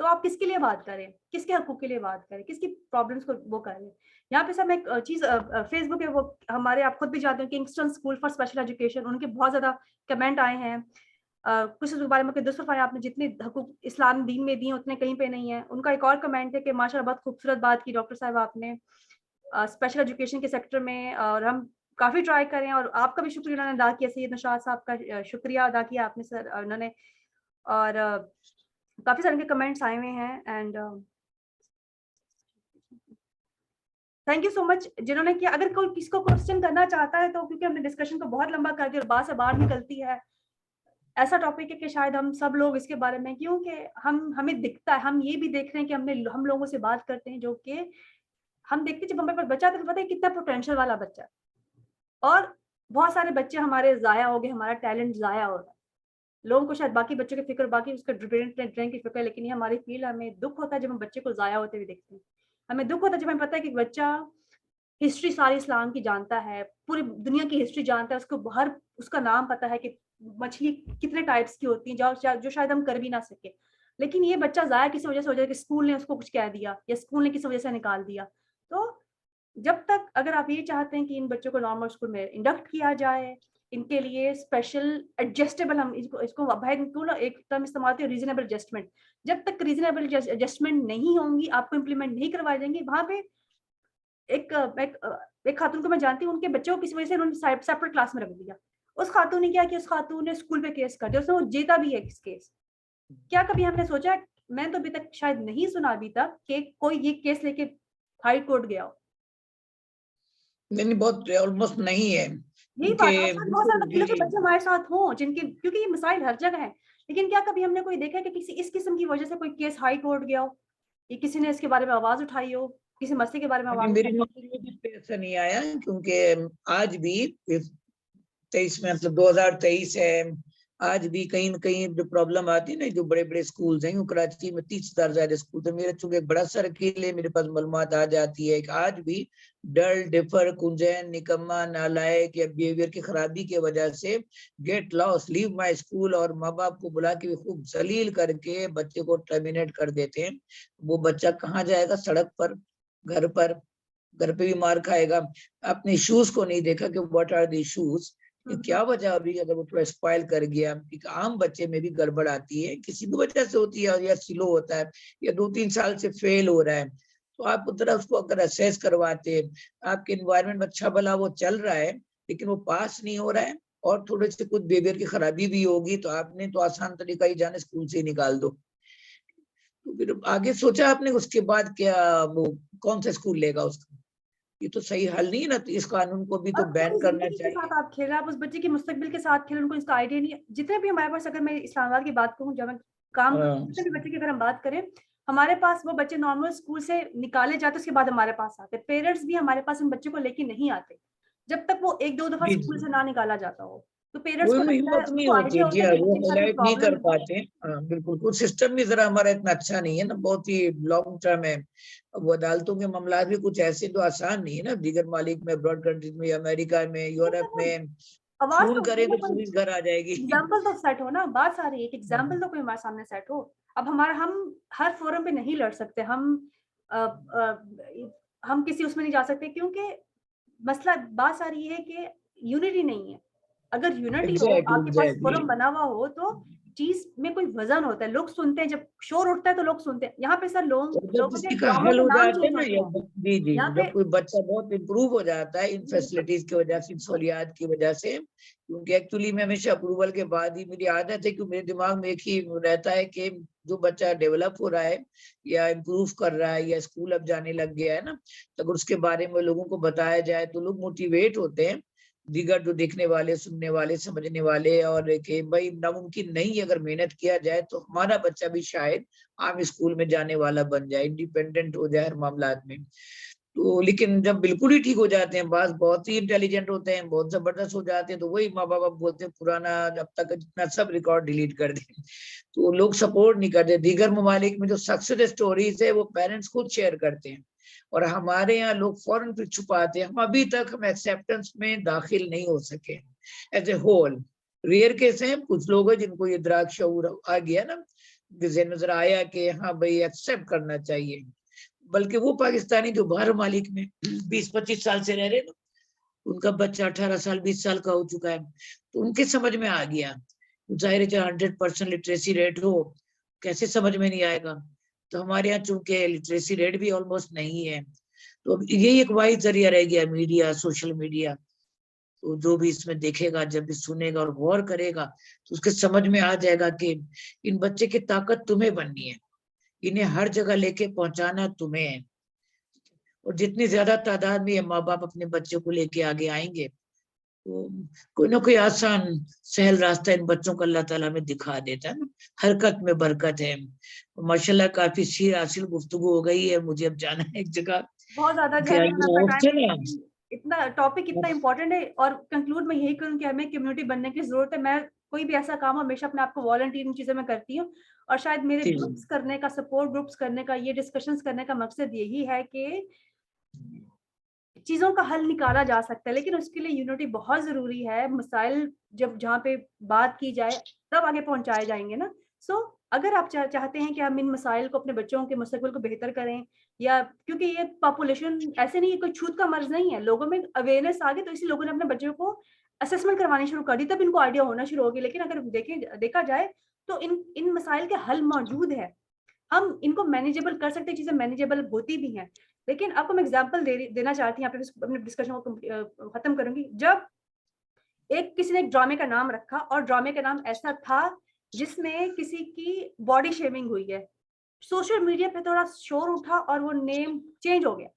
तो आप किसके लिए बात करें, किसके हकूक के लिए बात करें, किसकी प्रॉब्लम्स को वो करें। यहाँ पे सब एक चीज फेसबुक है, वो हमारे आप खुद भी जानते हैं, Kingston school for special education, उनके बहुत ज्यादा कमेंट आए हैं। कुछ के बारे में दुष्ट आपने जितने हकूक इस्लाम दीन में दिए उतने कहीं पे नहीं है। उनका एक और कमेंट है कि माशाल्लाह बहुत खूबसूरत बात की डॉक्टर साहब आपने स्पेशल एजुकेशन के सेक्टर में, और हम काफी ट्राई करें, और आपका भी शुक्रिया उन्होंने अदा किया, सैयद नशाद साहब का शुक्रिया अदा किया आपने सर, उन्होंने, और काफी सारे कमेंट्स आए हुए हैं। And thank you so much जिन्होंने किया। अगर कोई किसको क्वेश्चन करना चाहता है तो, क्योंकि हमने डिस्कशन को बहुत लंबा कर दिया और बात से बाहर निकलती है, ऐसा टॉपिक है कि शायद हम सब लोग इसके बारे में, क्योंकि हमें दिखता है, हम ये भी देख रहे हैं कि हम लोगों से बात करते हैं, जो कि हम देखते हैं जब हमारे पास बच्चा आता है तो पता है कितना पोटेंशियल वाला बच्चा, और बहुत सारे बच्चे हमारे जाया हो गए, हमारा टैलेंट जाया हो रहा है। लोगों को शायद बाकी बच्चों की फिक्र, बाकी उसके ट्रेन की फिक्र, लेकिन ये हमारी फील्ड, हमें दुख होता है जब हम बच्चे को जाया होते हुए देखते हैं। हमें दुख होता है जब हमें पता है कि बच्चा हिस्ट्री सारी इस्लाम की जानता है, पूरी दुनिया की हिस्ट्री जानता है, उसको हर उसका नाम पता है कि मछली कितने टाइप्स की होती है, जो शायद हम कर भी ना सके। लेकिन ये बच्चा जाया किसी वजह से हो जाए कि स्कूल ने उसको कुछ कह दिया या स्कूल ने किसी वजह से निकाल दिया। तो जब तक अगर आप ये चाहते हैं कि इन बच्चों को नॉर्मल स्कूल में इंडक्ट किया जाए, इनके लिए स्पेशल एडजस्टेबल, हम इसको एक टर्म इस्तेमाल करते हैं, रीजनेबल एडजस्टमेंट। जब तक रीजनेबल एडजस्टमेंट नहीं होंगी, आपको इम्प्लीमेंट नहीं करवाई जाएंगी, वहां पे एक एक खातून को मैं जानती हूँ, उनके बच्चे को किसी वजह से उन्होंने सेपरेट क्लास में रख दिया। उस खातून ने क्या किया, उस खातून ने स्कूल पे केस कर दिया, उसने वो जीता भी है केस। क्या कभी हमने सोचा, मैं तो अभी तक शायद नहीं सुना अभी तक कि कोई ये केस लेके हाई कोर्ट गया हो। नहीं, बहुत ऑलमोस्ट नहीं है, यही बात है, क्योंकि बहुत सारे वकीलों के बच्चे हमारे साथ हों जिनके, क्योंकि ये मसाइल हर जगह है, लेकिन क्या कभी हमने कोई देखा कि किसी इस किस्म की वजह से कोई केस हाई कोर्ट गया हो, या किसी ने इसके बारे में आवाज उठाई हो, किसी मसले के बारे में आवाज मेरी उठाई हो? नौकरी में भी ऐसा नहीं आया, क्योंकि आज भी 23 में, मतलब 2023 है, आज भी कहीं न कहीं जो प्रॉब्लम आती है ना, जो बड़े-बड़े स्कूल्स हैं, कराची में 30,000 ज्यादा स्कूल है। मेरा चूंकि एक बड़ा सर्किल है, मेरे पास मालूमात आ जाती है कि आज भी डल, डिफर, कुंजैन, निकम्मा, नालायक या बिहेवियर की खराबी की वजह से get lost, leave my school और माँ बाप को बुला के खूब जलील करके बच्चे को टर्मिनेट कर देते हैं। वो बच्चा कहाँ जाएगा? सड़क पर, घर पर, घर पे भी मार खाएगा। अपने शूज को नहीं देखा कि व्हाट आर दी शूज, कि क्या वजह अभी अगर वो थोड़ा स्पॉइल कर गया। एक आम बच्चे में भी गड़बड़ आती है, किसी भी वजह से होती है, या स्लो होता है या 2-3 साल से फेल हो रहा है, तो आप उधर उसको अगर असेस करवाते, आपके इन्वायरमेंट में अच्छा भला वो चल रहा है लेकिन वो पास नहीं हो रहा है और थोड़े से कुछ बिहेवियर की खराबी भी होगी, तो आपने तो आसान तरीका ही जाने, स्कूल से ही निकाल दो। तो फिर आगे सोचा आपने उसके बाद क्या, वो कौन सा स्कूल लेगा उसका? ये तो सही हल नहीं है ना, तो इस कानून को भी तो अब बैन पूरी करना ज़िंदगी के चाहिए। साथ आप खेल रहे हैं, आप उस बच्चे के मुस्तकबिल के साथ खेल रहे हैं, उनको इसका आइडिया नहीं है। जितने भी हमारे पास, अगर मैं इस्लामाबाद की बात करूँ, जब मैं काम हाँ, जितने भी बच्चे की अगर हम बात करें, हमारे पास वो बच्चे नॉर्मल स्कूल से निकाले जाते हैं, उसके बाद हमारे पास आते हैं। पेरेंट्स भी हमारे पास उन बच्चों को लेके नहीं आते, जब तक वो 1-2 दफ़ा जी, स्कूल जी। से ना निकाला जाता हो। तो पेरेंट्स वो को उनमें लगता है, हिम्मत नहीं उनको होती आइडिया है। जी होता है हाँ, कि वो बच्चे के साथ ये हाईलाइट नहीं प्रॉब्लम कर है। पाते हैं। हाँ, बिल्कुल। कुछ सिस्टम भी ज़रा हमारा इतना अच्छा नहीं है ना, बहुत ही लॉन्ग टर्म है। वो अदालतों के मामलात भी कुछ ऐसे तो आसान नहीं है ना, दीगर मालिक में, अब्रॉड कंट्रीज में, अमेरिका में, यूरोप में, आवाज़ फ़ोन तो करें उठाइए ना, तो कोई पुलिस घर आ जाएगी। एग्ज़ाम्पल तो सेट हो ना, बात सारी है, एक हाँ, एग्ज़ाम्पल तो कोई हमारे सामने सेट हो। अब हम हर फोरम पे नहीं लड़ सकते, हम किसी उसमें नहीं जा सकते, क्योंकि मसला, बात सारी ये है कि यूनिटी नहीं है। अगर यूनिटी हो, एग्ज़ैक्टली, आपके पास एग्ज़ैक्टली। फोरम बना हुआ हो, तो चीज़ में कोई वज़न होता है, लोग सुनते हैं, जब शोर उठता है तो लोग सुनते हैं। यहाँ पे सर और जब लोगों के किसी का गाँवों हल के हो नाम जाता है चेंज ना, होते या हैं। जी, जी, यहाँ पे जब कोई बच्चा बहुत इम्प्रूव हो जाता है इन फैसिलिटीज की वजह से, इन सहूलियात की वजह से, क्योंकि एक्चुअली मैं हमेशा अप्रूवल के बाद ही, मेरी आदत है कि मेरे दिमाग में एक ही रहता है कि जो बच्चा डेवलप हो रहा है या इम्प्रूव कर रहा है या स्कूल अब जाने लग गया है ना, तो अगर उसके बारे में लोगों को बताया जाए तो लोग मोटिवेट होते हैं, दीगर जो देखने वाले, सुनने वाले, समझने वाले, और कि भाई नामुमकिन नहीं है, अगर मेहनत किया जाए तो हमारा बच्चा भी शायद आम स्कूल में जाने वाला बन जाए, इंडिपेंडेंट हो जाए हर मामलात में। तो लेकिन जब बिल्कुल ही ठीक हो जाते हैं, बात बहुत ही इंटेलिजेंट होते हैं, बहुत जबरदस्त हो जाते हैं, तो वही माँ-बाप अब बोलते हैं पुराना जब तक का जितना सब रिकॉर्ड डिलीट कर दें। तो लोग सपोर्ट नहीं करते। दीगर ममालिक में जो सक्सेस स्टोरीज है वो पेरेंट्स खुद शेयर करते हैं और हमारे यहाँ लोग फौरन फिर छुपाते हैं। हम अभी तक हम एक्सेप्टेंस में दाखिल नहीं हो सके as a whole. Rare case हैं, कुछ लोग हैं जिनको ये इदराक शऊर आ गया ना, जिसे नजर आया कि हाँ भाई एक्सेप्ट करना चाहिए। बल्कि वो पाकिस्तानी जो बाहर मालिक में 20-25 साल से रह रहे ना, उनका बच्चा 18 साल 20 साल का हो चुका है, तो उनके समझ में आ गया। जाहिर है जहाँ 100% लिटरेसी रेट हो, कैसे समझ में नहीं आएगा। तो हमारे यहाँ चूंकि लिटरेसी रेट भी ऑलमोस्ट नहीं है, तो अब यही एक वाहिद जरिया रह गया, मीडिया, सोशल मीडिया। तो जो भी इसमें देखेगा, जब भी सुनेगा और गौर करेगा, तो उसके समझ में आ जाएगा कि इन बच्चे की ताकत तुम्हें बननी है, इन्हें हर जगह लेके पहुंचाना तुम्हें है। और जितनी ज्यादा तादाद में ये माँ बाप अपने बच्चों को लेके आगे आएंगे, तो कोई ना कोई आसान सहल रास्ता इन बच्चों को अल्लाह ताला में दिखा देता है ना। हरकत में बरकत है। माशाल्लाह काफी सी हासिल गुफ्तगू हो गई है, मुझे अब जाना है एक जगह। बहुत ज़्यादा क्या जाने, मैं आपका ऑफ टाइम थे नहीं ना? लूँगी। इतना टॉपिक इतना इम्पोर्टेंट है, और कंक्लूड मैं यही करूँ कि हमें कम्युनिटी बनने की ज़रूरत है। मैं कोई भी ऐसा काम हमेशा अपने आप को वॉलंटियर इन चीज़ों में करती हूँ, और शायद मेरे जी, ग्रुप्स करने का, सपोर्ट ग्रुप्स करने का, ये डिस्कशंस करने का मकसद यही है कि चीज़ों का हल निकाला जा सकता है, लेकिन उसके लिए यूनिटी बहुत ज़रूरी है। मसाइल जब जहाँ पे बात की जाए, तब आगे पहुँचाए जाएँगे ना। सो अगर आप चाहते हैं कि हम इन मसाइल को, अपने बच्चों के मुस्तकबिल को बेहतर करें, या क्योंकि ये पॉपुलेशन ऐसे नहीं है, कोई छूत का मर्ज़ नहीं है, लोगों में अवेयरनेस आ गई, तो इसलिए लोगों ने अपने बच्चों को असेसमेंट करवानी शुरू कर दी, तब इनको आइडिया होना शुरू हो गया। लेकिन अगर देखा जाए, तो इन मसाइल के हल मौजूद हैं। हम इनको मैनेजेबल कर सकते हैं, चीज़ें मैनेजेबल होती भी हैं। लेकिन आपको मैं एग्ज़ाम्पल देना चाहती हूँ, यहाँ पे अपने डिस्कशन को खत्म करूँगी। जब किसी ने एक ड्रामे का नाम रखा, और ड्रामे का नाम ऐसा था जिसमें किसी की बॉडी शेमिंग हुई है। सोशल मीडिया पे थोड़ा शोर उठा और वो नेम चेंज हो गया।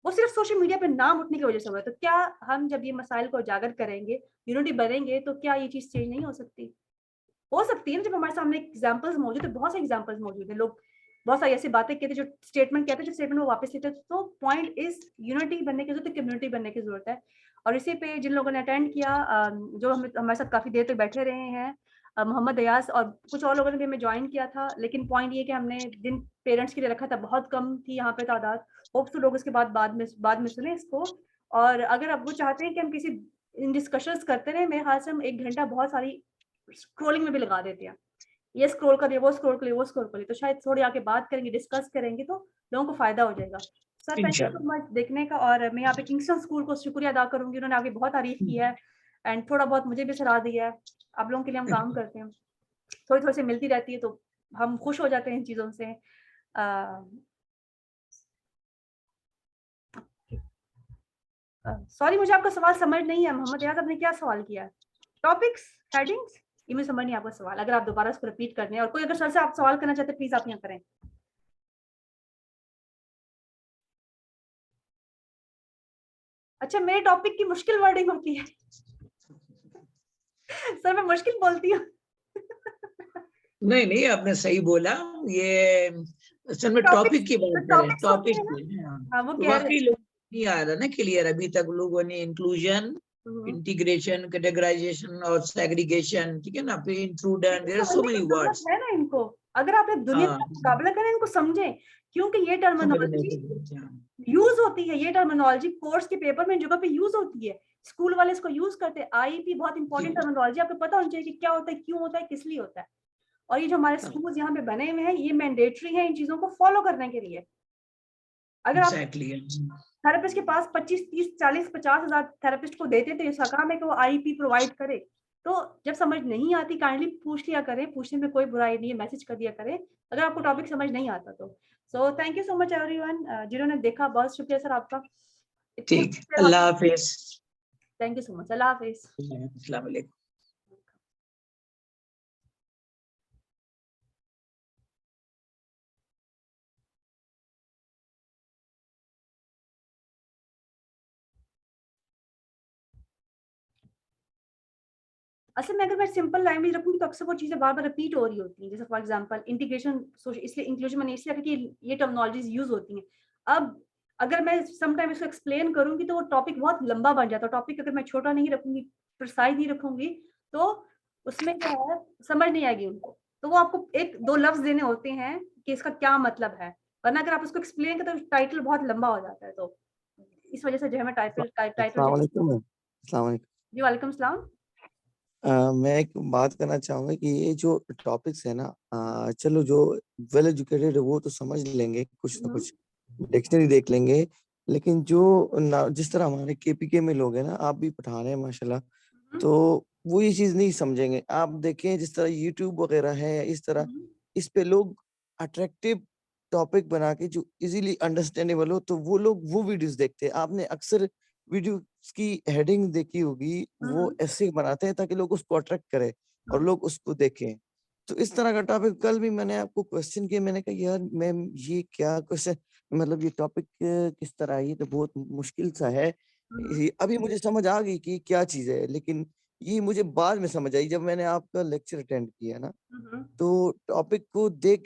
वो सिर्फ़ सोशल मीडिया पे नाम उठने की वज़ह से हुआ है। तो क्या हम जब ये मसाइल को उजागर करेंगे, यूनिटी बनेंगे, तो क्या ये चीज़ चेंज नहीं हो सकती? हो सकती है ना, जब हमारे सामने एग्ज़ाम्पल्स मौजूद है, बहुत सारे एग्ज़ाम्पल्स मौजूद हैं। लोग बहुत सारी ऐसी बातें कहते हैं, जो स्टेटमेंट कहते हैं, जो स्टेटमेंट वो वापस लेते हैं। तो पॉइंट इज़ यूनिटी बनने की ज़रूरत है, कम्युनिटी बनने की ज़रूरत है। और इसी पे जिन लोगों ने अटेंड किया, जो हमारे साथ काफ़ी देर तक बैठे रहे हैं, मोहम्मद अयास और कुछ और लोगों ने भी हमें जॉइन किया था। लेकिन पॉइंट ये कि हमने जिन पेरेंट्स के लिए रखा था बहुत कम थी यहाँ पे तादाद। होप्स तो लोग इसके बाद में सुने इसको। और अगर आप वो चाहते हैं कि हम किसी इन डिस्कशंस करते रहें, मेरे ख्याल से हम 1 घंटा बहुत सारी स्क्रॉलिंग में भी लगा देते हैं। ये स्क्रॉल करिए, वो स्क्रॉल करिए, वो स्क्रॉल करिए, तो शायद थोड़ी आके बात करेंगे, डिस्कस करेंगे तो लोगों को फ़ायदा हो जाएगा। सर थैंक यू सो इंशाल्लाह। मच देखने का। और मैं यहाँ पे किंगस्टन स्कूल को शुक्रिया अदा करूँगी, उन्होंने आगे बहुत तारीफ़ की है एंड थोड़ा बहुत मुझे भी सलाह दी है। आप लोगों के लिए हम काम करते हैं। थोड़ी-थोड़ी सी मिलती रहती है तो हम खुश हो जाते हैं इन चीज़ों से। सॉरी मुझे आपका सवाल समझ नहीं है मोहम्मद रियाज़, आपने क्या सवाल किया है? Topics, headings? ये मुझे समझ नहीं आपका सवाल। अगर आप दोबारा उसको रिपीट कर दें और कोई अगर सर से आप सवाल करना चाहते हैं प्लीज़ आप यहाँ करें। अच्छा मेरे टॉपिक की मुश्किल वर्डिंग होती है। सर मैं मुश्किल बोलती हूँ। नहीं, आपने सही बोला। ये असल में टॉपिक्स टॉपिक की जो बात करें, टॉपिक्स होते टॉपिक हैं ना, की। हाँ, हाँ, वो तो कह रहे वाक़ई लोग नहीं आ रहा ना क्लियर अभी तक। लोगों ने इंक्लूजन, हुँ। इंटीग्रेशन, कैटेगराइजेशन और सेग्रीगेशन, ठीक है ना? फिर इंट्रूडर, लेकिन देयर आर सो समझने की मेनी ज़रूरत वर्ड्स। है ना इनको। अगर आप एक दुनिया हाँ, का मुकाबला करें, इनको समझें, क्योंकि ये समझने टर्मिनोलॉजी की ज़रूरत है। हाँ, यूज़ होती है, ये टर्मिनोलॉजी कोर्स के पेपर में जगह पे यूज़ होती है। स्कूल वाले इसको यूज़ करते हैं। आईईपी बहुत इंपॉर्टेंट जी, टर्मिनोलॉजी आपको पता होनी चाहिए कि क्या होता है, क्यों होता है, किस लिए होता है। और ये जो हमारे हाँ, स्कूल्स यहाँ पे बने हुए हैं, ये मैंडेटरी है इन चीज़ों को फॉलो करने के लिए। अगर आप एग्ज़ैक्टली। थेरेपिस्ट के पास 25, 30, 40, 50,000 थेरेपिस्ट को देते थे, इसका काम है कि वो आईईपी प्रोवाइड करे। तो जब समझ नहीं आती काइंडली पूछ लिया करें, पूछने में कोई बुराई नहीं है, मैसेज कर दिया करें, अगर आपको टॉपिक समझ नहीं आता तो। So thank you so much everyone जिन्होंने देखा, बहुत शुक्रिया सर आपका। इतनी ठीक, मुश्किल अल्लाह वक़्त हाफ़िज़। Thank you so much. अल्लाह हाफ़िज़। अस्सलाम वालेकुम। असल में अगर मैं सिंपल लैंग्वेज रखूँगी तो अक्सर वो चीज़ें बार-बार रिपीट हो रही होती हैं। जैसे फॉर एग्ज़ाम्पल इंटीग्रेशन सोच इसलिए इंक्लूजन मैंने इसलिए रखा कि ये टर्मिनोलॉजीज़ यूज़ होती हैं। अब अगर मैं सम टाइम इसको एक्सप्लेन करूँगी तो वो टॉपिक बहुत लंबा बन जाता है। टॉपिक अगर मैं छोटा नहीं रखूँगी, प्रिसाइज़ नहीं रखूँगी तो उसमें क्या है समझ नहीं आएगी उनको। तो वो आपको 1-2 लफ्ज़ देने होते हैं कि इसका क्या मतलब है। वरना अगर आप उसको एक्सप्लेन करें तो टाइटल बहुत लंबा हो जाता है। तो इस वज़ह से जो है मैं टाइटल अस्सलाम जो वालेकुम। अस्सलाम वालेकुम। जी, वालेकुम सलाम। मैं एक बात करना चाहूँगा कि ये जो टॉपिक्स है ना, चलो जो वेल एजुकेटेड है वो तो समझ लेंगे, कुछ ना हुँ, कुछ डिक्शनरी देख लेंगे। लेकिन जो ना जिस तरह हमारे केपीके में लोग हैं ना, आप भी पठान हैं माशाल्लाह, हुँ, तो वो ये चीज़ नहीं समझेंगे। आप देखें जिस तरह यूट्यूब वगैरह है, इस तरह हुँ, इस पे लोग अट्रैक्टिव टॉपिक बना के जो इज़िली अंडरस्टैंडेबल हो, तो वो लोग वो वीडियोज़ देखते हैं। आपने अक्सर वीडियोज़ की हेडिंग देखी होगी, हुँ, वो हुँ, ऐसे बनाते हैं ताकि लोग उसको अट्रैक्ट करें और हुँ। लोग उसको देखें। तो इस तरह का टॉपिक कल भी मैंने आपको क्वेश्चन किया, मैंने कहा यार मैम ये क्या क्वेश्चन, मतलब ये टॉपिक किस तरह है? ये तो बहुत मुश्किल सा है। हुँ, हुँ, ये अभी मुझे समझ आ गई कि क्या चीज़ है, लेकिन ये मुझे बाद में समझ आई जब मैंने आपका लेक्चर अटेंड किया ना, हुँ, हुँ। तो टॉपिक को देख